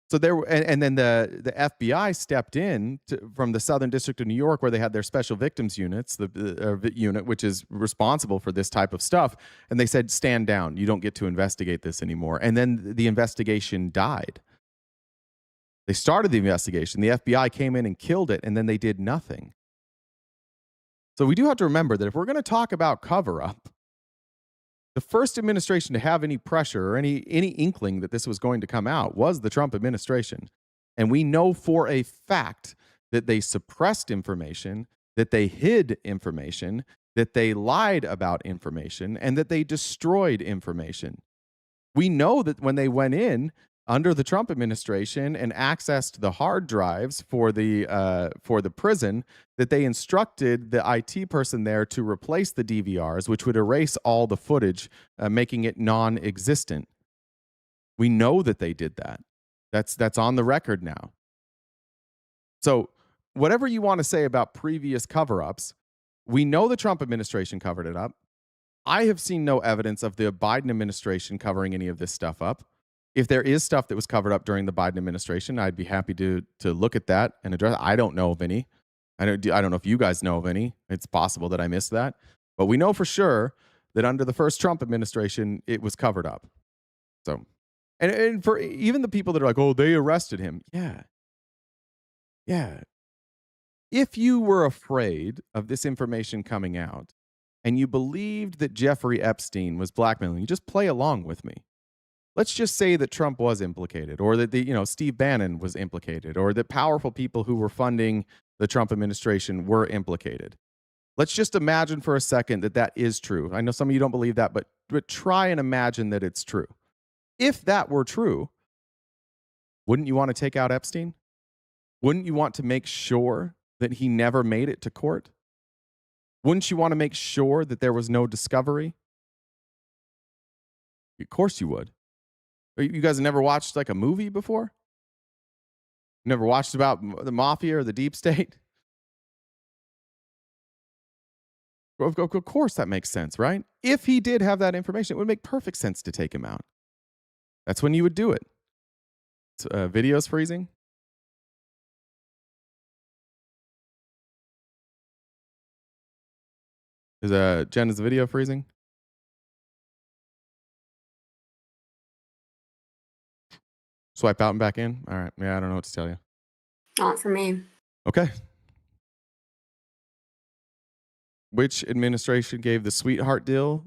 So and then the FBI stepped in from the Southern District of New York, where they had their special victims units, the unit which is responsible for this type of stuff, and they said, "Stand down. You don't get to investigate this anymore." And then the investigation died. They started the investigation. The FBI came in and killed it, and then they did nothing. So we do have to remember that if we're going to talk about cover-up, the first administration to have any pressure or any inkling that this was going to come out was the Trump administration. And we know for a fact that they suppressed information, that they hid information, that they lied about information, and that they destroyed information. We know that when they went in under the Trump administration and accessed the hard drives for the prison, that they instructed the IT person there to replace the DVRs, which would erase all the footage, making it non-existent. We know that they did that. That's on the record now. So whatever you want to say about previous cover-ups, we know the Trump administration covered it up. I have seen no evidence of the Biden administration covering any of this stuff up. If there is stuff that was covered up during the Biden administration, I'd be happy to look at that and address it. I don't know of any. I don't know if you guys know of any. It's possible that I missed that. But we know for sure that under the first Trump administration, it was covered up. So, and for even the people that are like, oh, they arrested him. Yeah. If you were afraid of this information coming out and you believed that Jeffrey Epstein was blackmailing, you just play along with me. Let's just say that Trump was implicated, or that Steve Bannon was implicated, or that powerful people who were funding the Trump administration were implicated. Let's just imagine for a second that that is true. I know some of you don't believe that, but try and imagine that it's true. If that were true, wouldn't you want to take out Epstein? Wouldn't you want to make sure that he never made it to court? Wouldn't you want to make sure that there was no discovery? Of course you would. You guys have never watched like a movie before? Never watched about the mafia or the deep state? Of course that makes sense, right? If he did have that information, it would make perfect sense to take him out. That's when you would do it. Video's freezing. Jen, is the video freezing? Swipe out and back in? All right. Yeah, I don't know what to tell you. Not for me. Okay. Which administration gave the sweetheart deal?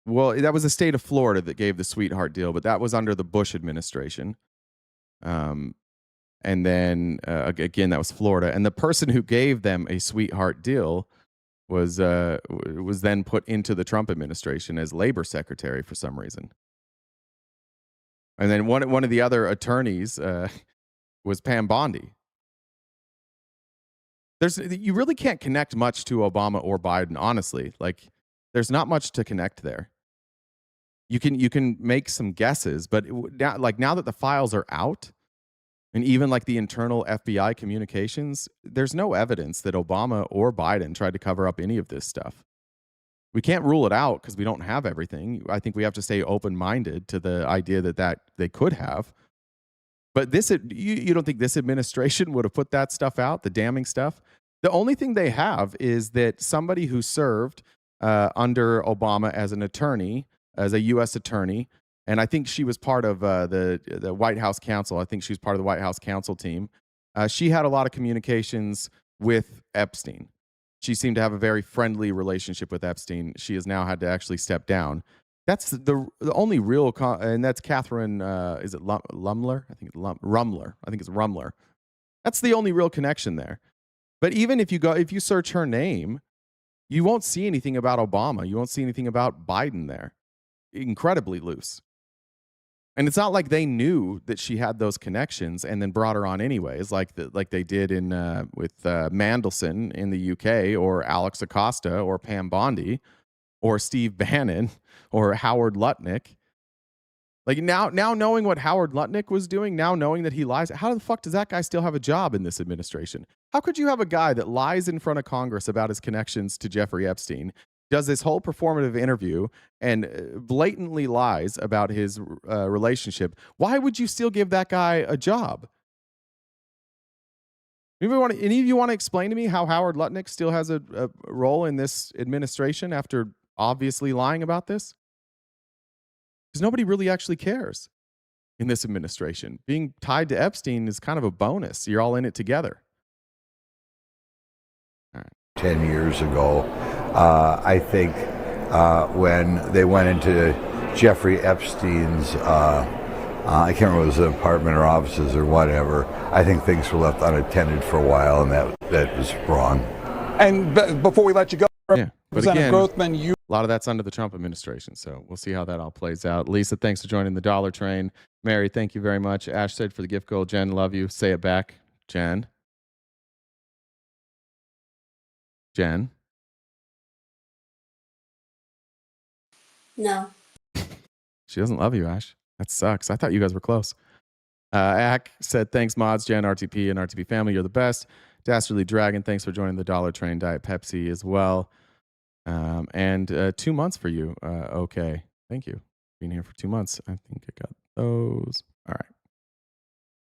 Well, that was the state of Florida that gave the sweetheart deal, but that was under the Bush administration. And then, again, that was Florida. And the person who gave them a sweetheart deal was then put into the Trump administration as labor secretary for some reason. And then one of the other attorneys was Pam Bondi. You really can't connect much to Obama or Biden, honestly. Like, there's not much to connect there. You can make some guesses, but now that the files are out, and even like the internal FBI communications, there's no evidence that Obama or Biden tried to cover up any of this stuff. We can't rule it out because we don't have everything. I think we have to stay open-minded to the idea that they could have. But you don't think this administration would have put that stuff out, the damning stuff? The only thing they have is that somebody who served under Obama as an attorney, as a U.S. attorney, and I think she was part of the White House counsel. I think she was part of the White House counsel team. She had a lot of communications with Epstein. She seemed to have a very friendly relationship with Epstein. She has now had to actually step down. That's the only real, and that's Catherine, is it Rumler? I think it's Rumler. I think it's Rumler. That's the only real connection there. But even if you search her name, you won't see anything about Obama. You won't see anything about Biden there. Incredibly loose. And it's not like they knew that she had those connections and then brought her on anyways, like they did with Mandelson in the UK, or Alex Acosta, or Pam Bondi, or Steve Bannon, or Howard Lutnick. Like now knowing what Howard Lutnick was doing, now knowing that he lies, how the fuck does that guy still have a job in this administration? How could you have a guy that lies in front of Congress about his connections to Jeffrey Epstein, does this whole performative interview, and blatantly lies about his relationship? Why would you still give that guy a job? Any of you want to explain to me how Howard Lutnick still has a role in this administration after obviously lying about this? Because nobody really actually cares in this administration. Being tied to Epstein is kind of a bonus. You're all in it together. All right. 10 years ago, I think when they went into Jeffrey Epstein's, I can't remember if it was an apartment or offices or whatever, I think things were left unattended for a while, and that was wrong. And before we let you go, yeah. But again, Grothman, a lot of that's under the Trump administration, so we'll see how that all plays out. Lisa, thanks for joining the Dollar Train. Mary, thank you very much. Ash said for the gift goal. Jen, love you. Say it back. Jen. No. She doesn't love you, Ash. That sucks. I thought you guys were close. Ack said, thanks, mods, Jen, RTP, and RTP family. You're the best. Dastardly Dragon, thanks for joining the Dollar Train. Diet Pepsi as well. And 2 months for you. Okay. Thank you. Being here for 2 months. I think I got those. All right.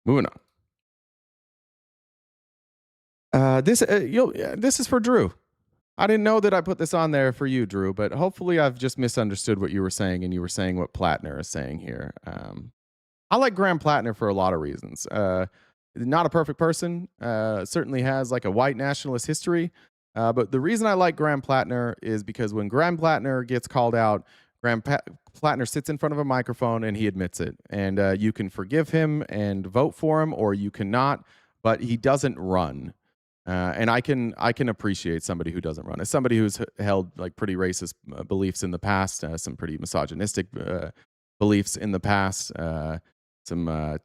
Moving on. This is for Drew. I didn't know that I put this on there for you, Drew, but hopefully I've just misunderstood what you were saying, and you were saying what Plattner is saying here. I like Graham Plattner for a lot of reasons. Not a perfect person. Certainly has like a white nationalist history. But the reason I like Graham Plattner is because when Graham Plattner gets called out, Plattner sits in front of a microphone and he admits it. And you can forgive him and vote for him, or you cannot. but he doesn't run. And I can appreciate somebody who doesn't run. As somebody who's held like pretty racist beliefs in the past, some pretty misogynistic beliefs in the past, some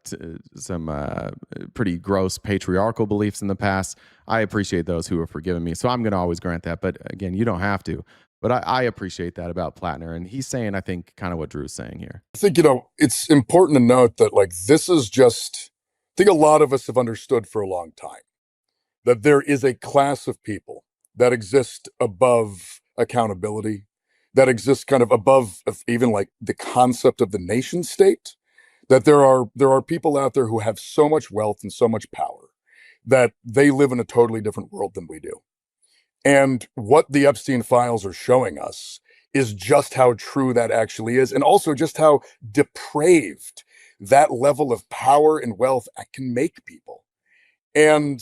pretty gross patriarchal beliefs in the past. I appreciate those who have forgiven me. So I'm going to always grant that. But again, you don't have to. But I appreciate that about Plattner. And he's saying, I think, kind of what Drew's saying here. I think, it's important to note that, like, this is just, I think a lot of us have understood for a long time that there is a class of people that exist above accountability, that exists kind of above even like the concept of the nation state, that there are people out there who have so much wealth and so much power that they live in a totally different world than we do. And what the Epstein files are showing us is just how true that actually is, and also just how depraved that level of power and wealth can make people. And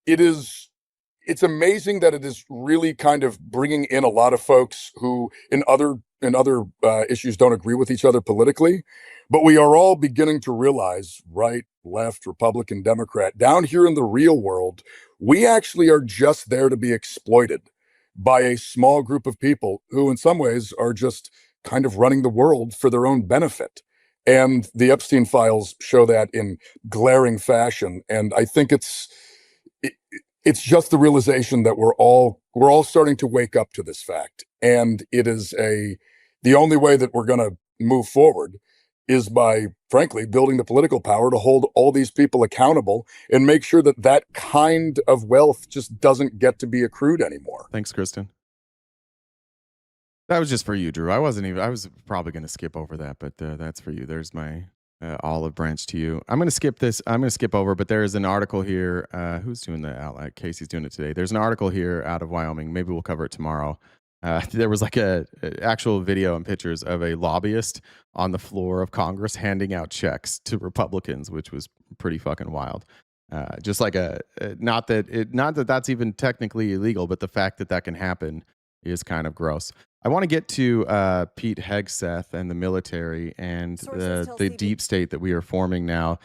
it's amazing that it is really kind of bringing in a lot of folks who in other issues don't agree with each other politically, but we are all beginning to realize, right, left, Republican, Democrat, down here in the real world, we actually are just there to be exploited by a small group of people who in some ways are just kind of running the world for their own benefit. And the Epstein files show that in glaring fashion. And I think it's just the realization that we're all starting to wake up to this fact. And it is the only way that we're going to move forward is by, frankly, building the political power to hold all these people accountable and make sure that that kind of wealth just doesn't get to be accrued anymore. Thanks, Kristen. That was just for you, Drew. I was probably going to skip over that, but that's for you. There's my olive branch to you. I'm going to skip this. I'm going to skip over, but there is an article here. Who's doing the outlet? Casey's doing it today. There's an article here out of Wyoming. Maybe we'll cover it tomorrow. There was like a actual video and pictures of a lobbyist on the floor of Congress handing out checks to Republicans, which was pretty fucking wild. Just like not that that's even technically illegal, but the fact that that can happen is kind of gross. I want to get to Pete Hegseth and the military and the deep state that we are forming now.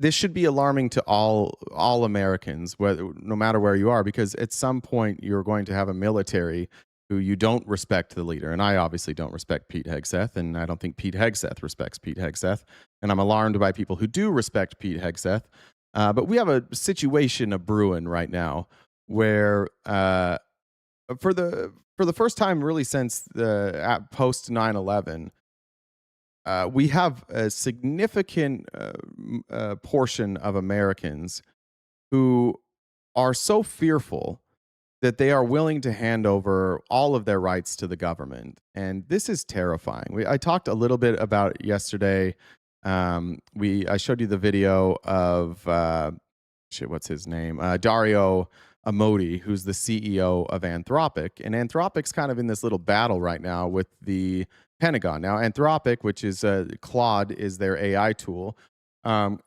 This should be alarming to all Americans, no matter where you are, because at some point you're going to have a military who you don't respect the leader. And I obviously don't respect Pete Hegseth, and I don't think Pete Hegseth respects Pete Hegseth. And I'm alarmed by people who do respect Pete Hegseth. But we have a situation of brewing right now where for the first time really since the post 9/11, we have a significant portion of Americans who are so fearful that they are willing to hand over all of their rights to the government. And this is terrifying. I talked a little bit about it yesterday. I showed you the video of, what's his name? Dario Amodei, who's the CEO of Anthropic. And Anthropic's kind of in this little battle right now with the Pentagon. Now, Anthropic, which is Claude, is their AI tool,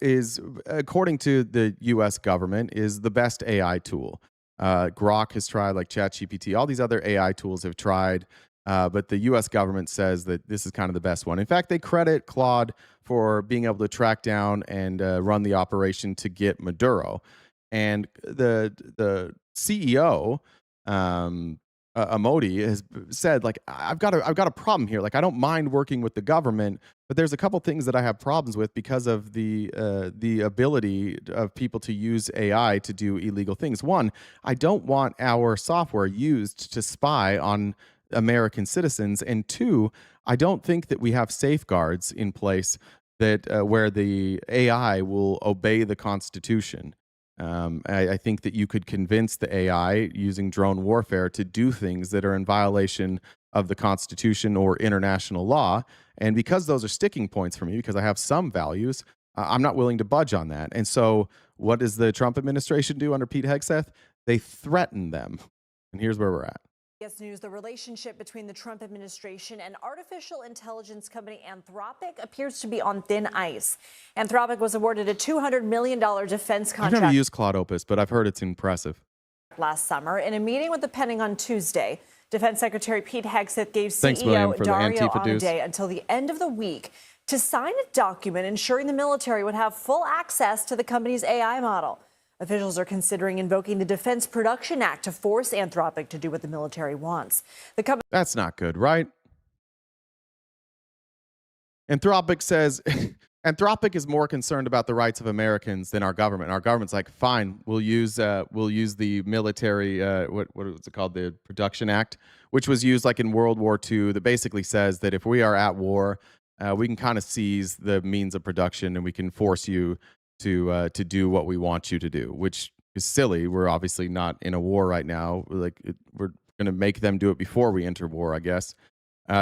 is, according to the U.S. government, is the best AI tool. Grok has tried, like ChatGPT. All these other AI tools have tried, but the U.S. government says that this is kind of the best one. In fact, they credit Claude for being able to track down and run the operation to get Maduro. And the CEO, Amodei, has said, like, I've got a problem here. Like, I don't mind working with the government, but there's a couple things that I have problems with because of the ability of people to use AI to do illegal things. One, I don't want our software used to spy on American citizens. And two, I don't think that we have safeguards in place that where the AI will obey the Constitution. I think that you could convince the AI using drone warfare to do things that are in violation of the Constitution or international law. And because those are sticking points for me, because I have some values, I'm not willing to budge on that. And so what does the Trump administration do under Pete Hegseth? They threaten them. And here's where we're at. CBS News, the relationship between the Trump administration and artificial intelligence company Anthropic appears to be on thin ice. Anthropic was awarded a $200 million defense contract. I've never used Claude Opus, but I've heard it's impressive. Last summer, in a meeting with the Pentagon on Tuesday, Defense Secretary Pete Hegseth gave CEO Dario Amodei until the end of the week to sign a document ensuring the military would have full access to the company's AI model. Officials are considering invoking the Defense Production Act to force Anthropic to do what the military wants. That's not good, right? Anthropic says Anthropic is more concerned about the rights of Americans than our government. Our government's like, fine, we'll use the military, what was it called, the Production Act, which was used like in World War II, that basically says that if we are at war, we can kind of seize the means of production and we can force you to do what we want you to do, which is silly. We're obviously not in a war right now. We're going to make them do it before we enter war, I guess.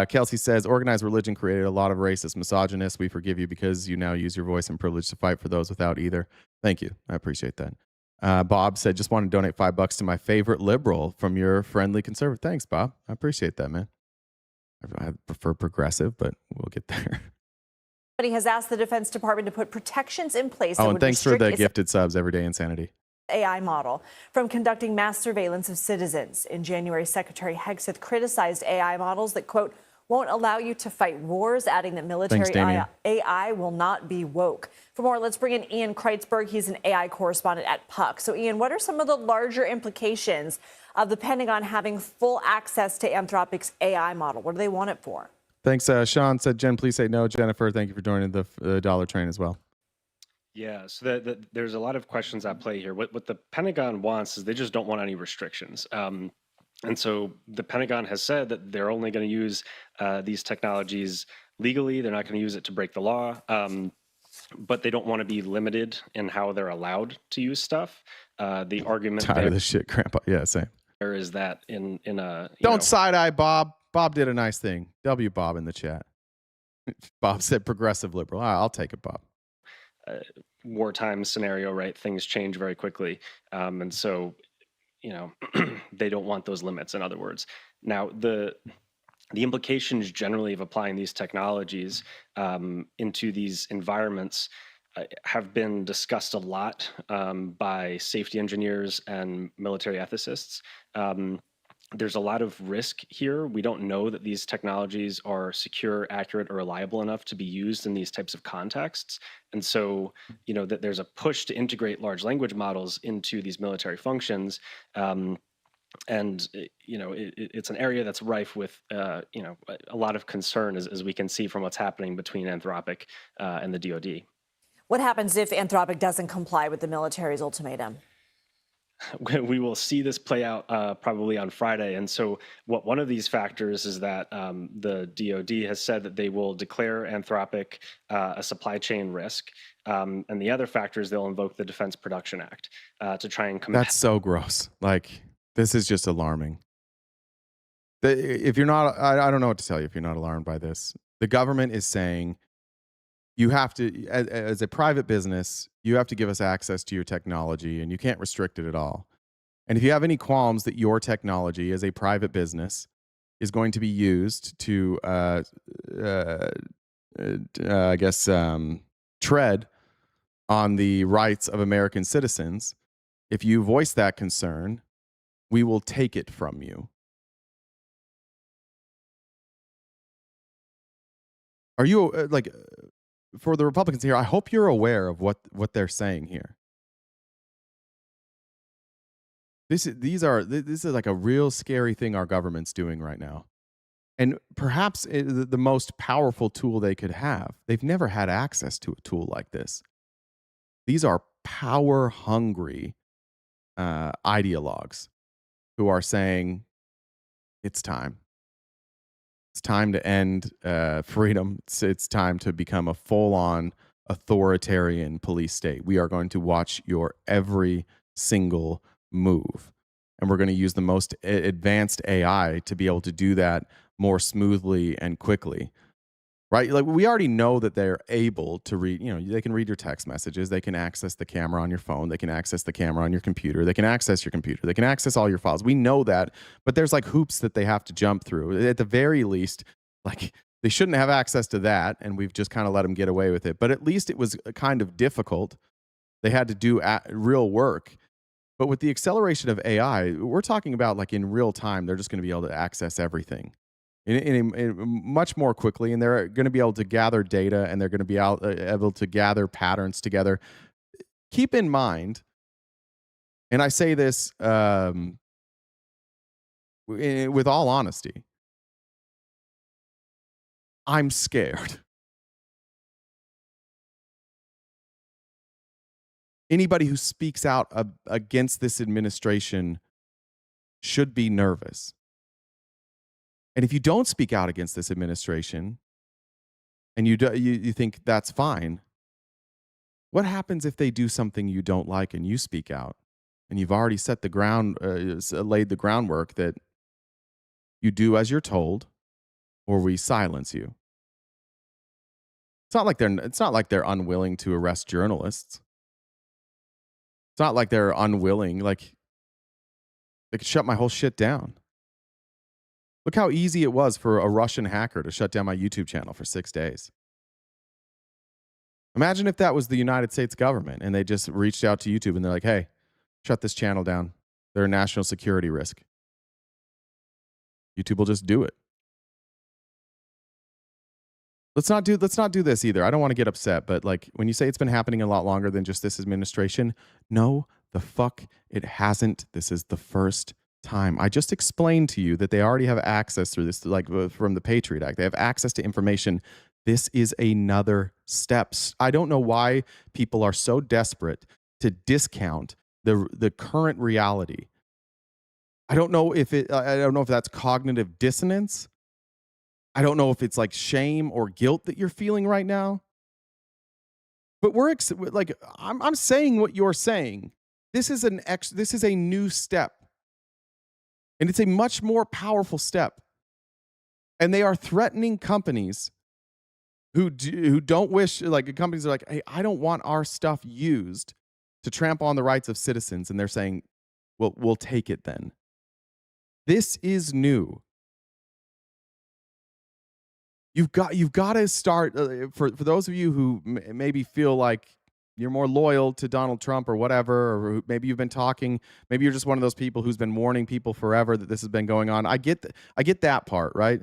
Kelsey says, organized religion created a lot of racist misogynists. We forgive you because you now use your voice and privilege to fight for those without either. Thank you. I appreciate that. Bob said, just want to donate $5 to my favorite liberal from your friendly conservative. Thanks, Bob. I appreciate that, man. I prefer progressive, but we'll get there. He has asked the Defense Department to put protections in place. Oh, and thanks for the gifted subs. Everyday Insanity. AI model from conducting mass surveillance of citizens. In January, Secretary Hegseth criticized AI models that, quote, won't allow you to fight wars, adding that military AI will not be woke. For more, let's bring in Ian Kreitzberg. He's an AI correspondent at Puck. So, Ian, what are some of the larger implications of the Pentagon having full access to Anthropic's AI model? What do they want it for? Thanks. Sean said, Jen, please say no. Jennifer, thank you for joining the dollar train as well. Yeah, so there's a lot of questions at play here. What the Pentagon wants is they just don't want any restrictions. And so the Pentagon has said that they're only going to use these technologies legally. They're not going to use it to break the law. But they don't want to be limited in how they're allowed to use stuff. The argument tired of this shit, Grandpa. Yeah, same. There is that in a don't side eye Bob. Bob did a nice thing. W Bob in the chat. Bob said progressive liberal. I'll take it, Bob. Wartime scenario, right? Things change very quickly, and so they don't want those limits. In other words, now the implications generally of applying these technologies into these environments have been discussed a lot by safety engineers and military ethicists. There's a lot of risk here. We don't know that these technologies are secure, accurate, or reliable enough to be used in these types of contexts. And so, that there's a push to integrate large language models into these military functions. It's an area that's rife with, a lot of concern, as we can see from what's happening between Anthropic and the DoD. What happens if Anthropic doesn't comply with the military's ultimatum? We will see this play out probably on Friday. And so one of these factors is that the DoD has said that they will declare Anthropic a supply chain risk. And the other factor is they'll invoke the Defense Production Act to try and combat. That's so gross. This is just alarming. If you're not, I don't know what to tell you if you're not alarmed by this. The government is saying you have to, as a private business, you have to give us access to your technology and you can't restrict it at all. And if you have any qualms that your technology as a private business is going to be used to, tread on the rights of American citizens, if you voice that concern, we will take it from you. Are you for the Republicans here, I hope you're aware of what they're saying here. This is like a real scary thing our government's doing right now. And perhaps the most powerful tool they could have. They've never had access to a tool like this. These are power-hungry ideologues who are saying, it's time. It's time to end freedom. It's time to become a full-on authoritarian police state. We are going to watch your every single move. And we're going to use the most advanced AI to be able to do that more smoothly and quickly. Right? We already know that they're able to read, they can read your text messages. They can access the camera on your phone. They can access the camera on your computer. They can access your computer. They can access all your files. We know that, but there's hoops that they have to jump through. At the very least, they shouldn't have access to that, and we've just kind of let them get away with it. But at least it was kind of difficult. They had to do real work. But with the acceleration of AI, we're talking about in real time, they're just going to be able to access everything. in much more quickly, and they're going to be able to gather data, and they're going to be able to gather patterns together. Keep in mind, and I say this with all honesty, I'm scared. Anybody who speaks out against this administration should be nervous. And if you don't speak out against this administration, and you think that's fine, what happens if they do something you don't like and you speak out, and you've already laid the groundwork that you do as you're told, or we silence you? It's not like they're unwilling to arrest journalists. It's not like they're unwilling. Like, they could shut my whole shit down. Look how easy it was for a Russian hacker to shut down my YouTube channel for 6 days. Imagine if that was the United States government and they just reached out to YouTube and they're like, hey, shut this channel down. They're a national security risk. YouTube will just do it. Let's not do this either. I don't want to get upset, but like, when you say it's been happening a lot longer than just this administration, no, the fuck it hasn't. This is the first time. I just explained to you that they already have access through this, like from the Patriot Act. They have access to information. This is another step. I don't know why people are so desperate to discount the current reality. I don't know if that's cognitive dissonance. I don't know if it's like shame or guilt that you're feeling right now. But I'm saying what you're saying. This is a new step. And it's a much more powerful step. And they are threatening companies who don't wish, like, companies are like, hey, I don't want our stuff used to trample on the rights of citizens. And they're saying, well, we'll take it then. This is new. You've got to start, for those of you who maybe feel like you're more loyal to Donald Trump or whatever, or maybe you've been talking, maybe you're just one of those people who's been warning people forever that this has been going on. I get that part, right?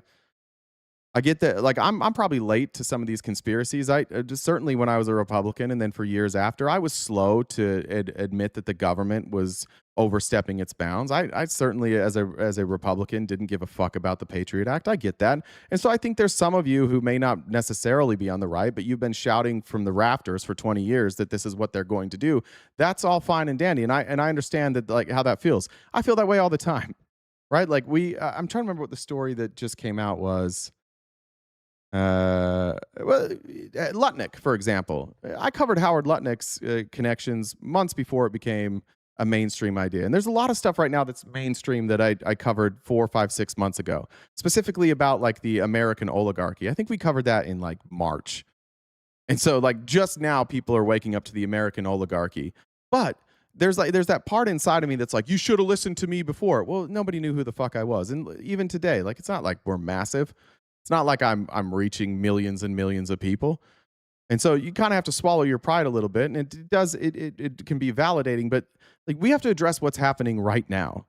I get that. Like, I'm probably late to some of these conspiracies. I just, certainly when I was a Republican, and then for years after, I was slow to admit that the government was overstepping its bounds. I certainly, as a Republican, didn't give a fuck about the Patriot Act. I get that. And so I think there's some of you who may not necessarily be on the right, but you've been shouting from the rafters for 20 years that this is what they're going to do. That's all fine and dandy. And I understand that, like, how that feels. I feel that way all the time, right? Like, I'm trying to remember what the story that just came out was. Lutnick, for example. I covered Howard Lutnick's connections months before it became a mainstream idea. And there's a lot of stuff right now that's mainstream that I covered 4, 5, 6 months ago, specifically about like the American oligarchy. I think we covered that in like March. And so like just now people are waking up to the American oligarchy. But there's that part inside of me that's like, you should have listened to me before. Well, nobody knew who the fuck I was. And even today, like, it's not like we're massive. It's not like I'm reaching millions and millions of people. And so you kind of have to swallow your pride a little bit. And it can be validating, but like, we have to address what's happening right now.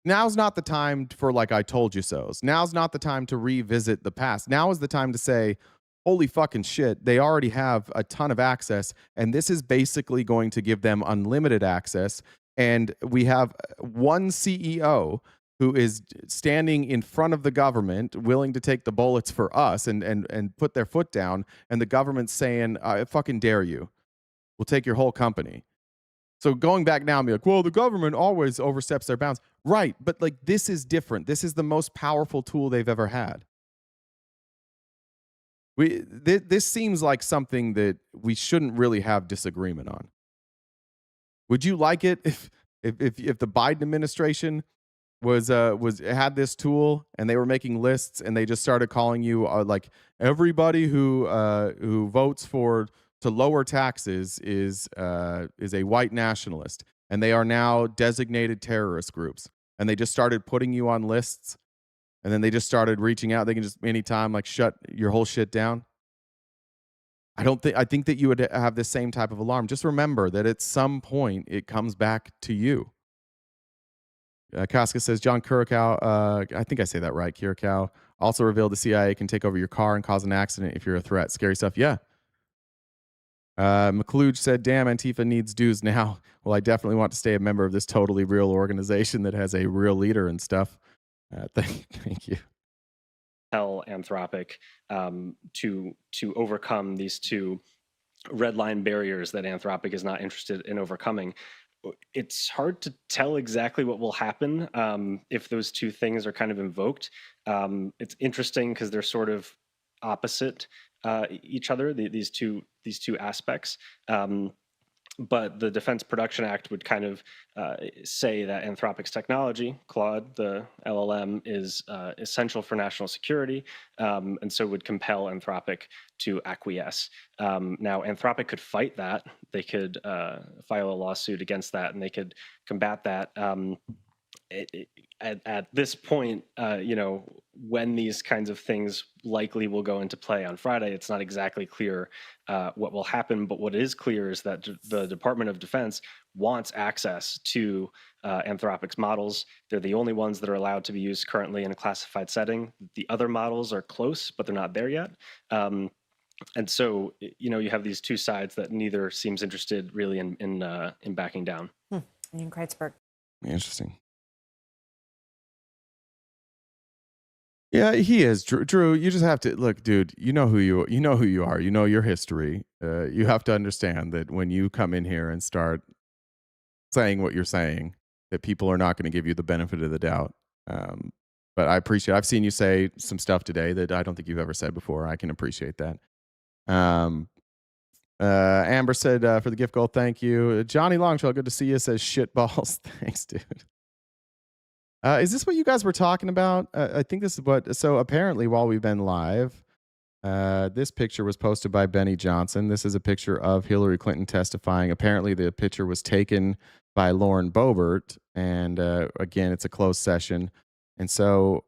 Now's not the time for like, I told you so's. Now's not the time to revisit the past. Now is the time to say, holy fucking shit, they already have a ton of access. And this is basically going to give them unlimited access. And we have one CEO who is standing in front of the government, willing to take the bullets for us and put their foot down, and the government's saying, I fucking dare you. We'll take your whole company. So going back now and be like, well, the government always oversteps their bounds. Right, but like, this is different. This is the most powerful tool they've ever had. This seems like something that we shouldn't really have disagreement on. Would you like it if the Biden administration had this tool and they were making lists and they just started calling you like, everybody who votes to lower taxes is a white nationalist, and they are now designated terrorist groups, and they just started putting you on lists, and then they just started reaching out. They can just anytime like shut your whole shit down. I think that you would have the same type of alarm. Just remember that at some point it comes back to you. Casca says John Kurokow, I think I say that right, Kurokow, also revealed the CIA can take over your car and cause an accident if you're a threat. Scary stuff. Yeah. McCluge said, damn, Antifa needs dues now. Well, I definitely want to stay a member of this totally real organization that has a real leader and stuff. Thank you. Tell Anthropic to overcome these two red line barriers that Anthropic is not interested in overcoming. It's hard to tell exactly what will happen if those two things are kind of invoked. It's interesting because they're sort of opposite each other, these two aspects. But the Defense Production Act would kind of say that Anthropic's technology, Claude, the LLM, is essential for national security, and so would compel Anthropic to acquiesce. Now, Anthropic could fight that. They could file a lawsuit against that, and they could combat that. At this point, when these kinds of things likely will go into play on Friday, it's not exactly clear what will happen. But what is clear is that the Department of Defense wants access to Anthropic's models. They're the only ones that are allowed to be used currently in a classified setting. The other models are close, but they're not there yet. And so, you have these two sides that neither seems interested really in backing down. Ian Kreitzberg. Interesting. Yeah, he is. Drew, you just have to look, dude, you know who you are. You know your history. You have to understand that when you come in here and start saying what you're saying, that people are not going to give you the benefit of the doubt. But I appreciate I've seen you say some stuff today that I don't think you've ever said before. I can appreciate that. Amber said, for the gift gold, thank you. Johnny Longshell, good to see you, says shitballs. Thanks, dude. Is this what you guys were talking about? I think this is what. So apparently, while we've been live, this picture was posted by Benny Johnson. This is a picture of Hillary Clinton testifying. Apparently, the picture was taken by Lauren Boebert, and again, it's a closed session. And so,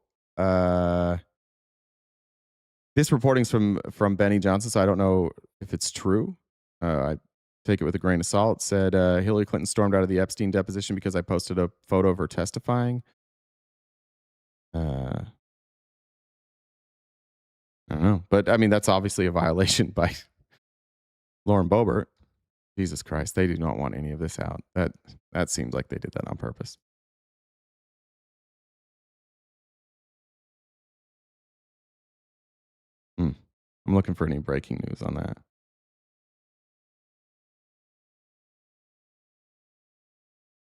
this reporting's from Benny Johnson, so I don't know if it's true. I take it with a grain of salt. Said Hillary Clinton stormed out of the Epstein deposition because I posted a photo of her testifying. I don't know, but I mean that's obviously a violation by Lauren Boebert. Jesus Christ, they do not want any of this out. That seems like they did that on purpose. I'm looking for any breaking news on that.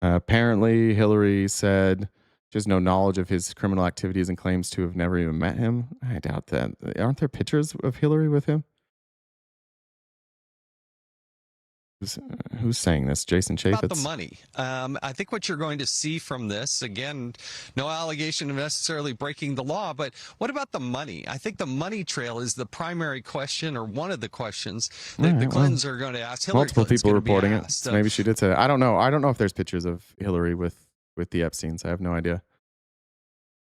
Apparently, Hillary said she has no knowledge of his criminal activities and claims to have never even met him. I doubt that. Aren't there pictures of Hillary with him? Who's saying this? Jason Chaffetz? About the money. I think what you're going to see from this, again, no allegation of necessarily breaking the law, but what about the money? I think the money trail is the primary question, or one of the questions that the Clintons are going to ask. Hillary Multiple Clinton's people going to be reporting it. asked. So maybe she did say that. I don't know. I don't know if there's pictures of Hillary with the Epsteins. I have no idea.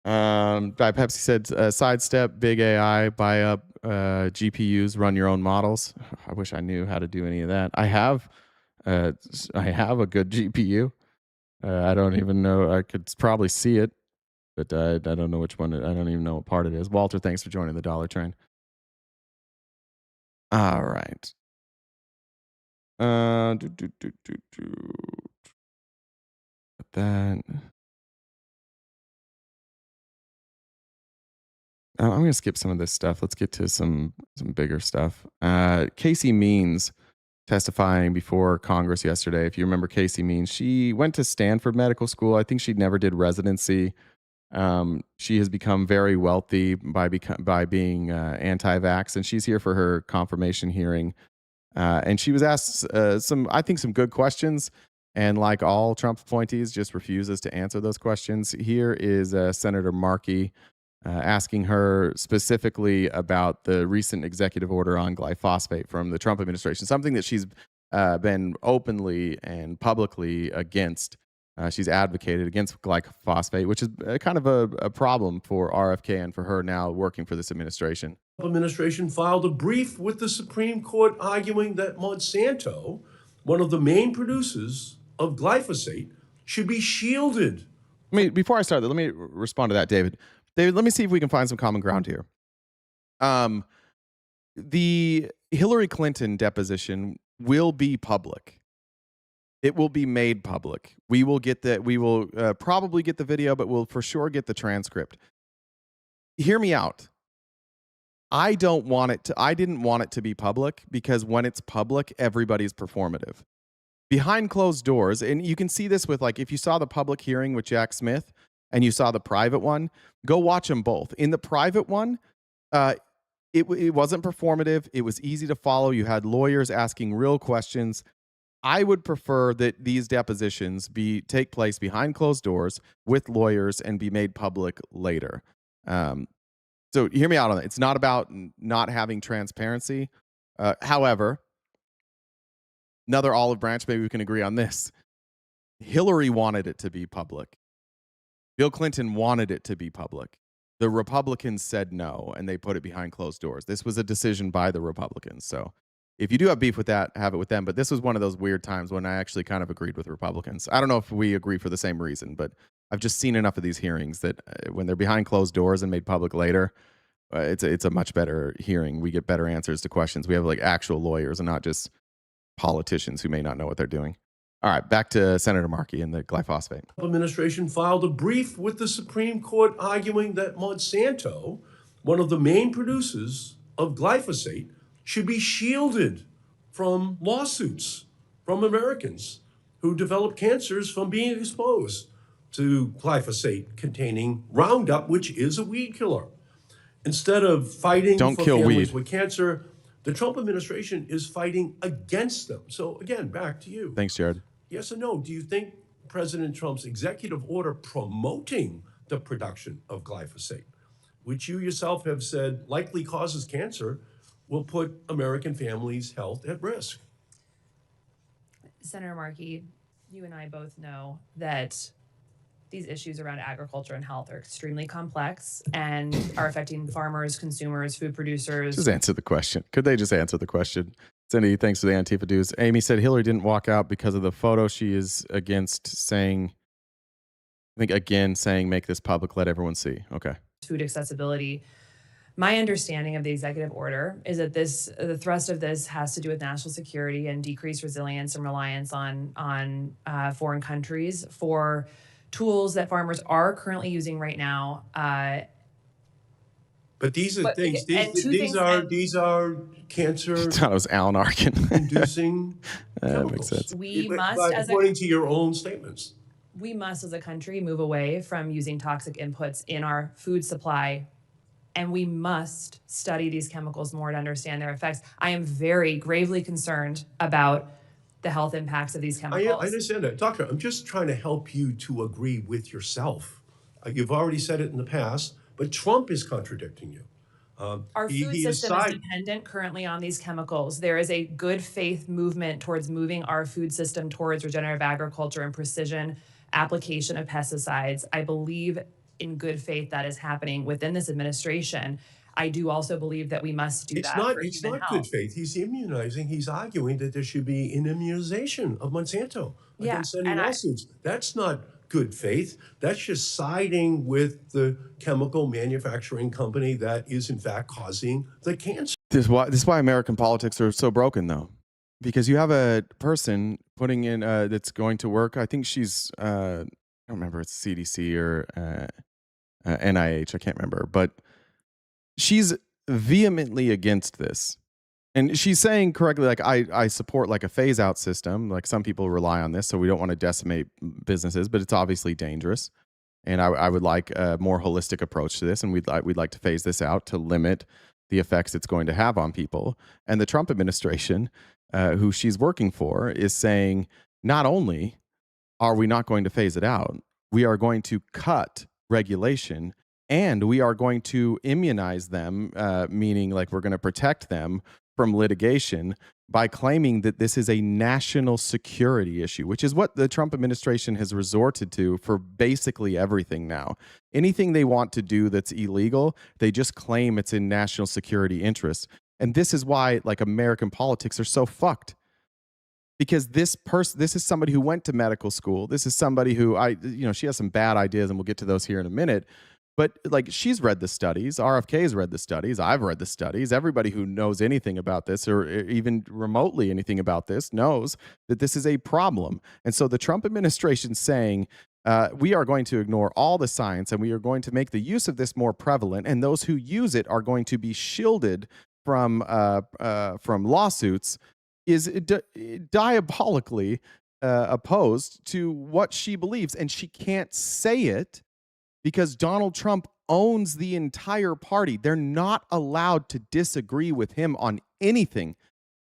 Pepsi said, sidestep, big AI, buy up GPUs, run your own models. I wish I knew how to do any of that. I have a good GPU. I don't even know. I could probably see it, but I don't know which one. I don't even know what part it is. Walter, thanks for joining the Dollar Train. All right. That. I'm going to skip some of this stuff. Let's get to some bigger stuff. Casey Means testifying before Congress yesterday. If you remember Casey Means, she went to Stanford Medical School. I think she'd never did residency. She has become very wealthy by being anti-vax, and she's here for her confirmation hearing. And she was asked some good questions, and like all Trump appointees, just refuses to answer those questions. Here is Senator Markey asking her specifically about the recent executive order on glyphosate from the Trump administration, something that she's been openly and publicly against. She's advocated against glyphosate, which is kind of a problem for RFK and for her now working for this administration. The administration filed a brief with the Supreme Court arguing that Monsanto, one of the main producers of glyphosate, should be shielded Before I start, let me respond to that, David. David, let me see if we can find some common ground here. The Hillary Clinton deposition will be public. It will be made public. We will get the. We will probably get the video, but we'll for sure get the transcript. Hear me out. I didn't want it to be public because when it's public, everybody's performative. Behind closed doors, and you can see this with, like, if you saw the public hearing with Jack Smith and you saw the private one, go watch them both. In the private one, it wasn't performative. It was easy to follow. You had lawyers asking real questions. I would prefer that these depositions take place behind closed doors with lawyers and be made public later. So hear me out on that. It's not about not having transparency. However, another olive branch, maybe we can agree on this. Hillary wanted it to be public. Bill Clinton wanted it to be public. The Republicans said no, and they put it behind closed doors. This was a decision by the Republicans. So if you do have beef with that, have it with them. But this was one of those weird times when I actually kind of agreed with Republicans. I don't know if we agree for the same reason, but I've just seen enough of these hearings that when they're behind closed doors and made public later, it's a much better hearing. We get better answers to questions. We have like actual lawyers and not just politicians who may not know what they're doing. All right, back to Senator Markey and the glyphosate. The administration filed a brief with the Supreme Court arguing that Monsanto, one of the main producers of glyphosate, should be shielded from lawsuits from Americans who develop cancers from being exposed to glyphosate containing Roundup, which is a weed killer. Instead of fighting for families with cancer, the Trump administration is fighting against them. So again, back to you. Thanks, Jared. Yes or no? Do you think President Trump's executive order promoting the production of glyphosate, which you yourself have said likely causes cancer, will put American families' health at risk? Senator Markey, you and I both know that these issues around agriculture and health are extremely complex and are affecting farmers, consumers, food producers. Just answer the question. Could they just answer the question? Cindy, thanks to the Antifa dudes. Amy said Hillary didn't walk out because of the photo she is against, saying, I think again, saying make this public, let everyone see. Okay. Food accessibility. My understanding of the executive order is that the thrust of this has to do with national security and decreased resilience and reliance on foreign countries for tools that farmers are currently using right now. But these are things. These are cancer. I thought it was Alan Arkin. Inducing that makes sense. According to your own statements. We must, as a country, move away from using toxic inputs in our food supply, and we must study these chemicals more to understand their effects. I am very gravely concerned about the health impacts of these chemicals. I understand that. Doctor, I'm just trying to help you to agree with yourself. You've already said it in the past, but Trump is contradicting you. Our food system is dependent currently on these chemicals. There is a good faith movement towards moving our food system towards regenerative agriculture and precision application of pesticides. I believe in good faith that is happening within this administration. I do also believe that we must do that. It's not good faith. He's immunizing. He's arguing that there should be an immunization of Monsanto against any lawsuits. That's not good faith. That's just siding with the chemical manufacturing company that is in fact causing the cancer. This is why American politics are so broken, though, because you have a person putting in that's going to work. I think she's I don't remember, it's CDC or NIH. I can't remember, but she's vehemently against this. And she's saying correctly, like, I support like a phase out system. Like, some people rely on this, so we don't want to decimate businesses, but it's obviously dangerous. And I would like a more holistic approach to this. And we'd like to phase this out to limit the effects it's going to have on people. And the Trump administration, who she's working for, is saying, not only are we not going to phase it out, we are going to cut regulation, and we are going to immunize them, meaning like we're going to protect them from litigation by claiming that this is a national security issue, which is what the Trump administration has resorted to for basically everything now. Anything they want to do that's illegal, they just claim it's in national security interests. And this is why, like, American politics are so fucked. because this is somebody who went to medical school. This is somebody who she has some bad ideas, and we'll get to those here in a minute. But like, she's read the studies. RFK's read the studies. I've read the studies. Everybody who knows anything about this, or even remotely anything about this, knows that this is a problem. And so the Trump administration saying, we are going to ignore all the science, and we are going to make the use of this more prevalent, and those who use it are going to be shielded from lawsuits, is diabolically opposed to what she believes. And she can't say it because Donald Trump owns the entire party. They're not allowed to disagree with him on anything.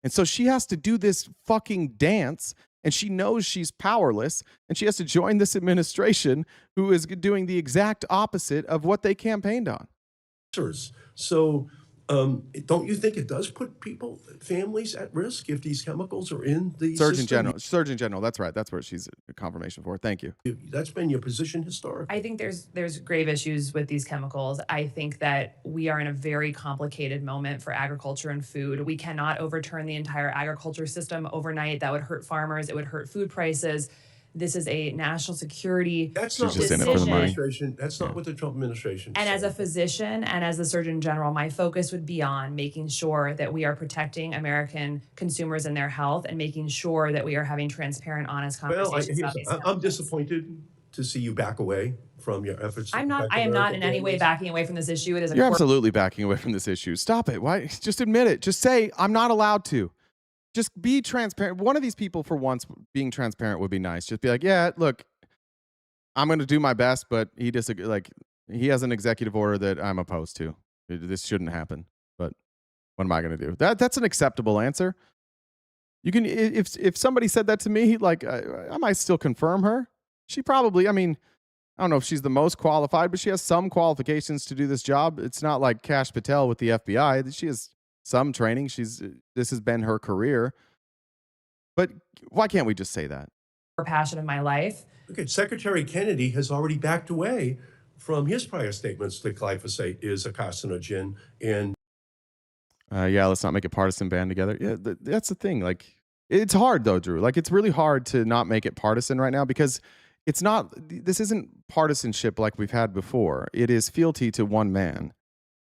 And so she has to do this fucking dance, and she knows she's powerless, and she has to join this administration who is doing the exact opposite of what they campaigned on. So don't you think it does put families at risk if these chemicals are in the Surgeon General, that's right. That's what she's a confirmation for. Thank you. That's been your position historically. I think there's grave issues with these chemicals. I think that we are in a very complicated moment for agriculture and food. We cannot overturn the entire agriculture system overnight. That would hurt farmers. It would hurt food prices. This is a national security That's not decision. what the Trump administration. That's not what the Trump administration. And as a physician and as the Surgeon General, my focus would be on making sure that we are protecting American consumers and their health, and making sure that we are having transparent, honest conversations about these I'm disappointed to see you back away from your efforts. I am not in any way backing away from this issue. It is You're absolutely backing away from this issue. Stop it. Why? Just admit it. Just say, I'm not allowed to. Just be transparent. One of these people, for once, being transparent would be nice. Just be like, yeah, look, I'm going to do my best, but he has an executive order that I'm opposed to. This shouldn't happen. But what am I going to do? That's an acceptable answer. You can, if somebody said that to me, like, I might still confirm her. She probably, I don't know if she's the most qualified, but she has some qualifications to do this job. It's not like Kash Patel with the FBI. She has some training. This has been her career. But why can't we just say that? Passion of my life. Okay, Secretary Kennedy has already backed away from his prior statements that glyphosate is a carcinogen. And let's not make a partisan band together. Yeah, that's the thing. Like, it's hard though, Drew. Like, it's really hard to not make it partisan right now, because this isn't partisanship like we've had before. It is fealty to one man.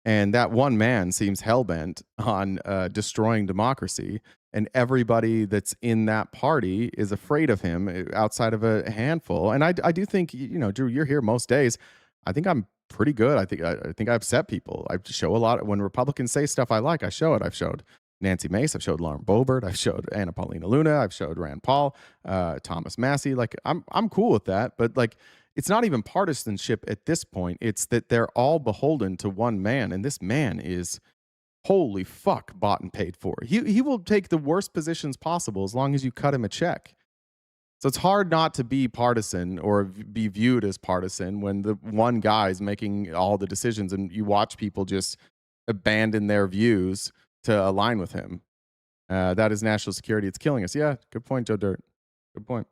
And that one man seems hellbent on destroying democracy. And everybody that's in that party is afraid of him, outside of a handful. And I do think, Drew, you're here most days. I think I'm pretty good. I think I upset people. I show a lot. When Republicans say stuff I like, I show it. I've showed Nancy Mace. I've showed Lauren Boebert. I've showed Anna Paulina Luna. I've showed Rand Paul, Thomas Massey. Like, I'm cool with that. But like, it's not even partisanship at this point. It's that they're all beholden to one man, and this man is, holy fuck, bought and paid for. He will take the worst positions possible as long as you cut him a check. So it's hard not to be partisan or be viewed as partisan when the one guy's making all the decisions, and you watch people just abandon their views to align with him. That is national security. It's killing us. Yeah, good point, Joe Dirt. Good point.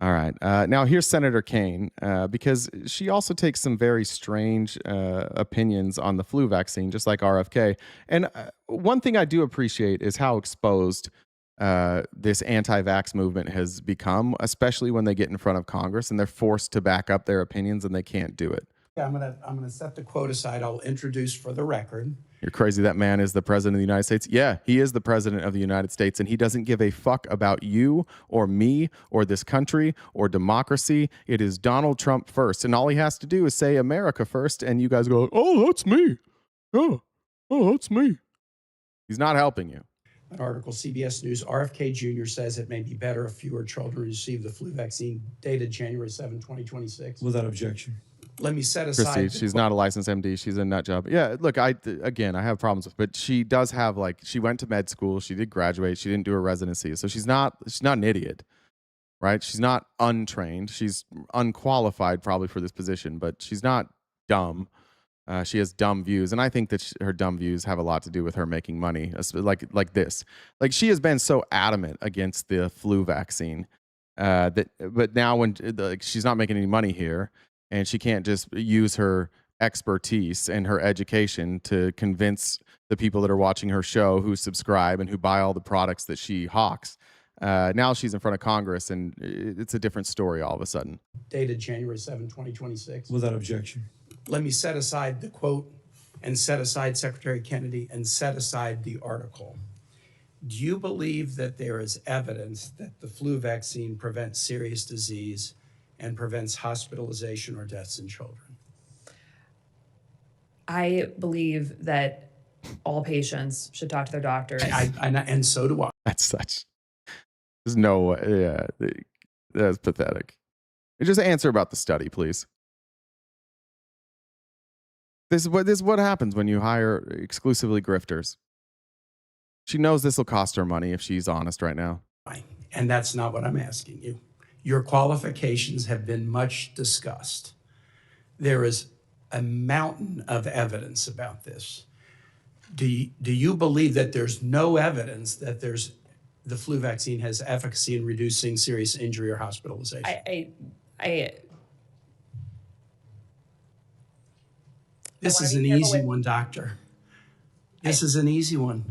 All right. Now here's Senator Kaine, because she also takes some very strange opinions on the flu vaccine, just like RFK. And one thing I do appreciate is how exposed this anti-vax movement has become, especially when they get in front of Congress and they're forced to back up their opinions and they can't do it. Yeah, I'm gonna set the quote aside. I'll introduce for the record. You're crazy. That man is the president of the United States. Yeah, he is the president of the United States, and he doesn't give a fuck about you or me or this country or democracy. It is Donald Trump first, and all he has to do is say America first, and you guys go, oh, that's me. Oh, that's me. He's not helping you. An article, CBS News, RFK Jr. says it may be better if fewer children receive the flu vaccine, dated January 7, 2026. Without objection. Let me set aside. Christy, she's not a licensed MD. She's a nut job. Yeah, look, I have problems with, but she does have, like, she went to med school. She did graduate. She didn't do her residency. So she's not an idiot, right? She's not untrained. She's unqualified probably for this position, but she's not dumb. She has dumb views. And I think that her dumb views have a lot to do with her making money, like this. Like, she has been so adamant against the flu vaccine but now when she's not making any money here, and she can't just use her expertise and her education to convince the people that are watching her show, who subscribe and who buy all the products that she hawks, Now she's in front of Congress, and it's a different story all of a sudden. Dated January 7, 2026. Without objection. Let me set aside the quote and set aside Secretary Kennedy and set aside the article. Do you believe that there is evidence that the flu vaccine prevents serious disease and prevents hospitalization or deaths in children? I believe that all patients should talk to their doctors. And so do I. That's such. There's no. Yeah, that's pathetic. Just answer about the study, please. This is what happens when you hire exclusively grifters. She knows this will cost her money if she's honest right now. And that's not what I'm asking you. Your qualifications have been much discussed. There is a mountain of evidence about this. Do you believe that there's no evidence that the flu vaccine has efficacy in reducing serious injury or hospitalization? This is an easy one, doctor. This is an easy one.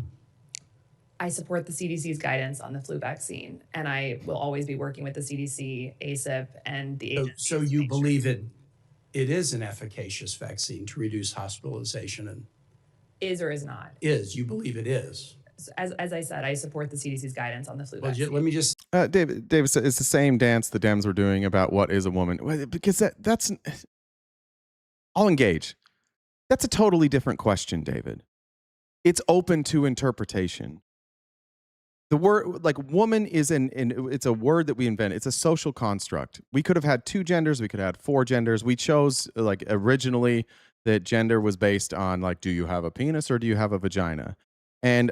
I support the CDC's guidance on the flu vaccine, and I will always be working with the CDC, ACIP, and the agency. So you believe it is an efficacious vaccine to reduce hospitalization? And is or is not? You believe it is? As I said, I support the CDC's guidance on the flu vaccine. Let me just... David said it's the same dance the Dems were doing about what is a woman. Because that's... I'll engage. That's a totally different question, David. It's open to interpretation. The word, like woman, it's a word that we invent. It's a social construct. We could have had 2 genders. We could have had 4 genders. We chose, like, originally that gender was based on, like, do you have a penis or do you have a vagina? And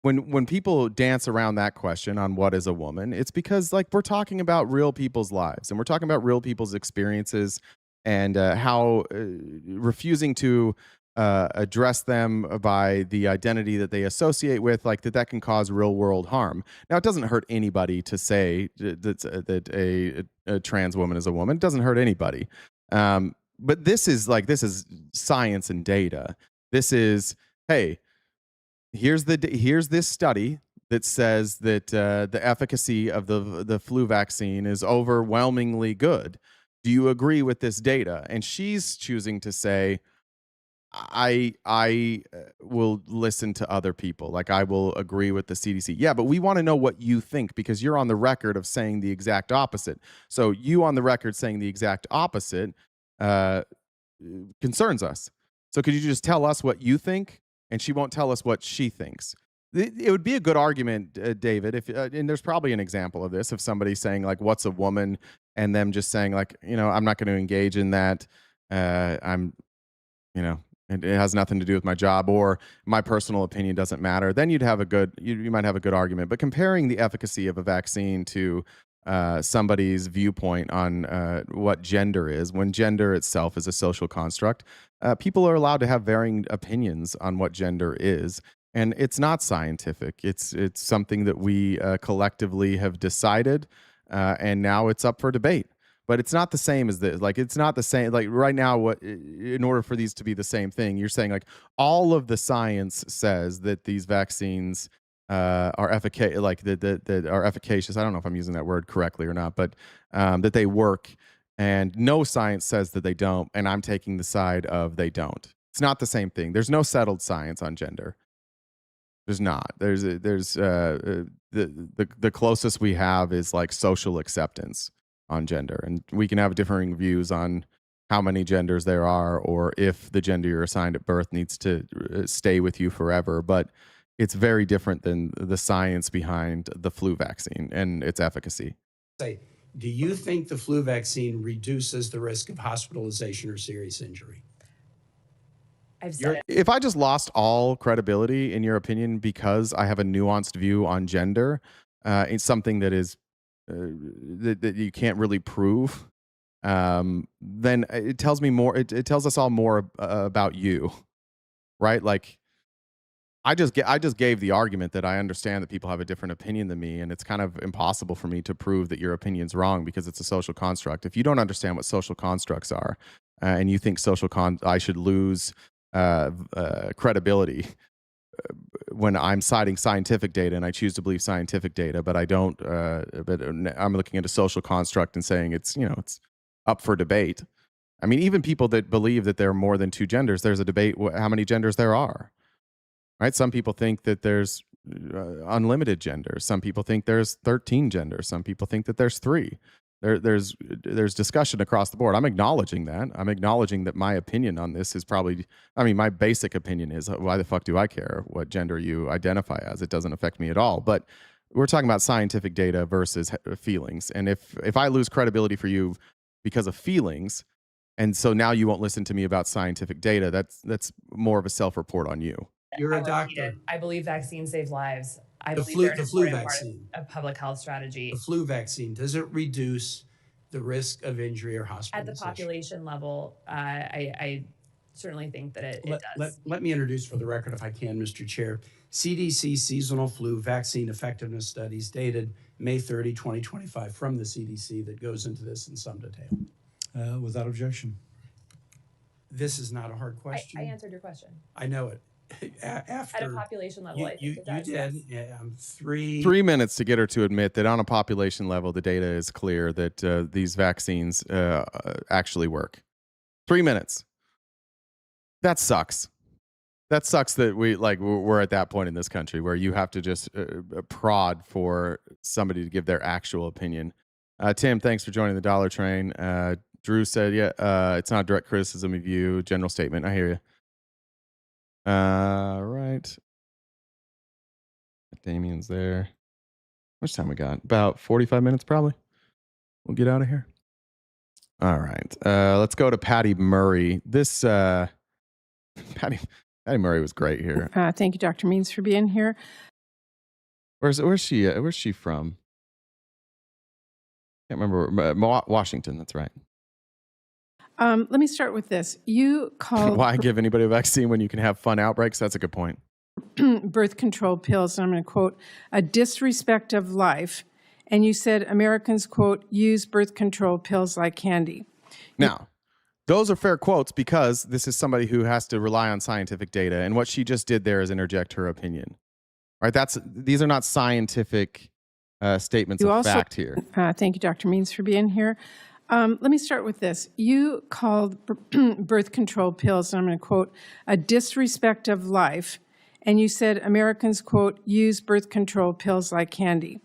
when people dance around that question on what is a woman, it's because, like, we're talking about real people's lives and we're talking about real people's experiences and how refusing to address them by the identity that they associate with, like that can cause real world harm. Now, it doesn't hurt anybody to say that a trans woman is a woman. It doesn't hurt anybody. But this is science and data. This is, hey, here's this study that says that the efficacy of the flu vaccine is overwhelmingly good. Do you agree with this data? And she's choosing to say, I will listen to other people. Like, I will agree with the CDC. Yeah, but we want to know what you think because you're on the record of saying the exact opposite. So you on the record saying the exact opposite concerns us. So could you just tell us what you think? And she won't tell us what she thinks. It would be a good argument, David, if and there's probably an example of this, of somebody saying, like, what's a woman? And them just saying, like, I'm not going to engage in that. It has nothing to do with my job, or my personal opinion doesn't matter. Then you'd have you might have a good argument. But comparing the efficacy of a vaccine to somebody's viewpoint on what gender is, when gender itself is a social construct, people are allowed to have varying opinions on what gender is. And it's not scientific. It's something that we collectively have decided, and now it's up for debate. But it's not the same as this. Like, it's not the same. Like, right now, in order for these to be the same thing, you're saying, like, all of the science says that these vaccines are efficacious. Like, that are efficacious. I don't know if I'm using that word correctly or not, but that they work. And no science says that they don't. And I'm taking the side of they don't. It's not the same thing. There's no settled science on gender. There's not. There's the closest we have is, like, social acceptance on gender, and we can have differing views on how many genders there are, or if the gender you're assigned at birth needs to stay with you forever. But it's very different than the science behind the flu vaccine and its efficacy. Do you think the flu vaccine reduces the risk of hospitalization or serious injury? I've said it. If I just lost all credibility in your opinion because I have a nuanced view on gender, it's something that is that you can't really prove, then it tells me more. It tells us all more about you, right? Like, I just gave the argument that I understand that people have a different opinion than me, and it's kind of impossible for me to prove that your opinion's wrong because it's a social construct. If you don't understand what social constructs are, and you think I should lose credibility when I'm citing scientific data, and I choose to believe scientific data, but I don't. But I'm looking at a social construct and saying it's it's up for debate. I mean, even people that believe that there are more than two genders, there's a debate how many genders there are. Right? Some people think that there's unlimited genders. Some people think there's 13 genders. Some people think that there's 3. There's discussion across the board. I'm acknowledging that. I'm acknowledging that my opinion on this is probably, I mean, my basic opinion is, why the fuck do I care what gender you identify as? It doesn't affect me at all. But we're talking about scientific data versus feelings. And if I lose credibility for you because of feelings, and so now you won't listen to me about scientific data, that's more of a self-report on you. You're a doctor. I believe vaccines save lives. I The believe flu- they're an the flu important vaccine. part of public health strategy. The flu vaccine, does it reduce the risk of injury or At the hospitalization? population level, I certainly think that it does. Let me introduce for the record, if I can, Mr. Chair, CDC seasonal flu vaccine effectiveness studies dated May 30, 2025 from the CDC that goes into this in some detail. Without objection. This is not a hard question. I answered your question. I know it. After At a population level, I think it does. you did. Yeah, 3 minutes to get her to admit that on a population level, the data is clear that these vaccines actually work. 3 minutes. That sucks. That sucks that we're at that point in this country where you have to just prod for somebody to give their actual opinion. Tim, thanks for joining the Dollar Train. Drew said, yeah, it's not direct criticism of you, general statement. I hear you. Right. Damien's there. How much time we got? About 45 minutes, probably. We'll get out of here. All right. Let's go to Patty Murray. This Patty Murray was great here. Thank you, Dr. Means, for being here. Where's she from? Can't remember. Washington. That's right. Let me start with this. You called why give anybody a vaccine when you can have fun outbreaks? That's a good point. birth control pills, and I'm going to quote, a disrespect of life. And you said Americans, quote, use birth control pills like candy. Now, those are fair quotes because this is somebody who has to rely on scientific data. And what she just did there is interject her opinion. Right? These are not scientific statements of fact here. Thank you, Dr. Means, for being here. Let me start with this. You called birth control pills, and I'm going to quote, a disrespect of life. And you said Americans, quote, use birth control pills like candy.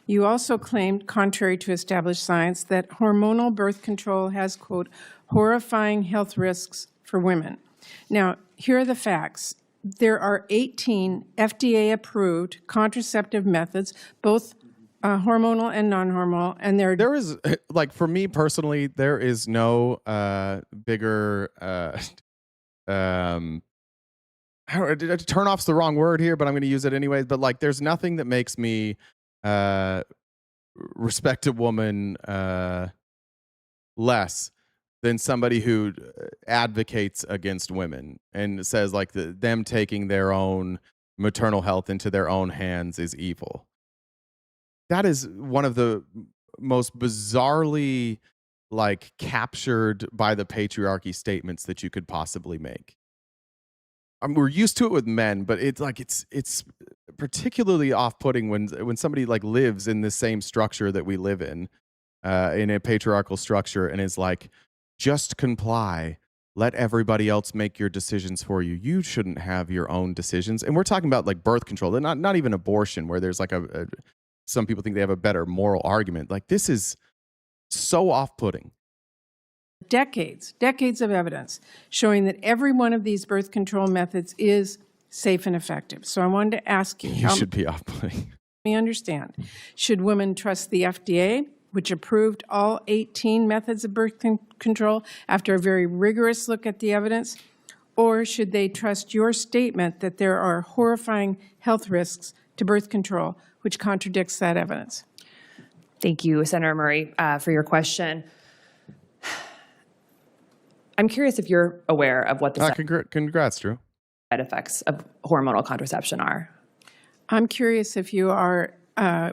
You also claimed, contrary to established science, that hormonal birth control has, quote, horrifying health risks for women. Now, here are the facts. There are 18 FDA-approved contraceptive methods, both hormonal and non-hormonal, and there is, like, for me personally, there is no bigger turn off's the wrong word here, but I'm going to use it anyways. But like, there's nothing that makes me respect a woman less than somebody who advocates against women and says like them taking their own maternal health into their own hands is evil. That is one of the most bizarrely like captured by the patriarchy statements that you could possibly make. We're used to it with men, but it's like it's particularly off-putting when somebody like lives in the same structure that we live in a patriarchal structure, and is like, just comply. Let everybody else make your decisions for you. You shouldn't have your own decisions. And we're talking about like birth control, not even abortion, where there's like some people think they have a better moral argument. Like, this is so off-putting. decades of evidence showing that every one of these birth control methods is safe and effective. So I wanted to ask you. You should be off-putting. Let me understand. Should women trust the FDA, which approved all 18 methods of birth control after a very rigorous look at the evidence? Or should they trust your statement that there are horrifying health risks to birth control, which contradicts that evidence? Thank you, Senator Murray, for your question. I'm curious if you're aware of what the congrats, Drew. Side effects of hormonal contraception are. I'm curious if you are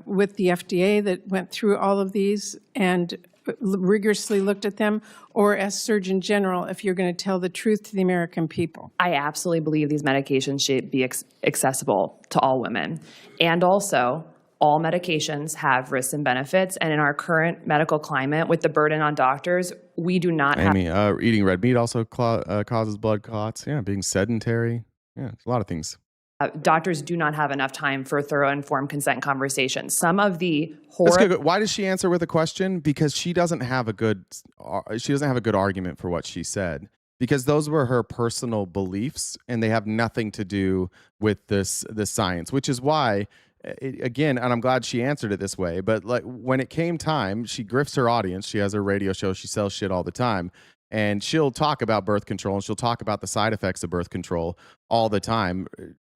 with the FDA that went through all of these and rigorously looked at them, or as Surgeon General, if you're going to tell the truth to the American people? I absolutely believe these medications should be accessible to all women. And also, all medications have risks and benefits. And in our current medical climate, with the burden on doctors, we do not have... eating red meat also causes blood clots. Yeah, being sedentary. Yeah, it's a lot of things. Doctors do not have enough time for thorough informed consent conversations. Some of the Why does she answer with a question? Because she doesn't have a good argument for what she said. Because those were her personal beliefs, and they have nothing to do with the science. Which is why, again, and I'm glad she answered it this way. But like when it came time, she grifts her audience. She has her radio show. She sells shit all the time. And she'll talk about birth control, and she'll talk about the side effects of birth control all the time,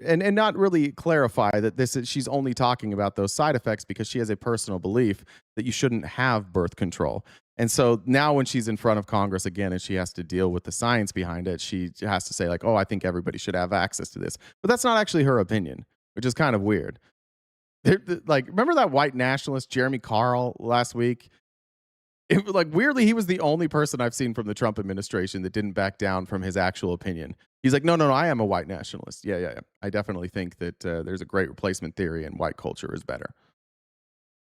and not really clarify that she's only talking about those side effects because she has a personal belief that you shouldn't have birth control. And so now when she's in front of Congress again and she has to deal with the science behind it, she has to say like, oh, I think everybody should have access to this. But that's not actually her opinion, which is kind of weird. Like, remember that white nationalist Jeremy Carl last week? Weirdly, he was the only person I've seen from the Trump administration that didn't back down from his actual opinion. He's like, no, I am a white nationalist. Yeah. I definitely think that there's a great replacement theory and white culture is better.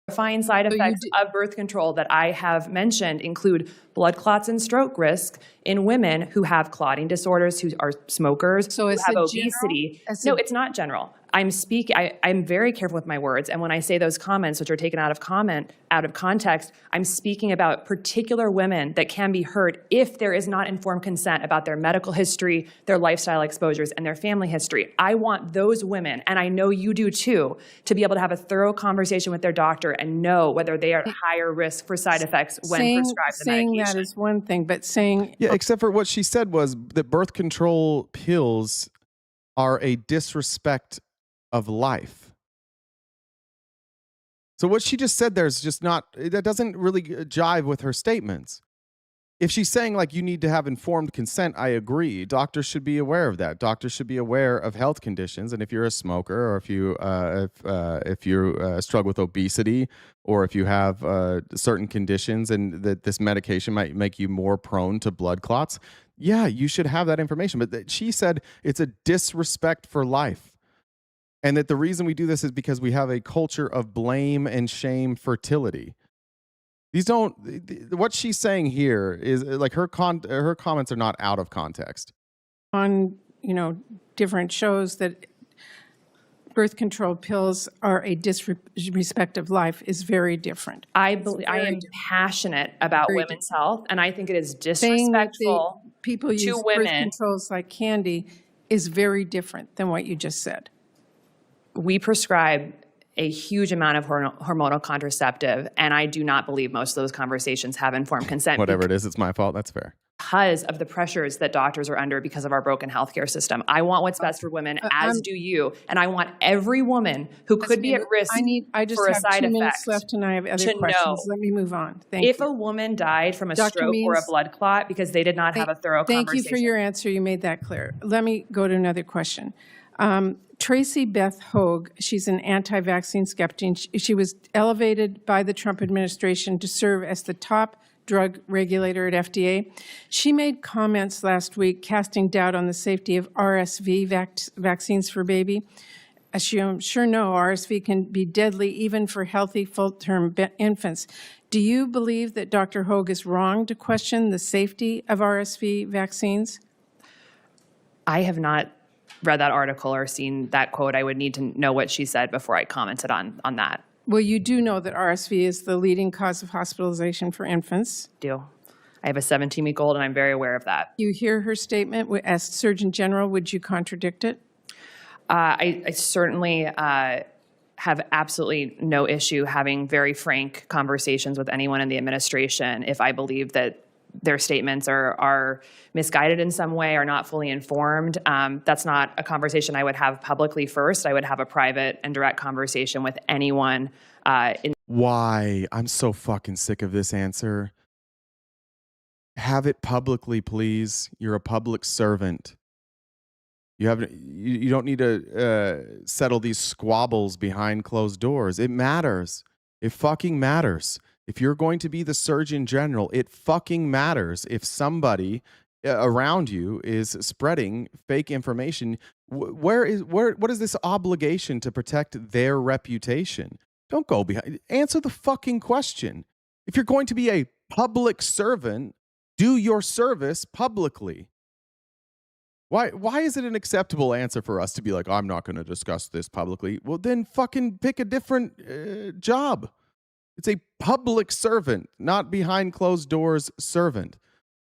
Defined side effects of birth control that I have mentioned include blood clots and stroke risk in women who have clotting disorders, who are smokers, who have obesity. No, it's not general. I'm very careful with my words, and when I say those comments, which are taken out of context, I'm speaking about particular women that can be hurt if there is not informed consent about their medical history, their lifestyle exposures, and their family history. I want those women, and I know you do too, to be able to have a thorough conversation with their doctor and know whether they are at higher risk for side effects when prescribed the medication. Saying that is one thing, but saying... Yeah, except for what she said was that birth control pills are a disrespect of life. So what she just said there is just not, that doesn't really jive with her statements. If she's saying like you need to have informed consent, I agree. Doctors should be aware of that. Doctors should be aware of health conditions, and if you're a smoker, or if you struggle with obesity, or if you have certain conditions, and that this medication might make you more prone to blood clots, yeah, you should have that information. But she said it's a disrespect for life. And that the reason we do this is because we have a culture of blame and shame fertility. What she's saying here is like her comments are not out of context. On, different shows that birth control pills are a disrespect of life is very different. I am passionate about women's health, and I think it is disrespectful people use to women. Birth controls like candy is very different than what you just said. We prescribe a huge amount of hormonal contraceptive, and I do not believe most of those conversations have informed consent. Whatever it is, it's my fault. That's fair. Because of the pressures that doctors are under because of our broken healthcare system. I want what's best for women, as do you. And I want every woman who could be at risk for a side effect. 2 minutes left, and I have other questions. Let me move on. Thank you. If a woman died from a stroke or a blood clot because they did not have a thorough conversation. Thank you for your answer. You made that clear. Let me go to another question. Tracy Beth Hogue, she's an anti-vaccine skeptic. She was elevated by the Trump administration to serve as the top drug regulator at FDA. She made comments last week casting doubt on the safety of RSV vaccines for baby. As you sure know, RSV can be deadly even for healthy full-term infants. Do you believe that Dr. Hogue is wrong to question the safety of RSV vaccines? I have not read that article or seen that quote. I would need to know what she said before I commented on that. Well, you do know that RSV is the leading cause of hospitalization for infants. Do. I have a 17-week-old, and I'm very aware of that. You hear her statement as Surgeon General. Would you contradict it? I certainly have absolutely no issue having very frank conversations with anyone in the administration if I believe that their statements are misguided in some way, are not fully informed. That's not a conversation I would have publicly first. I would have a private and direct conversation with anyone. Why? I'm so fucking sick of this answer. Have it publicly, please. You're a public servant. You don't need to settle these squabbles behind closed doors. It matters. It fucking matters. If you're going to be the Surgeon General, it fucking matters if somebody around you is spreading fake information. What is this obligation to protect their reputation? Don't go behind. Answer the fucking question. If you're going to be a public servant, do your service publicly. Why is it an acceptable answer for us to be like, I'm not going to discuss this publicly? Well, then fucking pick a different job. It's a public servant, not behind closed doors servant.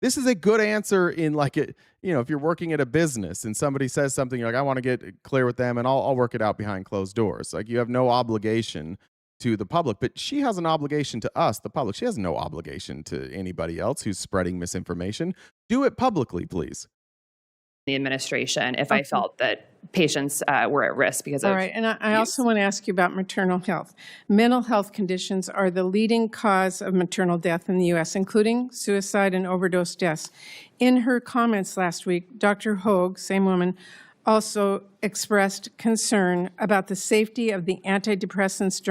This is a good answer in like if you're working at a business and somebody says something, you're like, I want to get clear with them and I'll work it out behind closed doors. Like you have no obligation to the public, but she has an obligation to us, the public. She has no obligation to anybody else who's spreading misinformation. Do it publicly, please. The administration, if I felt that patients were at risk because of. All right, and I also want to ask you about maternal health. Mental health conditions are the leading cause of maternal death in the U.S., including suicide and overdose deaths. In her comments last week, Dr. Hogue, same woman, also expressed concern about the safety of the antidepressants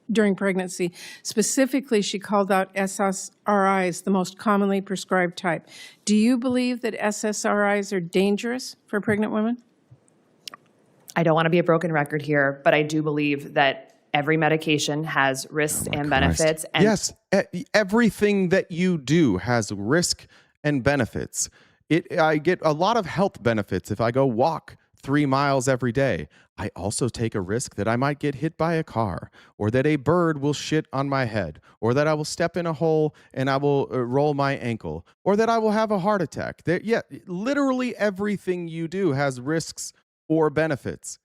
during pregnancy. Specifically, she called out SSRIs, the most commonly prescribed type. Do you believe that SSRIs are dangerous for pregnant women? I don't want to be a broken record here, but I do believe that every medication has risks and benefits. And yes, everything that you do has risk and benefits. I get a lot of health benefits if I go walk 3 miles every day. I also take a risk that I might get hit by a car, or that a bird will shit on my head, or that I will step in a hole and I will roll my ankle, or that I will have a heart attack. Literally everything you do has risks or benefits.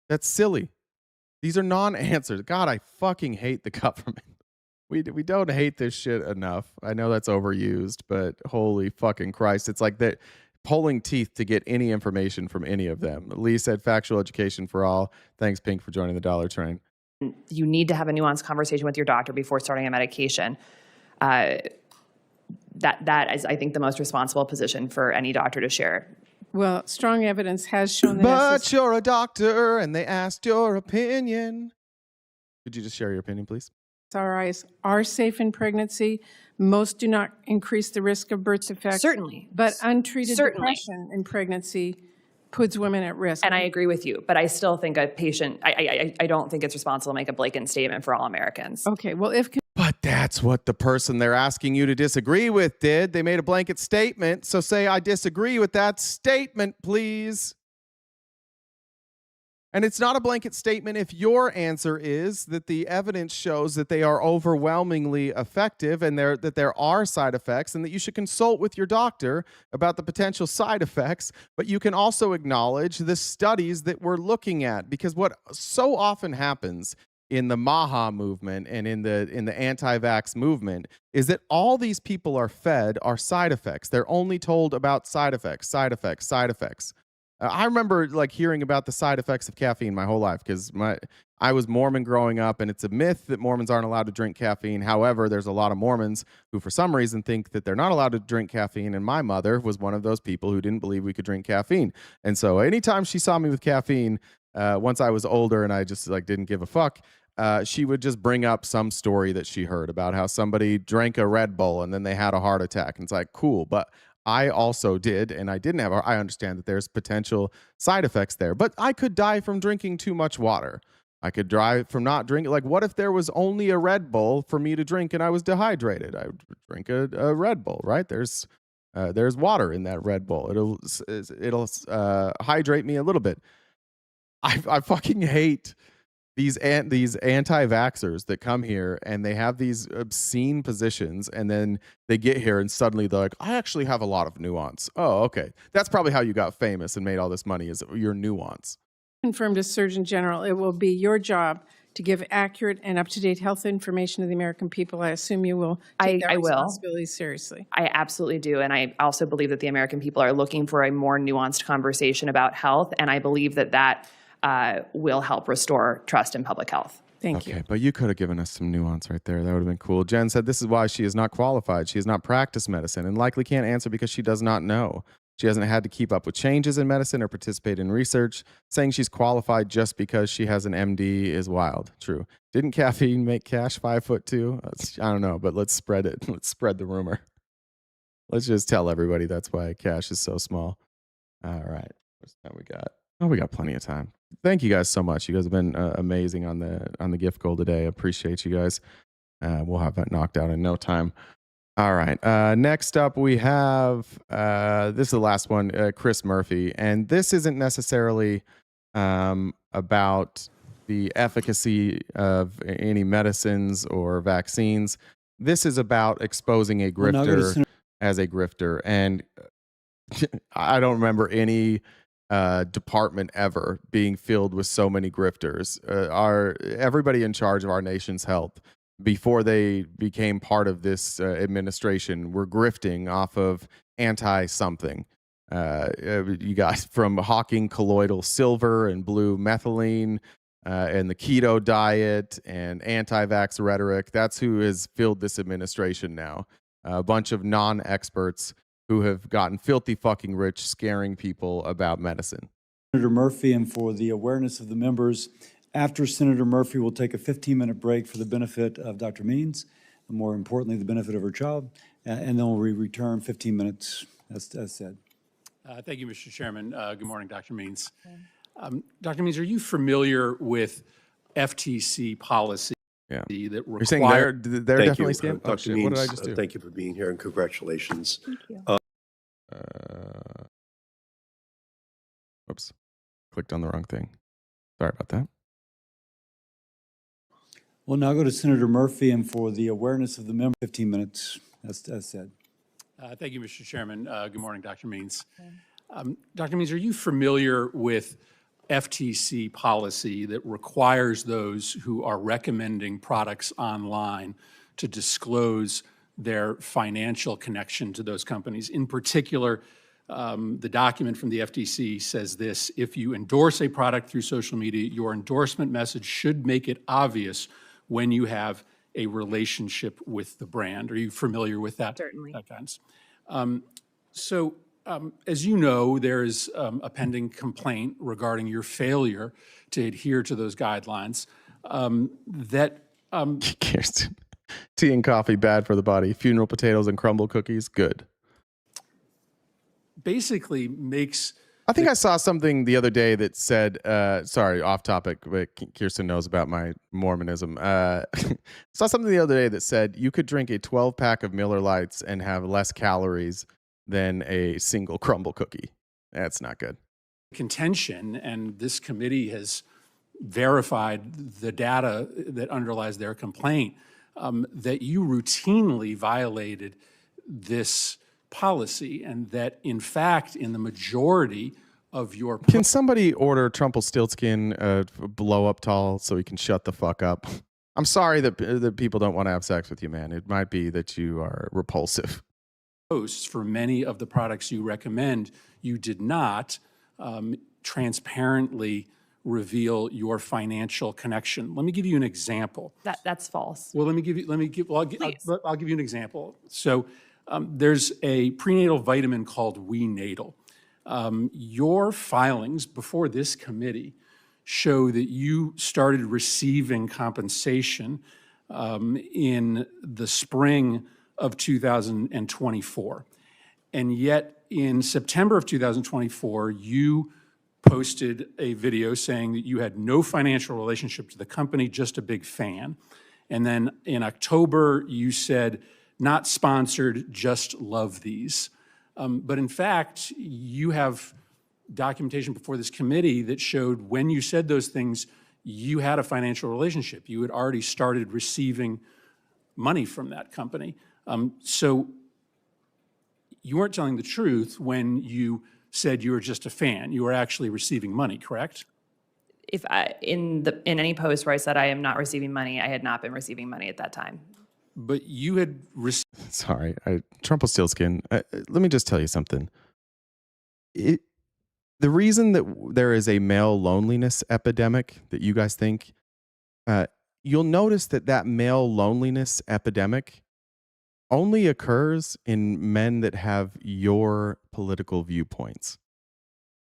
That's silly. These are non-answers. God, I fucking hate the government. We don't hate this shit enough. I know that's overused, but holy fucking Christ. It's like that pulling teeth to get any information from any of them. Lee said factual education for all. Thanks, Pink, for joining the Dollar Train. you need to have a nuanced conversation with your doctor before starting a medication. That is, I think, the most responsible position for any doctor to share. Well, strong evidence has shown that. But you're a doctor, and they asked your opinion. Could you just share your opinion, please? SSRIs are safe in pregnancy. Most do not increase the risk of birth defects. Certainly. But untreated depression in pregnancy puts women at risk. And I agree with you, but I still think a patient, I don't think it's responsible to make a blatant statement for all Americans. Okay, well, if... But that's what the person they're asking you to disagree with did. They made a blanket statement, so say, I disagree with that statement, please. And it's not a blanket statement if your answer is that the evidence shows that they are overwhelmingly effective and that there are side effects and that you should consult with your doctor about the potential side effects. But you can also acknowledge the studies that we're looking at, because what so often happens in the MAHA movement and in the anti-vax movement is that all these people are fed are side effects. They're only told about side effects, side effects, side effects. I remember like hearing about the side effects of caffeine my whole life because I was Mormon growing up, and it's a myth that Mormons aren't allowed to drink caffeine. However, there's a lot of Mormons who for some reason think that they're not allowed to drink caffeine, and my mother was one of those people who didn't believe we could drink caffeine. And so anytime she saw me with caffeine, once I was older and I just like didn't give a fuck, she would just bring up some story that she heard about how somebody drank a Red Bull and then they had a heart attack. And it's like, cool, but I also did, and I didn't have. I understand that there's potential side effects there, but I could die from drinking too much water. I could die from not drinking. Like, what if there was only a Red Bull for me to drink and I was dehydrated? I would drink a Red Bull, right? There's water in that Red Bull. It'll hydrate me a little bit. I fucking hate these anti-vaxxers that come here and they have these obscene positions, and then they get here and suddenly they're like, I actually have a lot of nuance. Oh, okay. That's probably how you got famous and made all this money, is your nuance. Confirmed as Surgeon General, it will be your job to give accurate and up-to-date health information to the American people. I assume you will take that responsibility seriously. I absolutely do. And I also believe that the American people are looking for a more nuanced conversation about health. And I believe that will help restore trust in public health. Thank you. Okay, but you could have given us some nuance right there. That would have been cool. Jen said this is why she is not qualified. She has not practiced medicine and likely can't answer because she does not know. She hasn't had to keep up with changes in medicine or participate in research. Saying she's qualified just because she has an MD is wild. True. Didn't caffeine make Cash 5'2"? I don't know, but let's spread it. Let's spread the rumor. Let's just tell everybody that's why Cash is so small. All right. What's that we got? Oh, we got plenty of time. Thank you guys so much. You guys have been amazing on the gift goal today. Appreciate you guys. We'll have that knocked out in no time. All right. Next up, we have this is the last one, Chris Murphy, and this isn't necessarily about the efficacy of any medicines or vaccines. This is about exposing a grifter as a grifter, and I don't remember any department ever being filled with so many grifters. Everybody in charge of our nation's health before they became part of this administration were grifting off of anti-something. You guys from hawking colloidal silver and blue methylene and the keto diet and anti-vax rhetoric. That's who has filled this administration now. A bunch of non-experts who have gotten filthy fucking rich scaring people about medicine. Senator Murphy, and for the awareness of the members, after Senator Murphy, we'll take a 15-minute break for the benefit of Dr. Means, and more importantly, the benefit of her child, and then we'll return 15 minutes, as said. Thank you, Mr. Chairman. Good morning, Dr. Means. Dr. Means, are you familiar with FTC policy that You're saying they're definitely scam? Oh, shit. What did I just do? Thank you for being here and congratulations. Thank you. Oops. Clicked on the wrong thing. Sorry about that. We'll now go to Senator Murphy, and for the awareness of the member, 15 minutes, as said. Thank you, Mr. Chairman. Good morning, Dr. Means. Dr. Means, are you familiar with FTC policy that requires those who are recommending products online to disclose their financial connection to those companies? In particular, the document from the FTC says this: if you endorse a product through social media, your endorsement message should make it obvious when you have a relationship with the brand. Are you familiar with that? Certainly. That guidance? As you know, there is a pending complaint regarding your failure to adhere to those guidelines. Kirsten, tea and coffee bad for the body. Funeral potatoes and crumble cookies good. Basically makes. I think I saw something the other day that said, sorry, off topic, but Kirsten knows about my Mormonism. Saw something the other day that said you could drink a 12-pack of Miller Lights and have less calories than a single crumble cookie. That's not good. Contention, and this committee has verified the data that underlies their complaint, that you routinely violated this policy, and that in fact, in the majority of your... Can somebody order Trumpelstiltskin blow up tall so he can shut the fuck up? I'm sorry that people don't want to have sex with you, man. It might be that you are repulsive. Posts for many of the products you recommend, you did not transparently reveal your financial connection. Let me give you an example. That's false. Well, I'll give you an example. So there's a prenatal vitamin called WeNatal. Your filings before this committee show that you started receiving compensation in the spring of 2024. And yet in September of 2024, you posted a video saying that you had no financial relationship to the company, just a big fan. And then in October, you said, not sponsored, just love these. But in fact, you have documentation before this committee that showed when you said those things, you had a financial relationship. You had already started receiving money from that company. So you weren't telling the truth when you said you were just a fan. You were actually receiving money, correct? If in any post where I said I am not receiving money, I had not been receiving money at that time. But you had Sorry, Trumpelstiltskin. Let me just tell you something. The reason that there is a male loneliness epidemic that you guys think, you'll notice that male loneliness epidemic only occurs in men that have your political viewpoints.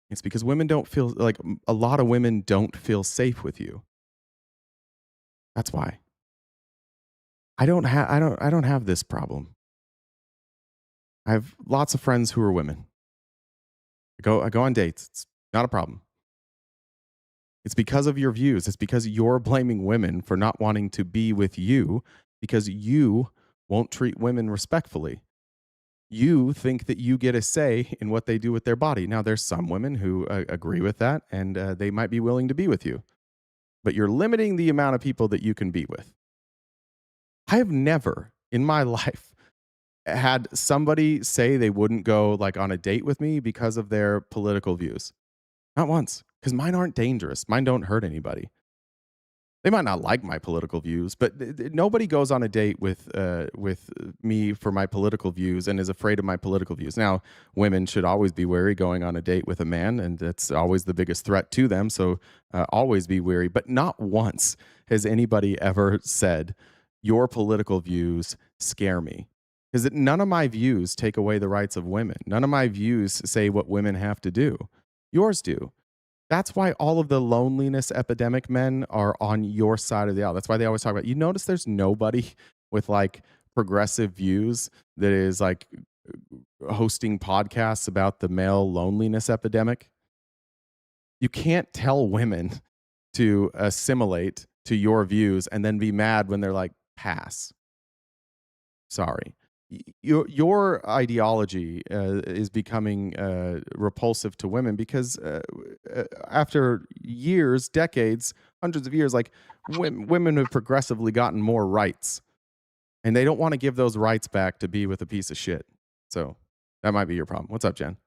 It's because women don't feel like a lot of women don't feel safe with you. That's why. I don't have this problem. I have lots of friends who are women. I go on dates. It's not a problem. It's because of your views. It's because you're blaming women for not wanting to be with you because you won't treat women respectfully. You think that you get a say in what they do with their body. Now, there's some women who agree with that, and they might be willing to be with you. But you're limiting the amount of people that you can be with. I have never in my life had somebody say they wouldn't go like on a date with me because of their political views. Not once, because mine aren't dangerous. Mine don't hurt anybody. They might not like my political views, but nobody goes on a date with me for my political views and is afraid of my political views. Now, women should always be wary going on a date with a man, and that's always the biggest threat to them. So always be wary. But not once has anybody ever said, your political views scare me. Because none of my views take away the rights of women. None of my views say what women have to do. Yours do. That's why all of the loneliness epidemic men are on your side of the aisle. That's why they always talk about, you notice there's nobody with like progressive views that is like hosting podcasts about the male loneliness epidemic. You can't tell women to assimilate to your views and then be mad when they're like, pass. Sorry. Your ideology is becoming repulsive to women because after years, decades, hundreds of years, like women have progressively gotten more rights, and they don't want to give those rights back to be with a piece of shit. So that might be your problem. What's up, Jen?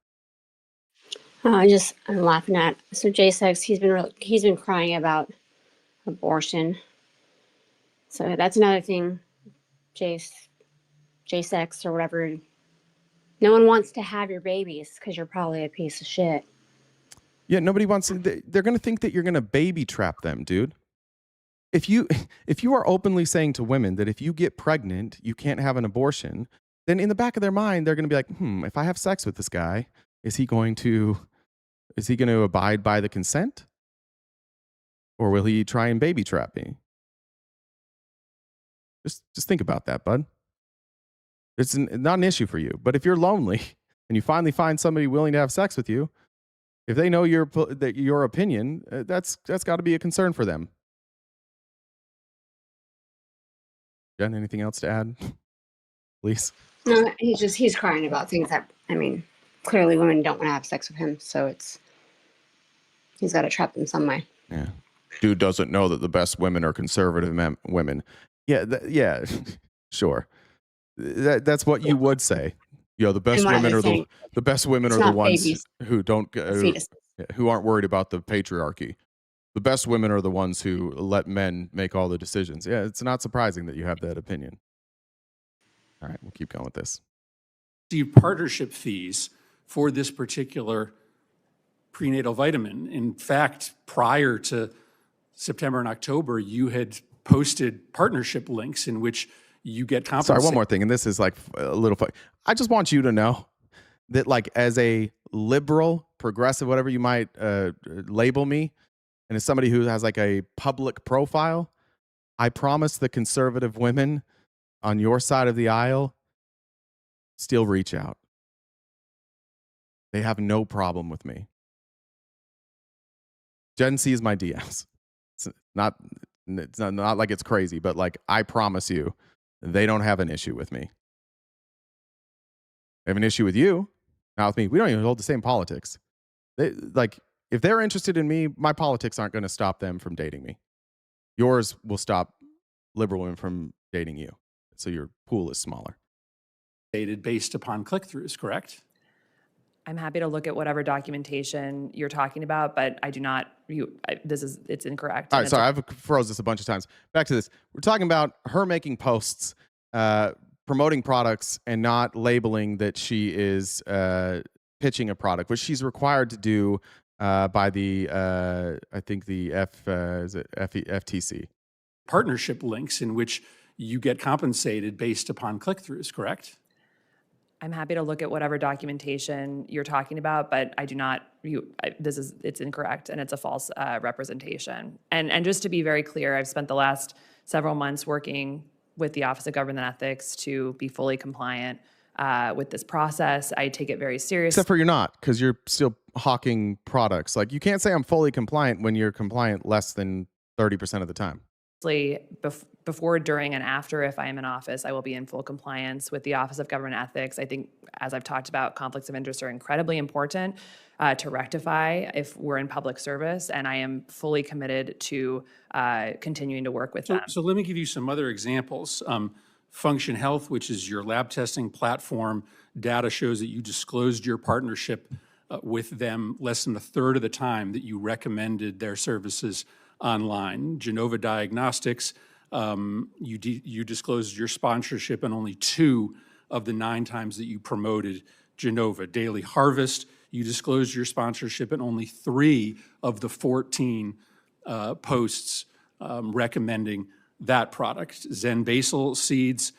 I'm laughing at. So J-Sex, he's been crying about abortion. So that's another thing, J-Sex or whatever. No one wants to have your babies because you're probably a piece of shit. Yeah, nobody wants to. They're going to think that you're going to baby trap them, dude. If you are openly saying to women that if you get pregnant, you can't have an abortion, then in the back of their mind, they're going to be like, if I have sex with this guy, is he going to abide by the consent? Or will he try and baby trap me? Just think about that, bud. It's not an issue for you. But if you're lonely and you finally find somebody willing to have sex with you, if they know your opinion, that's got to be a concern for them. Jen, anything else to add? Please. No, he's crying about things that, clearly women don't want to have sex with him, so he's got to trap them some way. Yeah. Dude doesn't know that the best women are conservative women. Yeah, sure. That's what you would say. The best women are the ones babies. Who don't who aren't worried about the patriarchy. The best women are the ones who let men make all the decisions. Yeah, it's not surprising that you have that opinion. All right, we'll keep going with this. Partnership fees for this particular prenatal vitamin. In fact, prior to September and October, you had posted partnership links in which you get compensated. Sorry, one more thing, and this is like a little fun. I just want you to know that, like, as a liberal, progressive, whatever you might label me, and as somebody who has like a public profile, I promise the conservative women on your side of the aisle still reach out. They have no problem with me. Jen sees my DMs. It's not like it's crazy, but like I promise you, they don't have an issue with me. They have an issue with you, not with me. We don't even hold the same politics. If they're interested in me, my politics aren't going to stop them from dating me. Yours will stop liberal women from dating you. So your pool is smaller. Based upon click-throughs, correct? I'm happy to look at whatever documentation you're talking about, but I do not. It's incorrect. All right, sorry, I've froze this a bunch of times. Back to this. We're talking about her making posts, promoting products, and not labeling that she is pitching a product, which she's required to do by the I think the FTC. Partnership links in which you get compensated based upon click-throughs, correct? I'm happy to look at whatever documentation you're talking about, but I do not. It's incorrect and it's a false representation. And just to be very clear, I've spent the last several months working with the Office of Government Ethics to be fully compliant with this process. I take it very seriously. Except for you're not, because you're still hawking products. Like, you can't say I'm fully compliant when you're compliant less than 30% of the time. Before, during, and after, if I am in office, I will be in full compliance with the Office of Government Ethics. I think, as I've talked about, conflicts of interest are incredibly important to rectify if we're in public service, and I am fully committed to continuing to work with them. So let me give you some other examples. Function Health, which is your lab testing platform, data shows that you disclosed your partnership with them less than a third of the time that you recommended their services online. Genova Diagnostics, you disclosed your sponsorship in only 2 of the 9 times that you promoted Genova. Daily Harvest, you disclosed your sponsorship in only 3 of the 14 posts recommending that product. Zen Basil Seeds,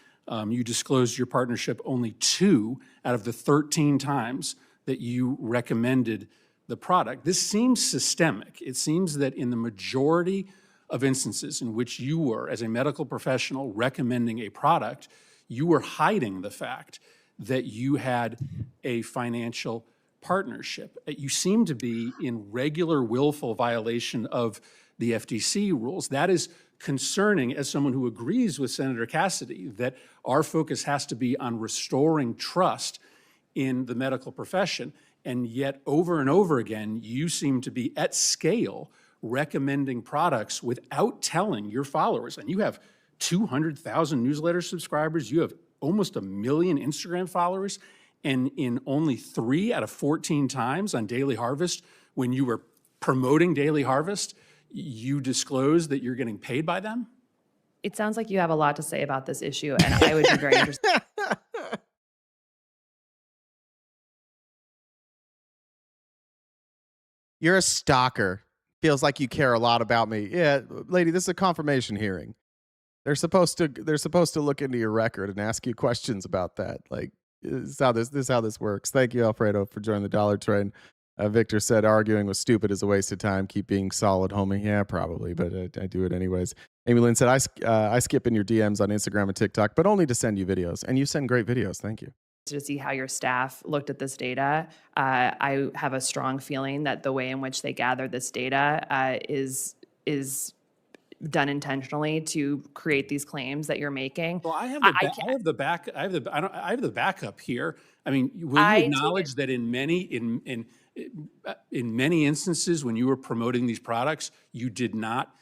you disclosed your partnership only 2 out of the 13 times that you recommended the product. This seems systemic. It seems that in the majority of instances in which you were, as a medical professional, recommending a product, you were hiding the fact that you had a financial partnership. You seem to be in regular willful violation of the FTC rules. That is concerning, as someone who agrees with Senator Cassidy that our focus has to be on restoring trust in the medical profession. And yet, over and over again, you seem to be at scale recommending products without telling your followers. And you have 200,000 newsletter subscribers. You have almost 1 million Instagram followers. And in only 3 out of 14 times on Daily Harvest, when you were promoting Daily Harvest, you disclosed that you're getting paid by them? It sounds like you have a lot to say about this issue, and I would be very interested. You're a stalker. Feels like you care a lot about me. Yeah, lady, this is a confirmation hearing. They're supposed to look into your record and ask you questions about that. Like, this is how this works. Thank you, Alfredo, for joining the Dollar Train. Victor said arguing was stupid is a waste of time. Keep being solid, homie. Yeah, probably, but I do it anyways. Amy Lynn said, I skip in your DMs on Instagram and TikTok, but only to send you videos. And you send great videos. Thank you. To see how your staff looked at this data. I have a strong feeling that the way in which they gather this data is done intentionally to create these claims that you're making. Well, I have the backup here. I mean, will you acknowledge that in many instances when you were promoting these products, you did not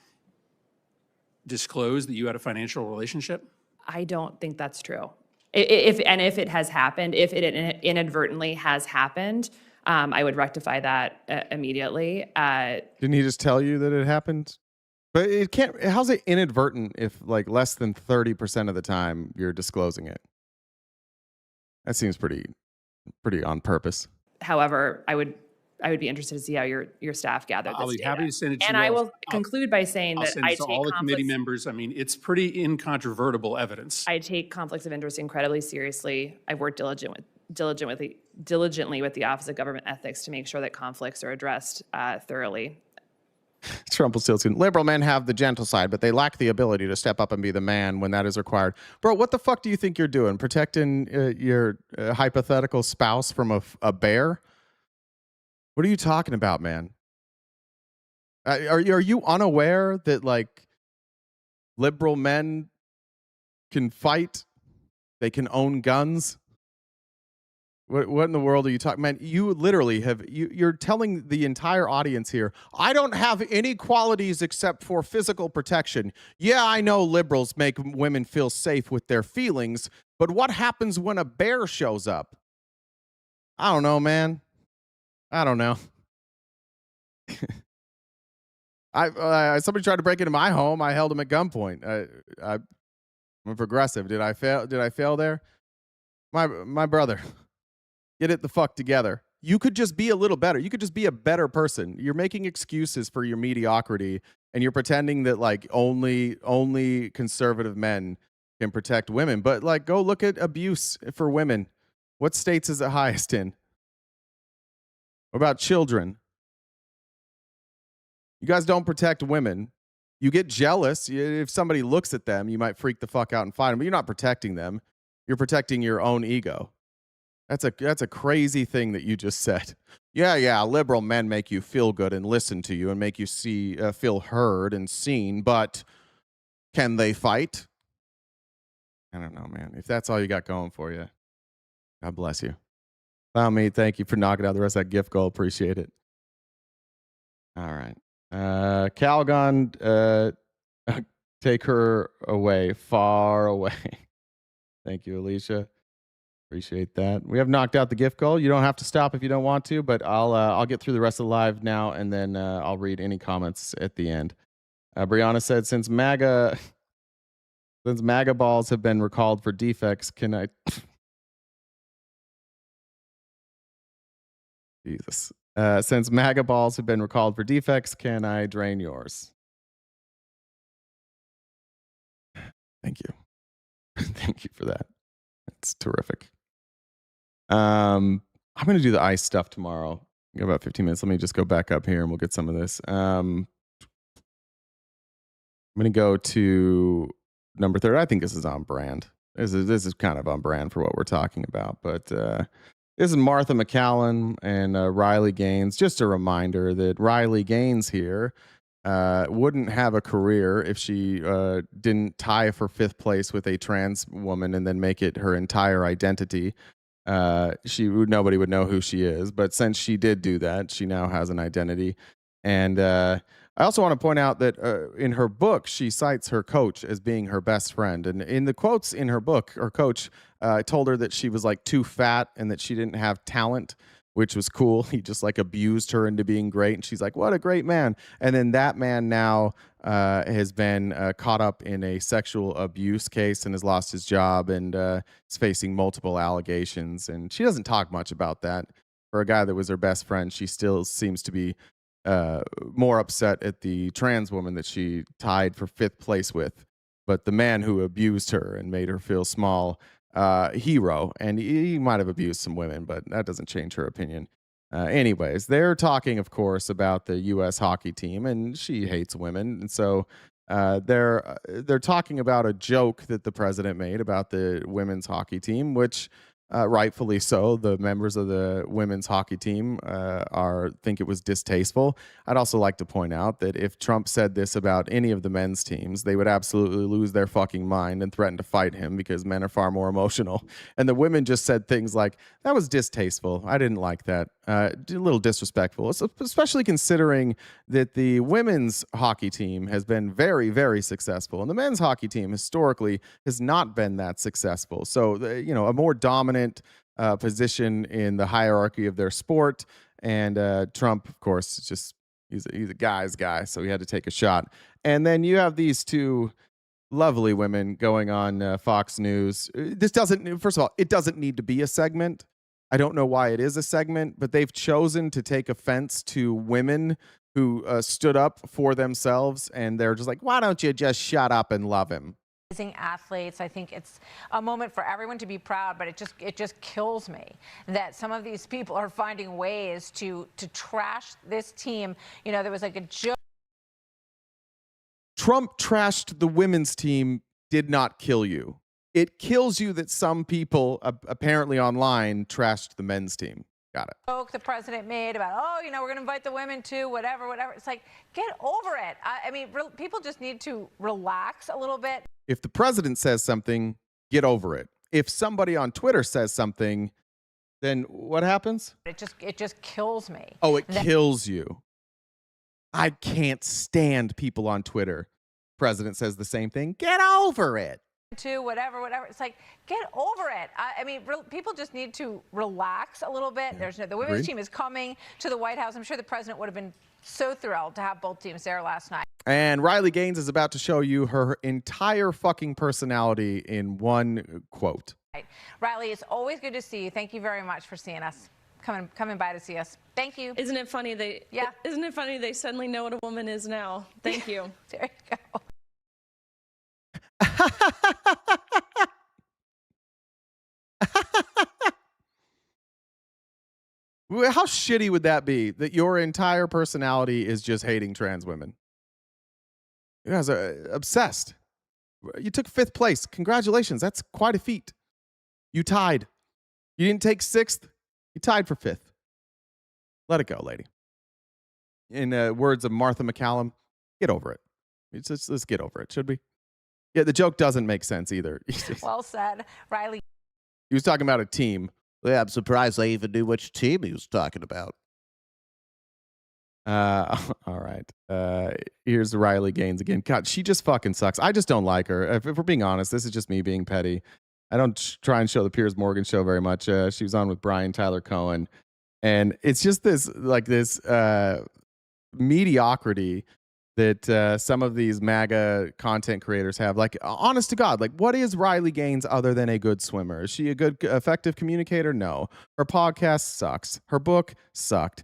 disclose that you had a financial relationship? I don't think that's true. If it has happened, if it inadvertently has happened, I would rectify that immediately. Didn't he just tell you that it happened? But it can't. How's it inadvertent if like less than 30% of the time you're disclosing it? That seems pretty on purpose. However, I would be interested to see how your staff gathered this I'll be data. happy to send it to you. And I will conclude by saying that I take all the committee members. I mean, it's pretty incontrovertible evidence. I take conflicts of interest incredibly seriously. I've worked diligently with the Office of Government Ethics to make sure that conflicts are addressed thoroughly. Trumpelstiltskin. Liberal men have the gentle side, but they lack the ability to step up and be the man when that is required. Bro, what the fuck do you think you're doing? Protecting your hypothetical spouse from a bear? What are you talking about, man? Are you unaware that like liberal men can fight? They can own guns? What in the world are you talking, man? You literally you're telling the entire audience here, I don't have any qualities except for physical protection. Yeah, I know liberals make women feel safe with their feelings, but what happens when a bear shows up? I don't know, man. I don't know. Somebody tried to break into my home. I held him at gunpoint. I'm a progressive. Did I fail? Did I fail there? My brother. Get it the fuck together. You could just be a little better. You could just be a better person. You're making excuses for your mediocrity, and you're pretending that like only conservative men can protect women. But like, go look at abuse for women. What states is it highest in? What about children? You guys don't protect women. You get jealous. If somebody looks at them, you might freak the fuck out and fight them, but you're not protecting them. You're protecting your own ego. That's a crazy thing that you just said. Yeah, liberal men make you feel good and listen to you and make you feel heard and seen, but can they fight? I don't know, man. If that's all you got going for you, God bless you. Found me. Thank you for knocking out the rest of that gift goal. Appreciate it. All right. Calgon, take her away, far away. Thank you, Alicia. Appreciate that. We have knocked out the gift goal. You don't have to stop if you don't want to, but I'll get through the rest of the live now, and then I'll read any comments at the end. Brianna said, since MAGA balls have been recalled for defects, can I... Jesus. Since MAGA balls have been recalled for defects, can I drain yours? Thank you. Thank you for that. That's terrific. I'm going to do the ice stuff tomorrow. We got about 15 minutes. Let me just go back up here and we'll get some of this. I'm going to go to number 30. I think this is on brand. This is kind of on brand for what we're talking about. But this is Martha McCallum and Riley Gaines. Just a reminder that Riley Gaines here wouldn't have a career if she didn't tie for 5th place with a trans woman and then make it her entire identity. Nobody would know who she is, but since she did do that, she now has an identity. And I also want to point out that in her book, she cites her coach as being her best friend. And in the quotes in her book, her coach told her that she was like too fat and that she didn't have talent, which was cool. He just like abused her into being great. And she's like, what a great man. And then that man now has been caught up in a sexual abuse case and has lost his job and is facing multiple allegations. And she doesn't talk much about that. For a guy that was her best friend, she still seems to be more upset at the trans woman that she tied for 5th place with. But the man who abused her and made her feel small, hero, and he might have abused some women, but that doesn't change her opinion. Anyways, they're talking, of course, about the U.S. hockey team, and she hates women, and so they're talking about a joke that the president made about the women's hockey team, which rightfully so. The members of the women's hockey team think it was distasteful. I'd also like to point out that if Trump said this about any of the men's teams, they would absolutely lose their fucking mind and threaten to fight him because men are far more emotional. And the women just said things like, that was distasteful. I didn't like that. A little disrespectful, especially considering that the women's hockey team has been very, very successful. And the men's hockey team historically has not been that successful. So, a more dominant position in the hierarchy of their sport. And Trump, of course, he's a guy's guy. So he had to take a shot. And then you have these two lovely women going on Fox News. First of all, it doesn't need to be a segment. I don't know why it is a segment, but they've chosen to take offense to women who stood up for themselves, and they're just like, why don't you just shut up and love him? Athletes, I think it's a moment for everyone to be proud, but it just kills me that some of these people are finding ways to trash this team. There was like a joke. Trump trashed the women's team did not kill you. It kills you that some people apparently online trashed the men's team. Got it. Joke the president made about, we're going to invite the women too, whatever. It's like, get over it. I mean, people just need to relax a little bit. If the president says something, get over it. If somebody on Twitter says something, then what happens? It just kills me. Oh, it kills you. I can't stand people on Twitter. President says the same thing. Get over it. To whatever. It's like, get over it. I mean, people just need to relax a little bit. The women's team is coming to the White House. I'm sure the president would have been so thrilled to have both teams there last night. And Riley Gaines is about to show you her entire fucking personality in one quote. Riley, it's always good to see you. Thank you very much for seeing us. Coming by to see us. Thank you. Isn't it funny Isn't it funny they suddenly know what a woman is now? Thank you. There you go. How shitty would that be, that your entire personality is just hating trans women? You guys are obsessed. You took 5th place. Congratulations. That's quite a feat. You tied. You didn't take 6th. You tied for 5th. Let it go, lady. In words of Martha McCallum, get over it. Let's get over it, should we? Yeah, the joke doesn't make sense either. Well said, Riley. He was talking about a team. Yeah, I'm surprised I even knew which team he was talking about. All right. Here's Riley Gaines again. God, she just fucking sucks. I just don't like her. If we're being honest, this is just me being petty. I don't try and show the Piers Morgan show very much. She was on with Brian Tyler Cohen, and it's just this mediocrity that some of these MAGA content creators have. Like, honest to God, like, what is Riley Gaines other than a good swimmer? Is she a good, effective communicator? No. Her podcast sucks. Her book sucked.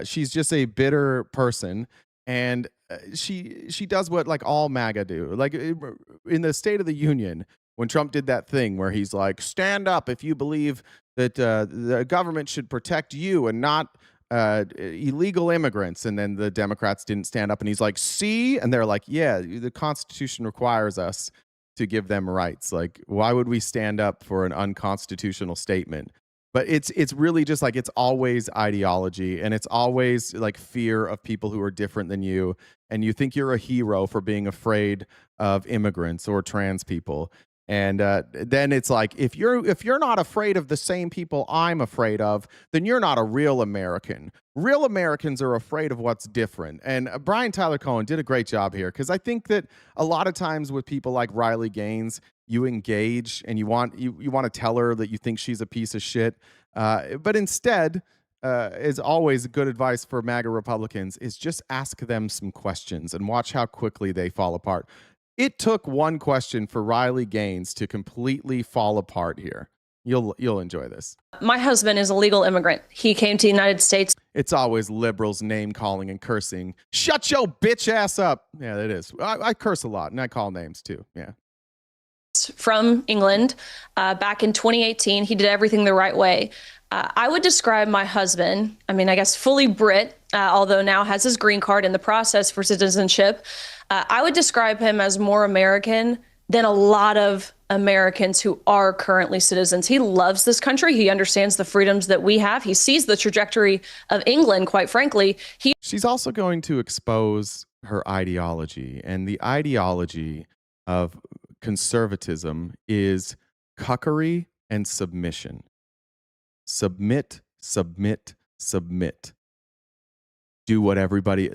She's just a bitter person, and she does what like all MAGA do. Like in the State of the Union, when Trump did that thing where he's like, stand up if you believe that the government should protect you and not illegal immigrants. And then the Democrats didn't stand up, and he's like, see? And they're like, yeah, the Constitution requires us to give them rights. Like, why would we stand up for an unconstitutional statement? But it's really just like, it's always ideology, and it's always like fear of people who are different than you, and you think you're a hero for being afraid of immigrants or trans people. And then it's like, if you're not afraid of the same people I'm afraid of, then you're not a real American. Real Americans are afraid of what's different. And Brian Tyler Cohen did a great job here, because I think that a lot of times with people like Riley Gaines, you engage and you want to tell her that you think she's a piece of shit. But instead, is always good advice for MAGA Republicans, is just ask them some questions and watch how quickly they fall apart. It took one question for Riley Gaines to completely fall apart here. You'll enjoy this. My husband is a legal immigrant. He came to the United States. It's always liberals name calling and cursing. Shut your bitch ass up. Yeah, it is. I curse a lot, and I call names too. Yeah. From England back in 2018. He did everything the right way. I would describe my husband, I mean, I guess fully Brit, although now has his green card in the process for citizenship. I would describe him as more American than a lot of Americans who are currently citizens. He loves this country. He understands the freedoms that we have. He sees the trajectory of England, quite frankly. She's also going to expose her ideology, and the ideology of conservatism is cuckery and submission. Submit, submit, submit. Do what everybody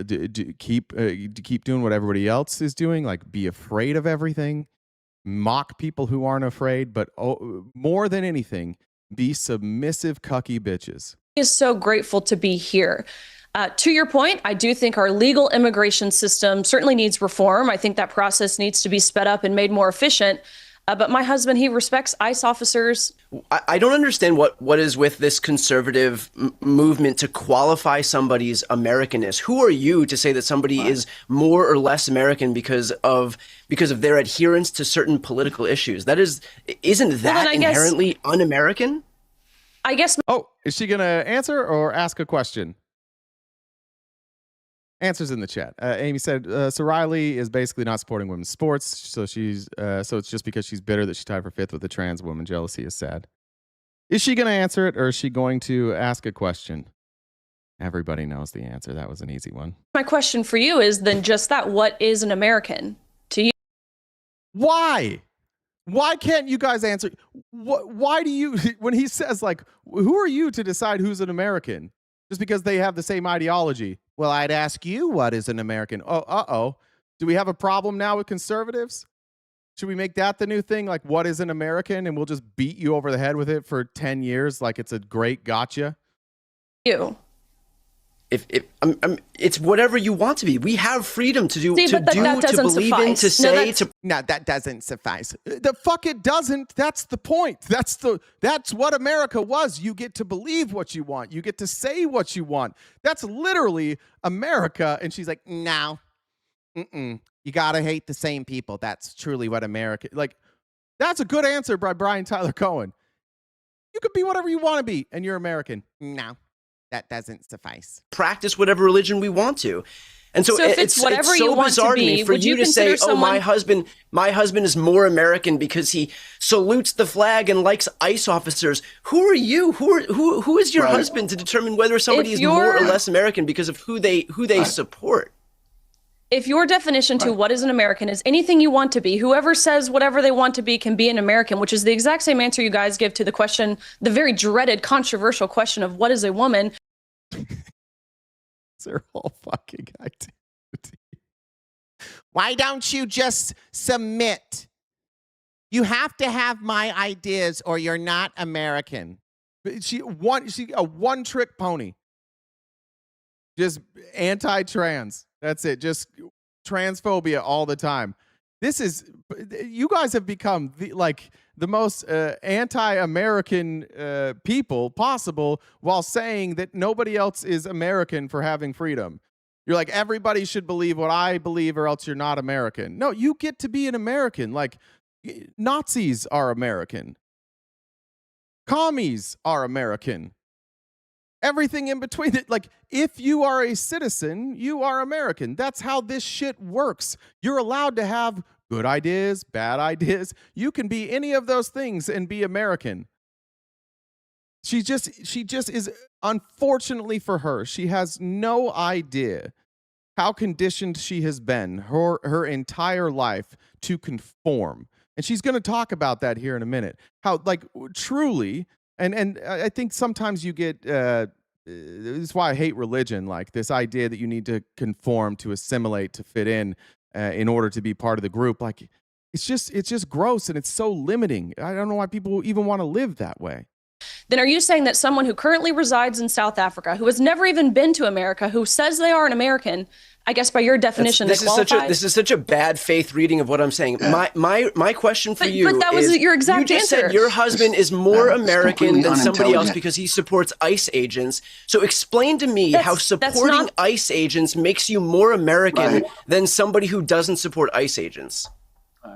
keep doing what everybody else is doing. Like, be afraid of everything. Mock people who aren't afraid, but more than anything, be submissive, cucky bitches. He is so grateful to be here. To your point, I do think our legal immigration system certainly needs reform. I think that process needs to be sped up and made more efficient. But my husband, he respects ICE officers. I don't understand what is with this conservative movement to qualify somebody's Americanness. Who are you to say that somebody is more or less American because of their adherence to certain political issues? Isn't that inherently un-American? I guess. Oh, is she going to answer or ask a question? Answers in the chat. Amy said, so Riley is basically not supporting women's sports. So so it's just because she's bitter that she tied for 5th with a trans woman. Jealousy is sad. Is she going to answer it, or is she going to ask a question? Everybody knows the answer. That was an easy one. My question for you is then just that. What is an American to you? Why? Why can't you guys answer? Why do you, when he says, like, who are you to decide who's an American? Just because they have the same ideology. Well, I'd ask you, what is an American? Oh, do we have a problem now with conservatives? Should we make that the new thing? Like, what is an American? And we'll just beat you over the head with it for 10 years like it's a great gotcha? You. It's whatever you want to be. We have freedom to do, to believe in, to say, No, that doesn't suffice. The fuck it doesn't. That's the point. That's what America was. You get to believe what you want. You get to say what you want. That's literally America. And she's like, no, you gotta hate the same people. That's truly what America, like, that's a good answer by Brian Tyler Cohen. You could be whatever you want to be, and you're American. No. That doesn't suffice. Practice whatever religion we want to. And so, if it's whatever so you want to bizarre to be, me for would you you to say, consider "Oh, someone- my husband is more American because he salutes the flag and likes ICE officers." Who are you? Who is your husband to determine whether somebody is more or less American because of who they support? If your definition to what is an American is anything you want to be, whoever says whatever they want to be can be an American, which is the exact same answer you guys give to the question, the very dreaded, controversial question of what is a woman. It's their whole fucking activity. Why don't you just submit? You have to have my ideas or you're not American. She a one-trick pony. Just anti-trans. That's it. Just transphobia all the time. You guys have become the most anti-American people possible while saying that nobody else is American for having freedom. You're like, everybody should believe what I believe or else you're not American. No, you get to be an American. Like, Nazis are American. Commies are American. Everything in between it. Like, if you are a citizen, you are American. That's how this shit works. You're allowed to have good ideas, bad ideas. You can be any of those things and be American. She just is, unfortunately for her, she has no idea how conditioned she has been her entire life to conform. And she's going to talk about that here in a minute. How, like, truly, and I think sometimes you get, this is why I hate religion, like this idea that you need to conform, to assimilate, to fit in order to be part of the group. Like, it's just gross and it's so limiting. I don't know why people even want to live that way. Then are you saying that someone who currently resides in South Africa, who has never even been to America, who says they are an American, I guess by your definition, this is such a bad faith reading of what I'm saying. My question for you but that was is, your exact you just answer. said your husband is more American than somebody else because he supports ICE agents. So explain to me how supporting ICE agents makes you more American than somebody who doesn't support ICE agents.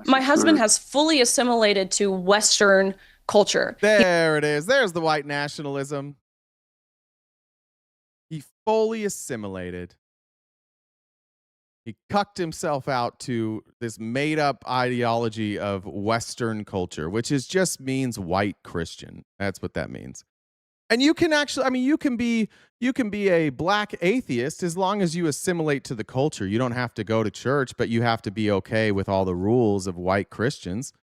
My husband has fully assimilated to Western culture. There it is. There's the white nationalism. He fully assimilated. He cucked himself out to this made-up ideology of Western culture, which just means white Christian. That's what that means. And you can actually, I mean, you can be a black atheist as long as you assimilate to the culture. You don't have to go to church, but you have to be okay with all the rules of white Christians.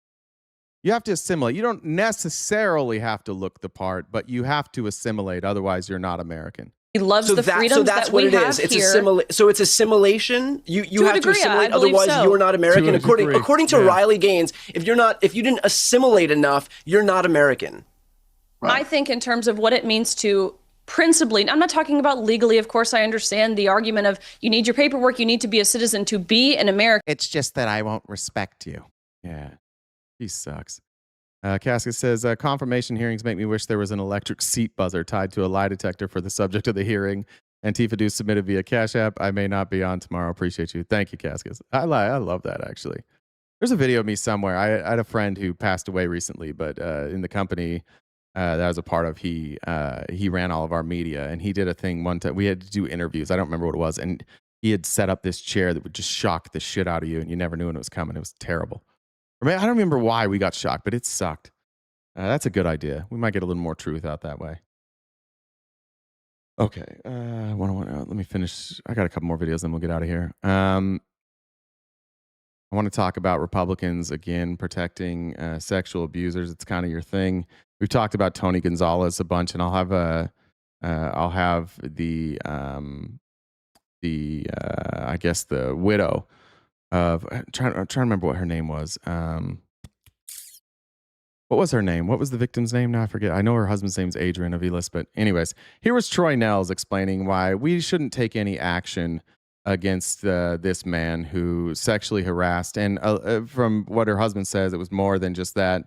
You have to assimilate. You don't necessarily have to look the part, but you have to assimilate. Otherwise, you're not American. He loves the freedoms that we have here. So it's assimilation. You have to assimilate. Otherwise, so. you're not American. According to Riley Gaines, if you didn't assimilate enough, you're not American. Right. I think in terms of what it means to principally, I'm not talking about legally. Of course, I understand the argument of you need your paperwork. You need to be a citizen to be an American. It's just that I won't respect you. Yeah, he sucks. Casket says, confirmation hearings make me wish there was an electric seat buzzer tied to a lie detector for the subject of the hearing. Antifa do submitted via Cash App. I may not be on tomorrow. Appreciate you. Thank you, Casket. I love that, actually. There's a video of me somewhere. I had a friend who passed away recently, but in the company that I was a part of, he ran all of our media, and he did a thing one time. We had to do interviews. I don't remember what it was, and he had set up this chair that would just shock the shit out of you, and you never knew when it was coming. It was terrible. I don't remember why we got shocked, but it sucked. That's a good idea. We might get a little more truth out that way. Okay. Let me finish. I got a couple more videos, then we'll get out of here. I want to talk about Republicans, again, protecting sexual abusers. It's kind of your thing. We've talked about Tony Gonzalez a bunch, and I'll have the I guess the widow of, I'm trying to remember what her name was. What was her name? What was the victim's name? Now I forget. I know her husband's name's Adrian Aviles, but anyways, here was Troy Nels explaining why we shouldn't take any action against this man who sexually harassed. And from what her husband says, it was more than just that.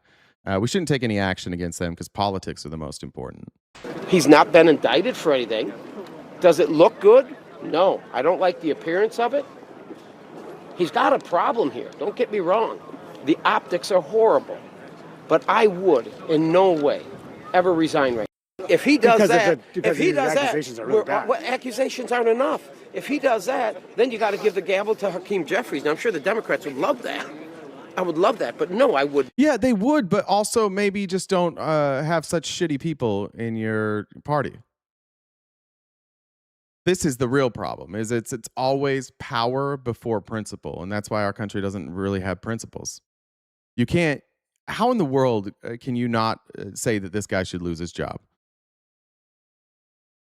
We shouldn't take any action against them because politics are the most important. He's not been indicted for anything. Does it look good? No. I don't like the appearance of it. He's got a problem here. Don't get me wrong. The optics are horrible. But I would, in no way, ever resign right now. If he does Because that, because if he these does accusations that, are really bad. well, accusations aren't enough. If he does that, then you got to give the gavel to Hakeem Jeffries. And I'm sure the Democrats would love that. I would love that, but no, I would. Yeah, they would, but also maybe just don't have such shitty people in your party. This is the real problem. Is it's always power before principle, and that's why our country doesn't really have principles. You can't. How in the world can you not say that this guy should lose his job?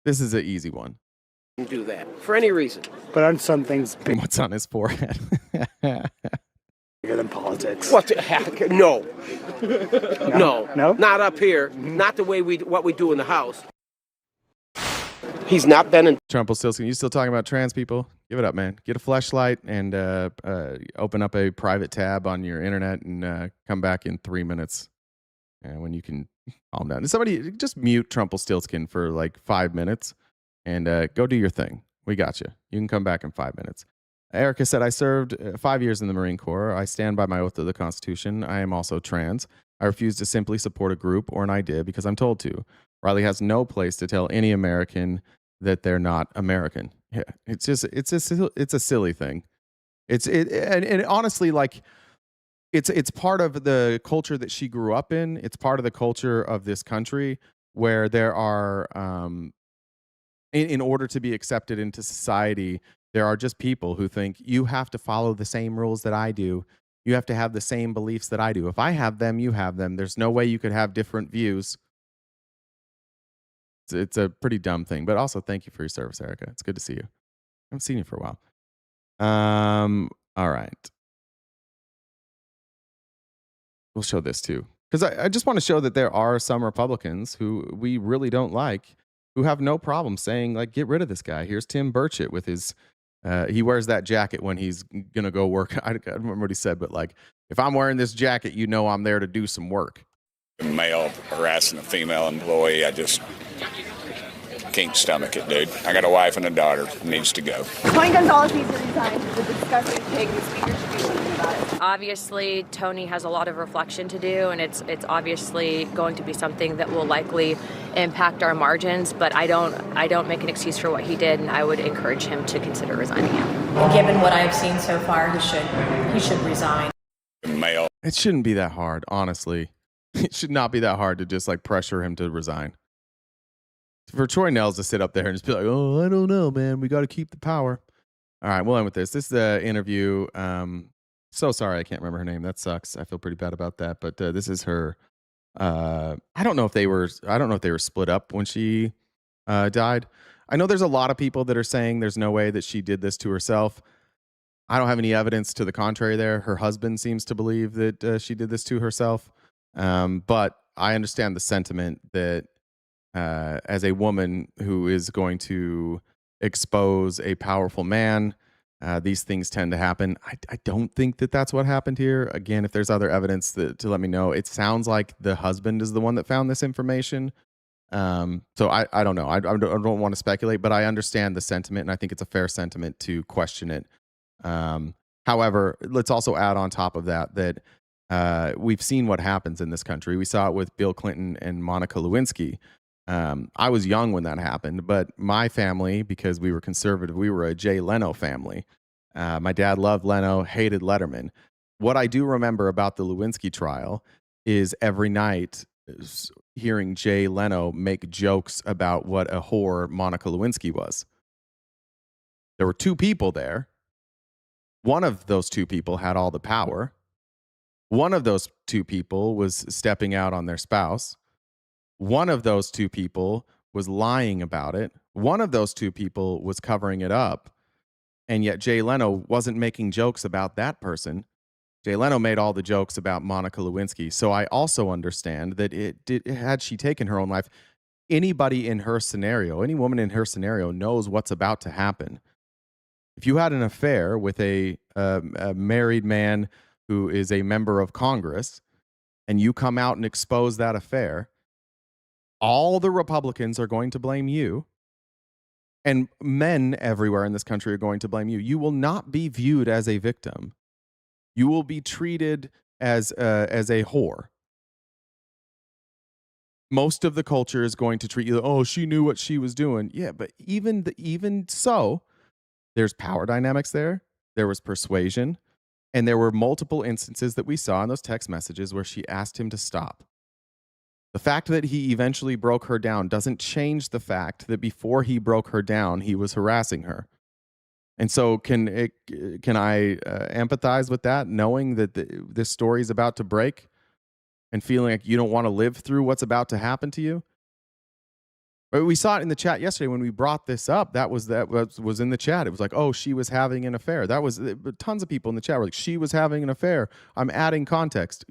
This is an easy one. Do that for any reason. But on some things, What's on his forehead? bigger than politics. What the heck? No. No? Not up here. Not the way what we do in the House. He's not been in. Trump will still. You still talking about trans people? Give it up, man. Get a fleshlight and open up a private tab on your internet and come back in 3 minutes. And when you can calm down. Somebody just mute Trumpelstiltskin for like 5 minutes and go do your thing. We got you. You can come back in 5 minutes. Erica said, I served 5 years in the Marine Corps. I stand by my oath to the Constitution. I am also trans. I refuse to simply support a group or an idea because I'm told to. Riley has no place to tell any American that they're not American. Yeah, it's a silly thing. And honestly, like it's part of the culture that she grew up in. It's part of the culture of this country where there are, in order to be accepted into society, there are just people who think you have to follow the same rules that I do. You have to have the same beliefs that I do. If I have them, you have them. There's no way you could have different views. It's a pretty dumb thing, but also thank you for your service, Erica. It's good to see you. I haven't seen you for a while. All right. We'll show this too. Because I just want to show that there are some Republicans who we really don't like, who have no problem saying, like, get rid of this guy. Here's Tim Burchett with his, he wears that jacket when he's going to go work. I don't remember what he said, but like, if I'm wearing this jacket, you know I'm there to do some work. A male harassing a female employee, I just can't stomach it, dude. I got a wife and a daughter. Needs to go. Tony Gonzalez needs to resign. The disgusting pig. The speaker should do something about it. Obviously, Tony has a lot of reflection to do, and it's obviously going to be something that will likely impact our margins. But I don't make an excuse for what he did, and I would encourage him to consider resigning. Given what I've seen so far, he should resign. Male. It shouldn't be that hard, honestly. It should not be that hard to just like pressure him to resign. For Troy Nels to sit up there and just be like, oh, I don't know, man. We got to keep the power. All right, we'll end with this. This is the interview. So sorry, I can't remember her name. That sucks. I feel pretty bad about that. But this is her. I don't know if they were split up when she died. I know there's a lot of people that are saying there's no way that she did this to herself. I don't have any evidence to the contrary there. Her husband seems to believe that she did this to herself. But I understand the sentiment that as a woman who is going to expose a powerful man, these things tend to happen. I don't think that that's what happened here. Again, if there's other evidence to let me know. It sounds like the husband is the one that found this information. So I don't know. I don't want to speculate, but I understand the sentiment, and I think it's a fair sentiment to question it. However, let's also add on top of that we've seen what happens in this country. We saw it with Bill Clinton and Monica Lewinsky. I was young when that happened, but my family, because we were conservative, we were a Jay Leno family. My dad loved Leno, hated Letterman. What I do remember about the Lewinsky trial is every night hearing Jay Leno make jokes about what a whore Monica Lewinsky was. There were two people there. One of those two people had all the power. One of those two people was stepping out on their spouse. One of those two people was lying about it. One of those two people was covering it up. And yet Jay Leno wasn't making jokes about that person. Jay Leno made all the jokes about Monica Lewinsky. So I also understand that had she taken her own life, anybody in her scenario, any woman in her scenario knows what's about to happen. If you had an affair with a married man who is a member of Congress, and you come out and expose that affair, all the Republicans are going to blame you, and men everywhere in this country are going to blame you. You will not be viewed as a victim. You will be treated as a whore. most of the culture is going to treat you, oh, she knew what she was doing. Yeah, but even so, there's power dynamics there. There was persuasion, and there were multiple instances that we saw in those text messages where she asked him to stop. The fact that he eventually broke her down doesn't change the fact that before he broke her down, he was harassing her. And so can I empathize with that, knowing that this story is about to break and feeling like you don't want to live through what's about to happen to you? We saw it in the chat yesterday when we brought this up. That was in the chat. It was like, oh, she was having an affair. That was tons of people in the chat were like, she was having an affair. I'm adding context.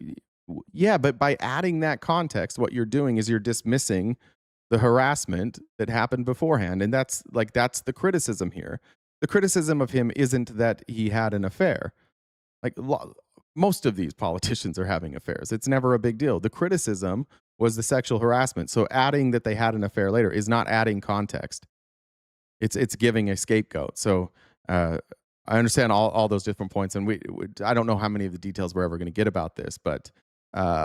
Yeah, but by adding that context, what you're doing is you're dismissing the harassment that happened beforehand. And that's the criticism here. The criticism of him isn't that he had an affair. Like most of these politicians are having affairs. It's never a big deal. The criticism was the sexual harassment. So adding that they had an affair later is not adding context. It's giving a scapegoat. So I understand all those different points. And I don't know how many of the details we're ever going to get about this, but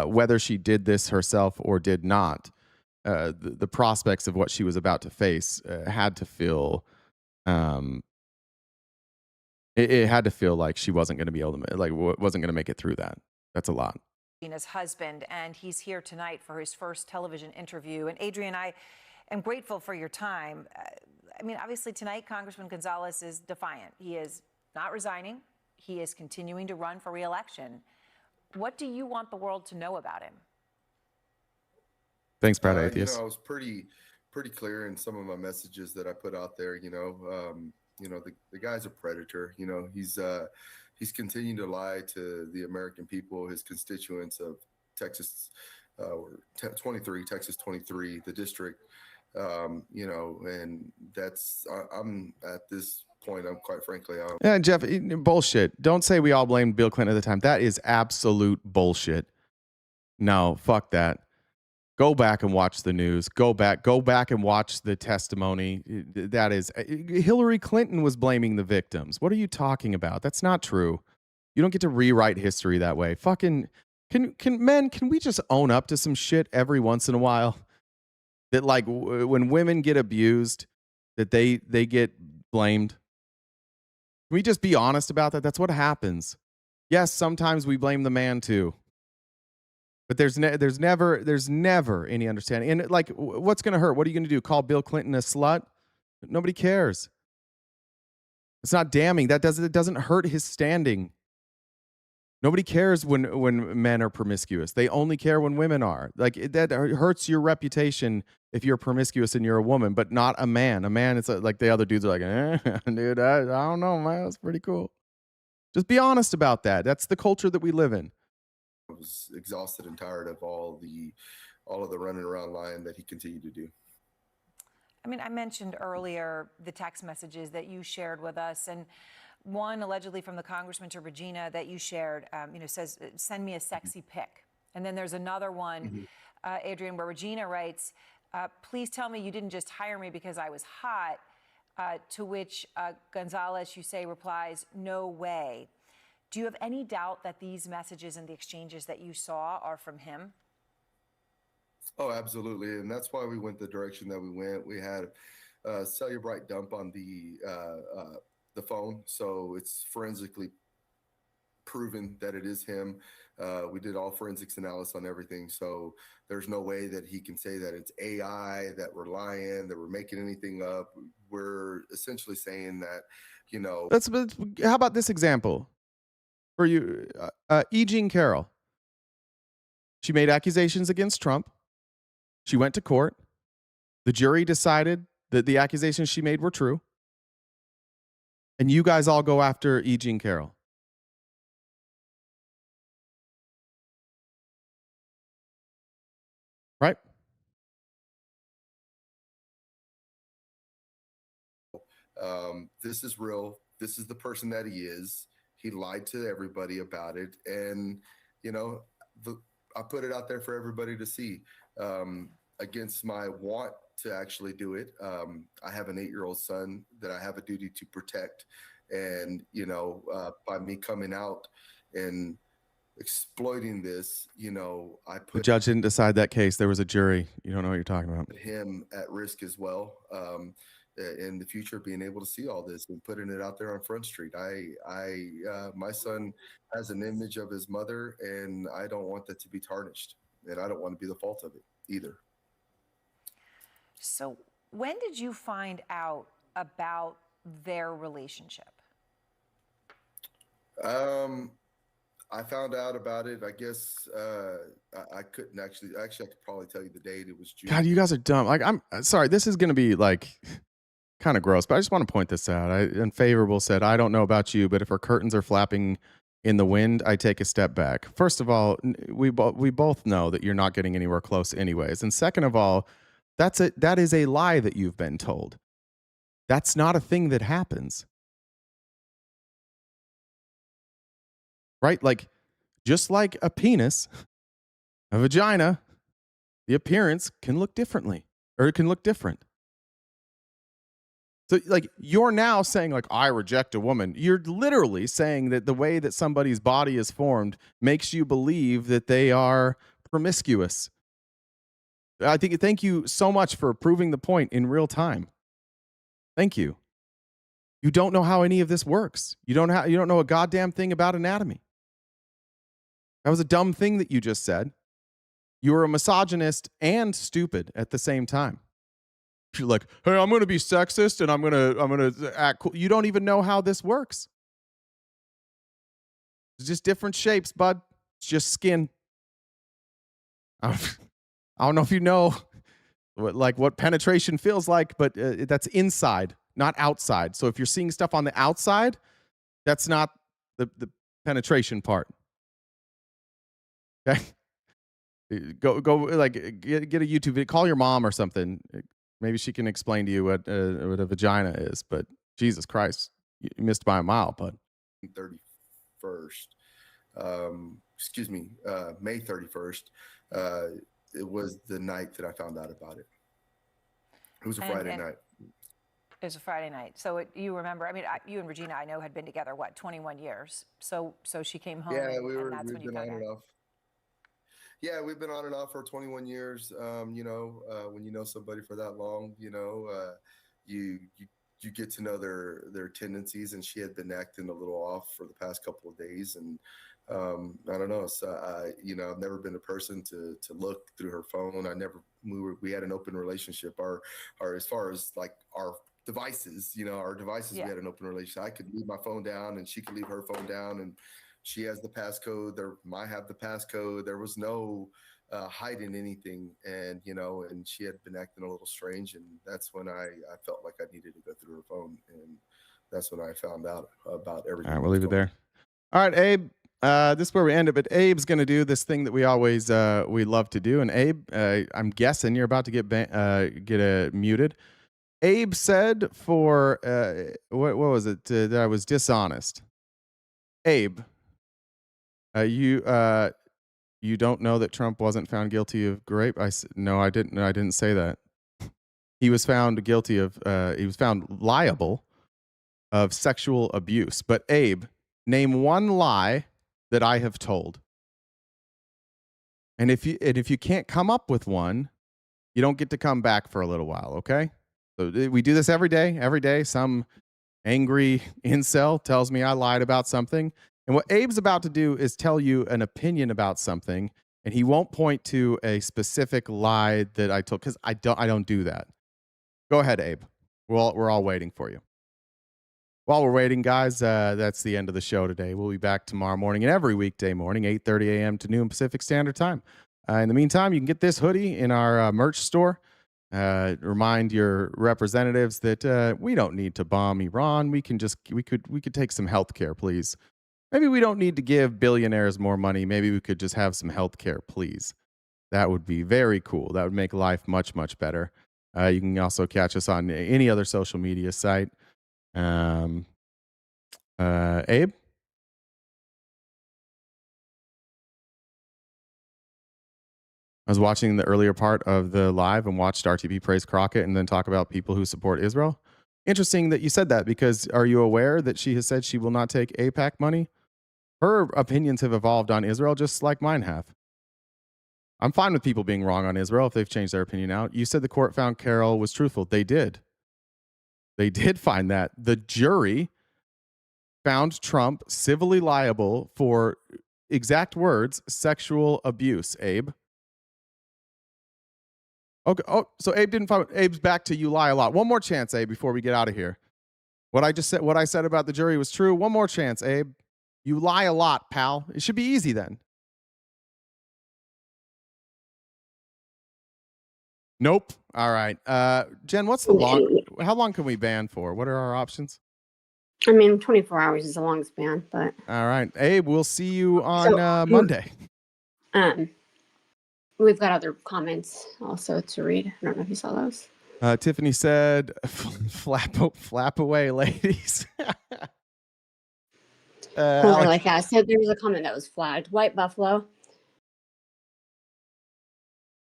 whether she did this herself or did not, the prospects of what she was about to face had to feel... It had to feel like she wasn't going to be able to, wasn't going to make it through that. That's a lot. His husband, and he's here tonight for his first television interview. And Adrian, I am grateful for your time. I mean, obviously tonight, Congressman Gonzalez is defiant. He is not resigning. He is continuing to run for re-election. What do you want the world to know about him? Thanks, Proud Atheist. I was pretty clear in some of my messages that I put out there. The guy's a predator. He's continuing to lie to the American people, his constituents of Texas, 23, Texas 23, the district. And I'm at this point. I'm quite frankly. Yeah, Jeff, bullshit. Don't say we all blamed Bill Clinton at the time. That is absolute bullshit. No, fuck that. Go back and watch the news. Go back and watch the testimony. That is, Hillary Clinton was blaming the victims. What are you talking about? That's not true. You don't get to rewrite history that way. Fucking, can we just own up to some shit every once in a while? That when women get abused, that they get blamed. Can we just be honest about that? That's what happens. Yes, sometimes we blame the man too. But there's never any understanding. And what's going to hurt? What are you going to do? Call Bill Clinton a slut? Nobody cares. It's not damning. It doesn't hurt his standing. Nobody cares when men are promiscuous. They only care when women are. That hurts your reputation if you're promiscuous and you're a woman, but not a man. A man, it's like the other dudes are like, dude, I don't know, man. That's pretty cool. Just be honest about that. That's the culture that we live in. I was exhausted and tired of all of the running around lying that he continued to do. I mean, I mentioned earlier the text messages that you shared with us, and one allegedly from the congressman to Regina that you shared, says, send me a sexy pic. And then there's another one, Adrian, where Regina writes, please tell me you didn't just hire me because I was hot, to which Gonzalez, you say, replies, no way. Do you have any doubt that these messages and the exchanges that you saw are from him? Oh, absolutely. And that's why we went the direction that we went. We had a cellular dump on the phone. So it's forensically proven that it is him. We did all forensics analysis on everything. So there's no way that he can say that it's AI, that we're lying, that we're making anything up. We're essentially saying that, How about this example? For you, E. Jean Carroll. She made accusations against Trump. She went to court. The jury decided that the accusations she made were true. And you guys all go after E. Jean Carroll. Right? This is real. This is the person that he is. He lied to everybody about it. And, I put it out there for everybody to see. Against my want to actually do it. I have an 8-year-old son that I have a duty to protect. And, by me coming out and exploiting this, I The put judge didn't decide that case. There was a jury. You don't know what you're talking about. him at risk as well. In the future, being able to see all this and putting it out there on Front Street. My son has an image of his mother, and I don't want that to be tarnished, and I don't want to be the fault of it either. So when did you find out about their relationship? I found out about it. I guess I couldn't actually. Actually, I could probably tell you the date. It was June. God, you guys are dumb. Like, I'm sorry. This is going to be like kind of gross, but I just want to point this out. Unfavorable said, I don't know about you, but if her curtains are flapping in the wind, I take a step back. First of all, we both know that you're not getting anywhere close anyways. And second of all, that is a lie that you've been told. That's not a thing that happens. Right? Like, just like a penis, a vagina, the appearance can look differently, or it can look different. So, like, you're now saying, like, I reject a woman. You're literally saying that the way that somebody's body is formed makes you believe that they are promiscuous. Thank you so much for proving the point in real time. Thank you. You don't know how any of this works. You don't know a goddamn thing about anatomy. That was a dumb thing that you just said. You were a misogynist and stupid at the same time. You're like, hey, I'm going to be sexist and I'm going to act cool. You don't even know how this works. It's just different shapes, bud. It's just skin. I don't know if you know what penetration feels like, but that's inside, not outside. So if you're seeing stuff on the outside, that's not the penetration part. Okay? Go like get a YouTube video. Call your mom or something. Maybe she can explain to you what a vagina is. But Jesus Christ, you missed by a mile, bud. 31st. May 31st. It was the night that I found out about it. It was a Friday night. It was a Friday night. So you remember, I mean, you and Regina, I know, had been together, 21 years. So she came home Yeah, and that's when you found out. Yeah, we've been on and off for 21 years. When you know somebody for that long, you get to know their tendencies, and she had been acting a little off for the past couple of days, and I don't know. So I've never been a person to look through her phone. We had an open relationship. Our as far as like our devices, our devices, we had an open relationship. I could leave my phone down, and she could leave her phone down, and she has the passcode. I have the passcode. There was no hiding anything, and she had been acting a little strange, and that's when I felt like I needed to go through her phone, and that's when I found out about everything. All right, we'll leave it there. All right, Abe. This is where we end it, but Abe's going to do this thing that we always we love to do. And Abe, I'm guessing you're about to get muted. Abe said for what was it that I was dishonest. Abe, you don't know that Trump wasn't found guilty of rape? No, I didn't. I didn't say that. He was found guilty of. He was found liable of sexual abuse. But Abe, name one lie that I have told. And if you can't come up with one, you don't get to come back for a little while, okay? So we do this every day. Every day, some angry incel tells me I lied about something. And what Abe's about to do is tell you an opinion about something, and he won't point to a specific lie that I told, because I don't do that. Go ahead, Abe. We're all waiting for you. While we're waiting, guys, that's the end of the show today. We'll be back tomorrow morning and every weekday morning, 8:30 a.m. to noon Pacific Standard Time. In the meantime, you can get this hoodie in our merch store. Remind your representatives that we don't need to bomb Iran. We could take some health care, please. Maybe we don't need to give billionaires more money. Maybe we could just have some health care, please. That would be very cool. That would make life much, much better. You can also catch us on any other social media site. Abe? I was watching the earlier part of the live and watched RTP praise Crockett and then talk about people who support Israel. Interesting that you said that, because are you aware that she has said she will not take AIPAC money? Her opinions have evolved on Israel just like mine have. I'm fine with people being wrong on Israel if they've changed their opinion out. You said the court found Carol was truthful. They did. They did find that. The jury found Trump civilly liable for, exact words, sexual abuse, Abe. Okay. Oh, so Abe didn't find. Abe's back to you lie a lot. One more chance, Abe, before we get out of here. What I said about the jury was true. One more chance, Abe. You lie a lot, pal. It should be easy then. Nope. All right. Jen, what's the how long can we ban for? What are our options? I mean, 24 hours is the longest ban, but. All right. Abe, we'll see you on Monday. We've got other comments also to read. I don't know if you saw those. Tiffany said, flap away, ladies. Like I said, there was a comment that was flagged. White Buffalo.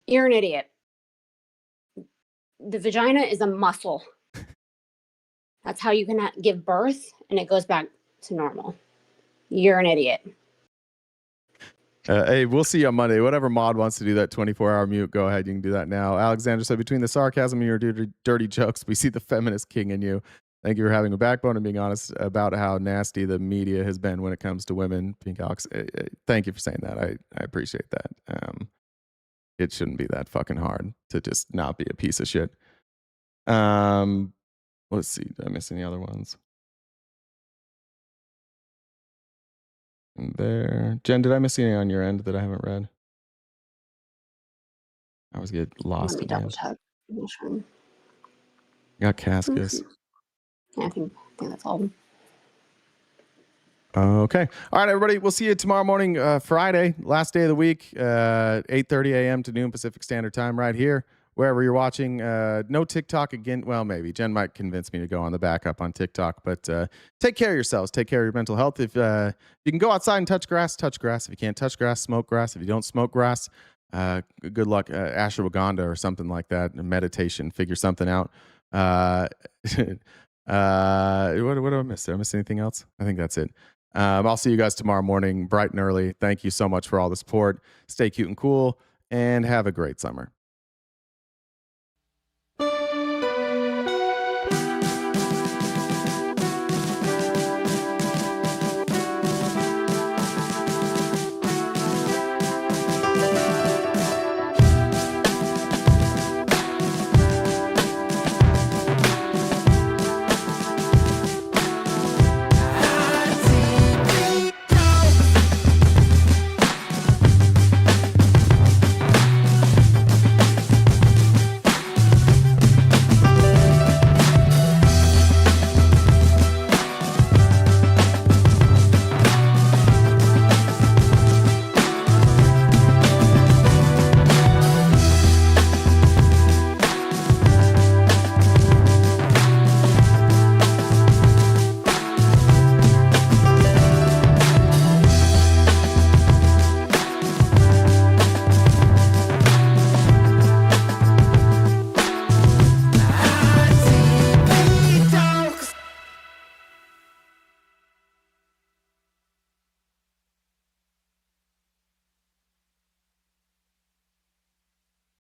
You're an idiot. The vagina is a muscle. That's how you can give birth, and it goes back to normal. You're an idiot. Hey, we'll see you on Monday. Whatever mod wants to do that 24-hour mute, go ahead. You can do that now. Alexander said, between the sarcasm and your dirty jokes, we see the feminist king in you. Thank you for having a backbone and being honest about how nasty the media has been when it comes to women. Pink Alex, thank you for saying that. I appreciate that. It shouldn't be that fucking hard to just not be a piece of shit. Let's see. Did I miss any other ones? And there. Jen, did I miss any on your end that I haven't read? I always get lost. Let me double check. I'm not sure. You got Cascus. Yeah, I think that's all. Okay. All right, everybody. We'll see you tomorrow morning, Friday, last day of the week, 8:30 a.m. to noon Pacific Standard Time, right here, wherever you're watching. No TikTok again. Well, maybe. Jen might convince me to go on the backup on TikTok, but take care of yourselves. Take care of your mental health. If you can go outside and touch grass, touch grass. If you can't touch grass, smoke grass. If you don't smoke grass, good luck, ashwagandha or something like that. Meditation, figure something out. What did I miss? Did I miss anything else? I think that's it. I'll see you guys tomorrow morning, bright and early. Thank you so much for all the support. Stay cute and cool, and have a great summer.